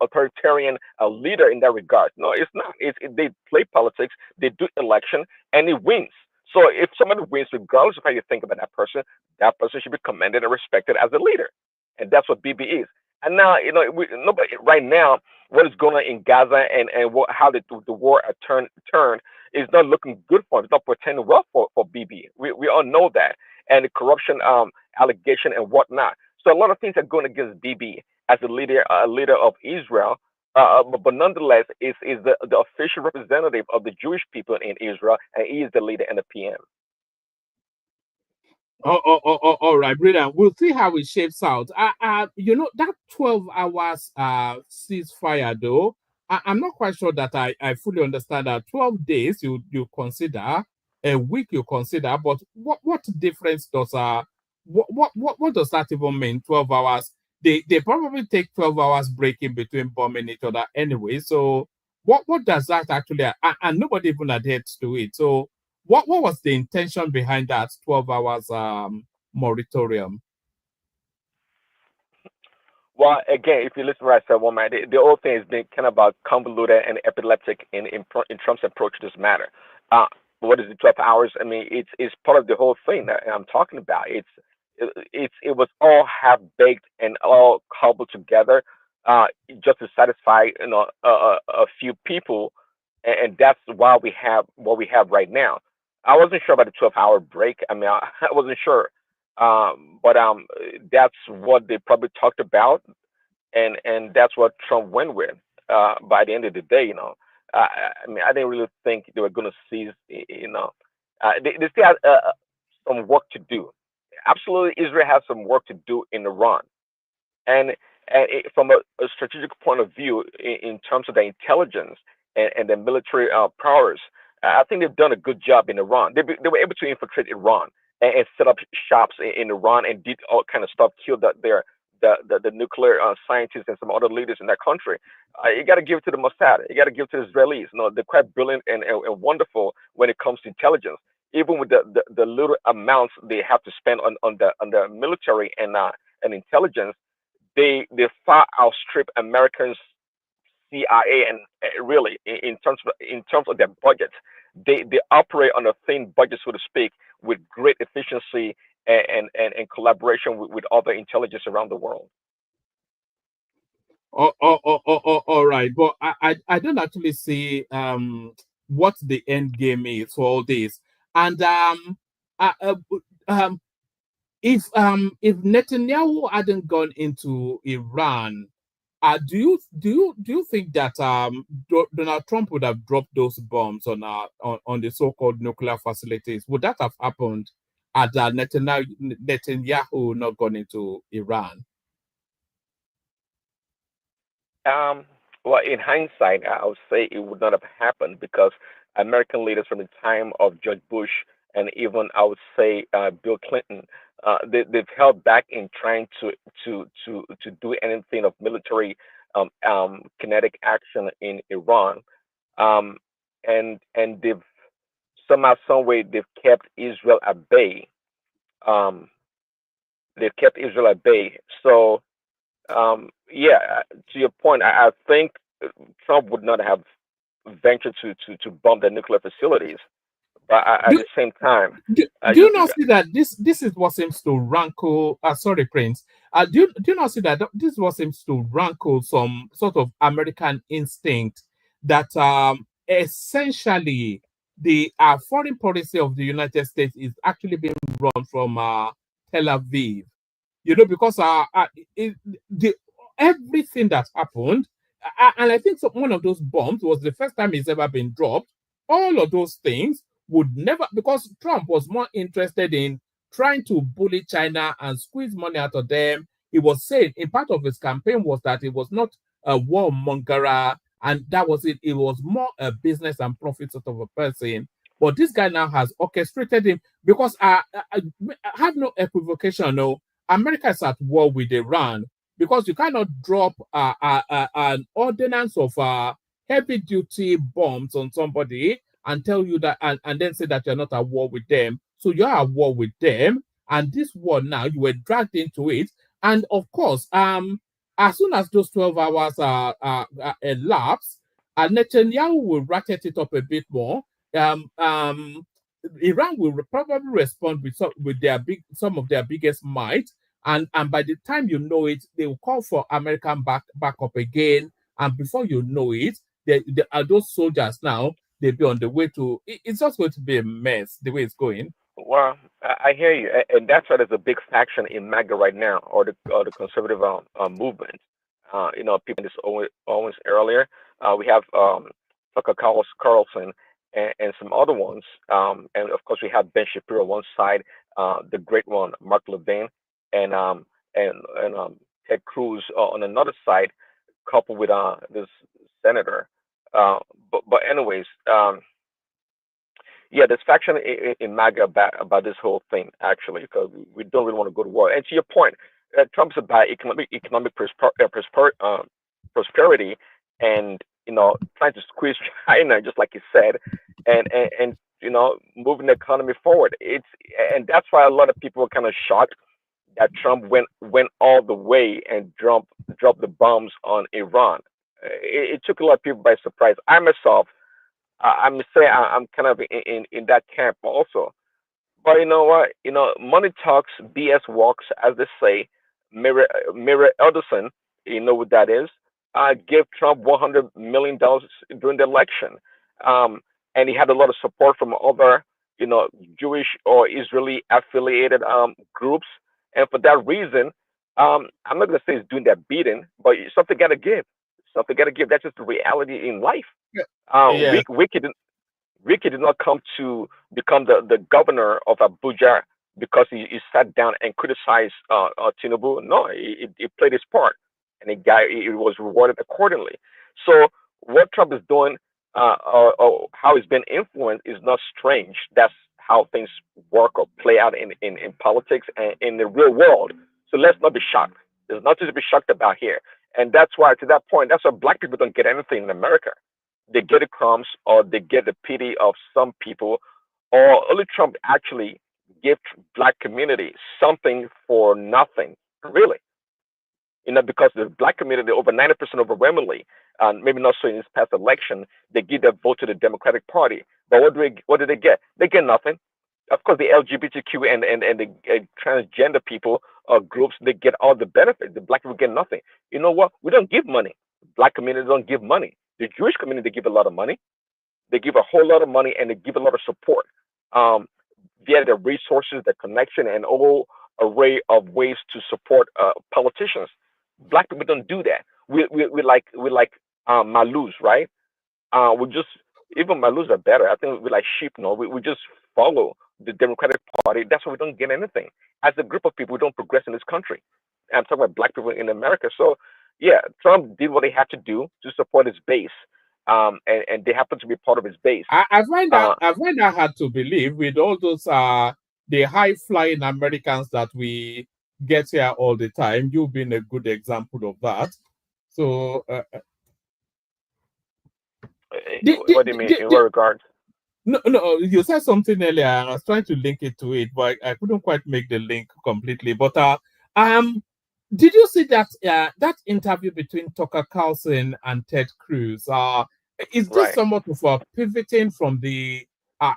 authoritarian leader in that regard. No, it's not. They play politics. They do election, and he wins. So if somebody wins, regardless of how you think about that person should be commended and respected as a leader, and that's what Bibi is. And now, nobody right now, what is going on in Gaza and how the war turned is not looking good for him. It's not portending well for Bibi. We all know that, and the corruption allegation and whatnot. So a lot of things are going against Bibi as a leader of Israel. But nonetheless, is the official representative of the Jewish people in Israel, and he is the leader and the PM. All right, brilliant. We'll see how it shapes out. That 12 hours ceasefire, though, I'm not quite sure that I fully understand that. 12 days you consider, a week you consider, but what difference does what does that even mean? 12 hours. They probably take 12 hours break in between bombing each other anyway. So what does that actually? And nobody even adheres to it. So what was the intention behind that 12 hours moratorium? Well, again, if you listen to what I said, woman, the whole thing has been kind of about convoluted and epileptic in Trump's approach to this matter. What is it, 12 hours? I mean, it's part of the whole thing that I'm talking about. It was all half baked and all cobbled together, just to satisfy a few people, and that's why we have what we have right now. I wasn't sure about the 12-hour break. I mean, I wasn't sure, but that's what they probably talked about, and that's what Trump went with. By the end of the day, I mean, I didn't really think they were going to seize. They still have some work to do. Absolutely, Israel has some work to do in Iran, and from a strategic point of view, in terms of the intelligence and the military powers, I think they've done a good job in Iran. They were able to infiltrate Iran and set up shops in Iran and did all kind of stuff, killed the nuclear scientists and some other leaders in that country. You got to give it to the Mossad. You got to give it to the Israelis. They're quite brilliant and wonderful when it comes to intelligence. Even with the little amounts they have to spend on the military and intelligence, they far outstrip Americans, CIA, and really in terms of their budget. They operate on a thin budget, so to speak, with great efficiency and collaboration with other intelligence around the world. All right, but I don't actually see what the end game is for all this. And if Netanyahu hadn't gone into Iran, do you think that Donald Trump would have dropped those bombs on the so-called nuclear facilities? Would that have happened had Netanyahu not gone into Iran? Well, in hindsight, I would say it would not have happened because American leaders from the time of George Bush and even I would say Bill Clinton, they've held back in trying to do anything of military kinetic action in Iran, and they've somehow, some way, they've kept Israel at bay. So yeah, to your point, I think Trump would not have ventured to bomb the nuclear facilities, but at the same time, do you not see that this is what seems to rankle? Sorry, Prince. Do you not see that this is what seems to rankle some sort of American instinct that essentially the foreign policy of the United States is actually being run from Tel Aviv? Because everything that happened, and I think one of those bombs was the first time it's ever been dropped. All of those things would never, because Trump was more interested in trying to bully China and squeeze money out of them. He was saying, in part of his campaign was that he was not a warmonger, and that was it. It was more a business and profit sort of a person. But this guy now has orchestrated him because I have no equivocation. No, America is at war with Iran because you cannot drop an ordinance of heavy-duty bombs on somebody and tell you that, and then say that you're not at war with them So you are at war with them, and this war now you were dragged into it. And of course, as soon as those 12 hours elapse, Netanyahu will ratchet it up a bit more. Iran will probably respond with some of their biggest might, and by the time you know it, they will call for American backup again, and before you know it, those soldiers now they'll be on the way to. It's just going to be a mess the way it's going. Well, I hear you, and that's why there's a big faction in MAGA right now, or the conservative movement. People this Owens earlier. We have Tucker Carlson and some other ones, and of course we have Ben Shapiro on one side, the great one Mark Levin, and Ted Cruz on another side, coupled with this senator. But anyways. Yeah, there's faction in MAGA about this whole thing, actually, because we don't really want to go to war. And to your point, Trump's about economic prosperity, and trying to squeeze China, just like you said, and moving the economy forward. And that's why a lot of people were kind of shocked that Trump went all the way and dropped the bombs on Iran. It took a lot of people by surprise. I myself. I must say I'm kind of in that camp also. But you know what? Money talks, BS walks, as they say. Mira Elderson, you know what that is? Gave Trump $100 million during the election, and he had a lot of support from other, Jewish or Israeli affiliated groups. And for that reason, I'm not gonna say he's doing that beating, but something gotta give. Something gotta give. That's just the reality in life. Yeah. Ricky did not come to become the governor of Abuja because he sat down and criticized Tinubu. No, he played his part, and he was rewarded accordingly. So what Trump is doing, or how he's been influenced, is not strange. That's how things work or play out in politics and in the real world. So let's not be shocked. There's nothing to be shocked about here. And that's why, to that point, that's why black people don't get anything in America. They get the crumbs, or they get the pity of some people, or only Trump actually gave black community something for nothing, really. Because the black community, over 90% overwhelmingly, maybe not so in this past election, they give their vote to the Democratic Party. But what do they get? They get nothing. Of course, the LGBTQ and the transgender people groups, they get all the benefits. The black people get nothing. You know what? We don't give money. Black community don't give money. The Jewish community, they give a lot of money. They give a whole lot of money, and they give a lot of support via the resources, the connection, and all array of ways to support politicians. Black people don't do that. We like Malus, right? We just, even Malus are better. I think we like sheep. No, we just follow the Democratic Party. That's why we don't get anything. As a group of people, we don't progress in this country. I'm talking about black people in America. So yeah, Trump did what he had to do to support his base, and they happen to be part of his base. I find that hard to believe with all those the high flying Americans that we get here all the time. You've been a good example of that. So, what do you mean? In what regard? No, you said something earlier, and I was trying to link it to it, but I couldn't quite make the link completely. But did you see that that interview between Tucker Carlson and Ted Cruz? Is this somewhat of a pivoting from the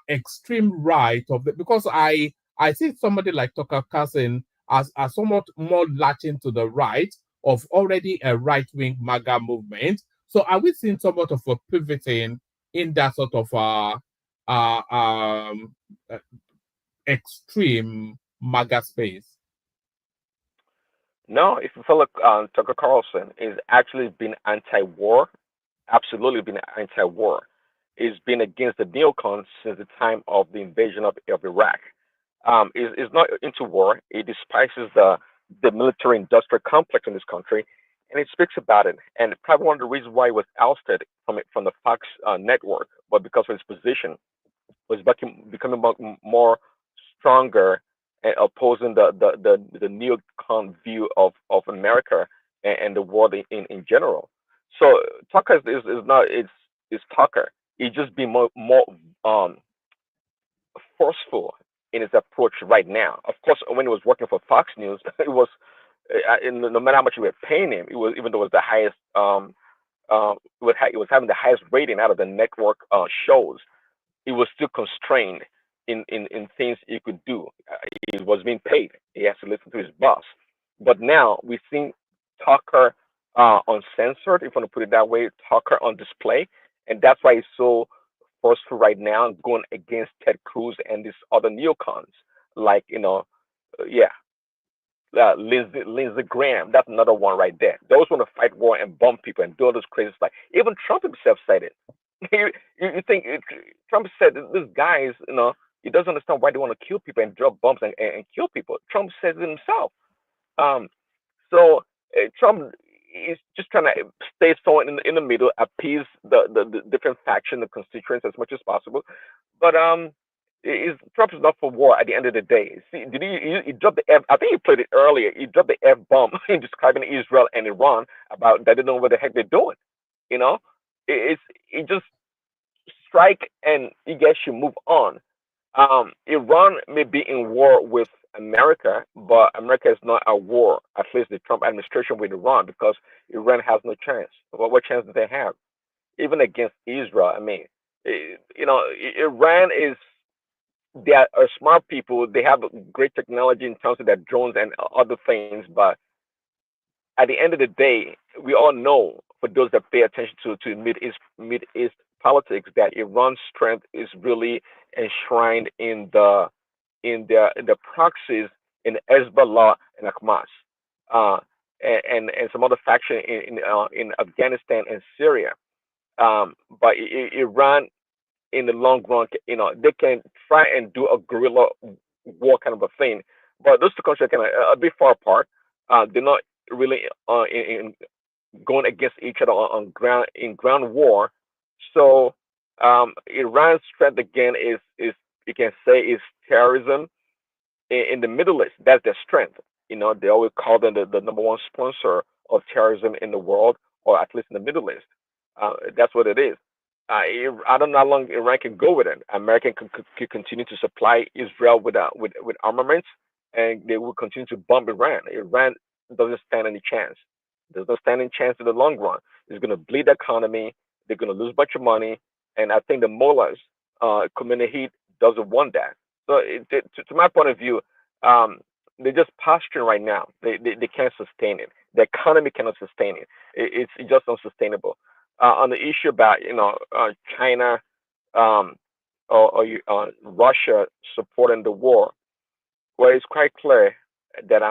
extreme right of the, because I see somebody like Tucker Carlson as somewhat more latching to the right of already a right-wing MAGA movement. So are we seeing somewhat of a pivoting in that sort of extreme MAGA space? No, if you feel like Tucker Carlson is actually been anti-war, absolutely been anti-war. He's been against the neocons since the time of the invasion of Iraq. Is not into war. He despises the military-industrial complex in this country, and he speaks about it. And probably one of the reasons why he was ousted from the Fox network, but because of his position, was becoming more stronger and opposing the neocon view of America and the world in general. So Tucker is not it's Tucker. He's just been more forceful in its approach right now. Of course, when he was working for Fox News, it was no matter how much you were paying him, it was, even though it was the highest, it was having the highest rating out of the network shows. It was still constrained in things he could do. He was being paid. He has to listen to his boss. But now we've seen Tucker uncensored, if you want to put it that way, Tucker on display, and that's why he's so forceful right now, going against Ted Cruz and these other neocons, like Lindsey Graham. That's another one right there. Those want to fight war and bomb people and do all those crazy stuff. Even Trump himself said it. you think Trump said this guy is, he doesn't understand why they want to kill people and drop bombs and kill people. Trump says it himself. So Trump is just trying to stay somewhere in the middle, appease the different factions, the constituents as much as possible. But Trump is not for war at the end of the day. See, he dropped the F? I think he played it earlier. He dropped the F bomb in describing Israel and Iran about they don't know what the heck they're doing. It just strike and you guys should move on. Iran may be in war with America, but America is not at war, at least the Trump administration, with Iran, because Iran has no chance. What chance do they have? Even against Israel, I mean, Iran is, they are smart people. They have great technology in terms of their drones and other things, but at the end of the day, we all know, for those that pay attention to Mid-East politics, that Iran's strength is really enshrined in the proxies in Hezbollah and Hamas, and some other faction in Afghanistan and Syria. But Iran, in the long run, they can try and do a guerrilla war kind of a thing, but those two countries are kind of a bit far apart. They're not really in going against each other on ground war. So Iran's strength again is you can say is terrorism in the Middle East. That's their strength. They always call them the number one sponsor of terrorism in the world, or at least in the Middle East. That's what it is. I don't know how long Iran can go with it. America can continue to supply Israel with armaments, and they will continue to bomb Iran. Iran doesn't stand any chance. There's no standing chance in the long run. It's going to bleed the economy. They're going to lose a bunch of money. And I think the mullahs, Khomeini, doesn't want that. So to my point of view, they're just posturing right now. They can't sustain it. The economy cannot sustain it. It's just unsustainable. On the issue about China or Russia supporting the war, well, it's quite clear that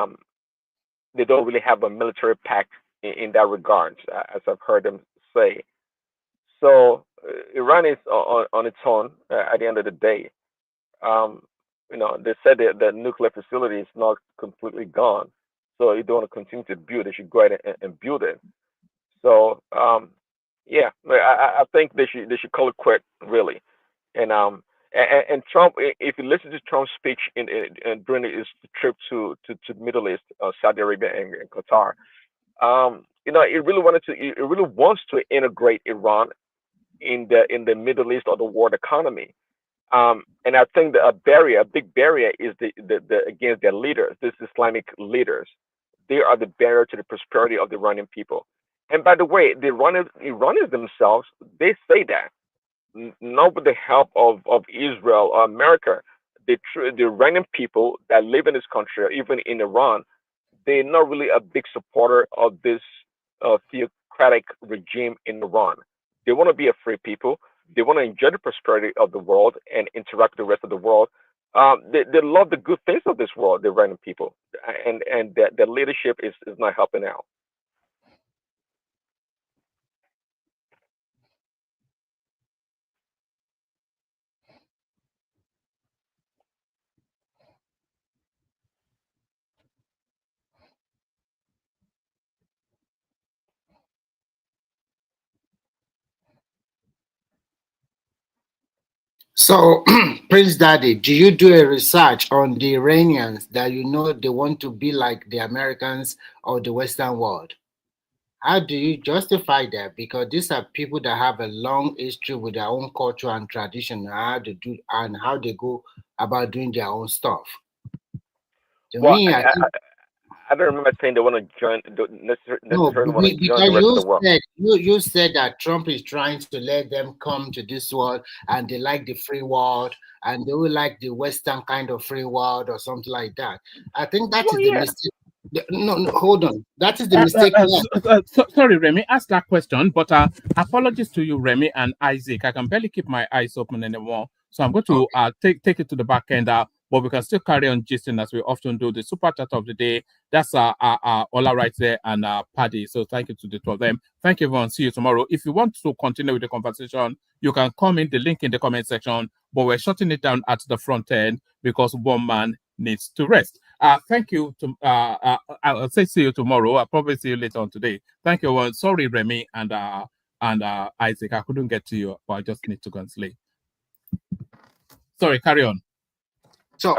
they don't really have a military pact in that regard, as I've heard them say. So Iran is on its own at the end of the day. They said that the nuclear facility is not completely gone, so you don't want to continue to build. They should go ahead and build it. So yeah, I think they should call it quit, really. And Trump, if you listen to Trump's speech during his trip to Middle East, Saudi Arabia and Qatar, it really wants to integrate Iran in the Middle East or the world economy. And I think that a big barrier is the against their leaders, these Islamic leaders. They are the barrier to the prosperity of the Iranian people. And by the way, the Iranians themselves, they say that, not with the help of Israel or America. The Iranian people that live in this country, or even in Iran, they're not really a big supporter of this theocratic regime in Iran. They want to be a free people. They want to enjoy the prosperity of the world and interact with the rest of the world. They love the good things of this world, the Iranian people, and their leadership is not helping out. So, Prince Daddy, do you do a research on the Iranians that they want to be like the Americans or the Western world? How do you justify that? Because these are people that have a long history with their own culture and tradition, and how they do and how they go about doing their own stuff. To Well, me, I think I don't remember saying they want to join. Don't no, necessarily want to join because the rest of the world. you said that Trump is trying to let them come to this world, and they like the free world, and they will like the Western kind of free world or something like that. I think that is the mistake. No, hold on. That is the mistake. Sorry, Remy, ask that question, but apologies to you, Remy and Isaac. I can barely keep my eyes open anymore, so I'm going to take it to the back end. But we can still carry on gisting as we often do. The super chat of the day. That's Ola right there and Paddy. So thank you to the two of them. Thank you, everyone. See you tomorrow. If you want to continue with the conversation, you can comment the link in the comment section. But we're shutting it down at the front end because one man needs to rest. Thank you. I'll say see you tomorrow. I'll probably see you later on today. Thank you, everyone. Sorry, Remy and Isaac. I couldn't get to you, but I just need to go and sleep. Sorry, carry on. So,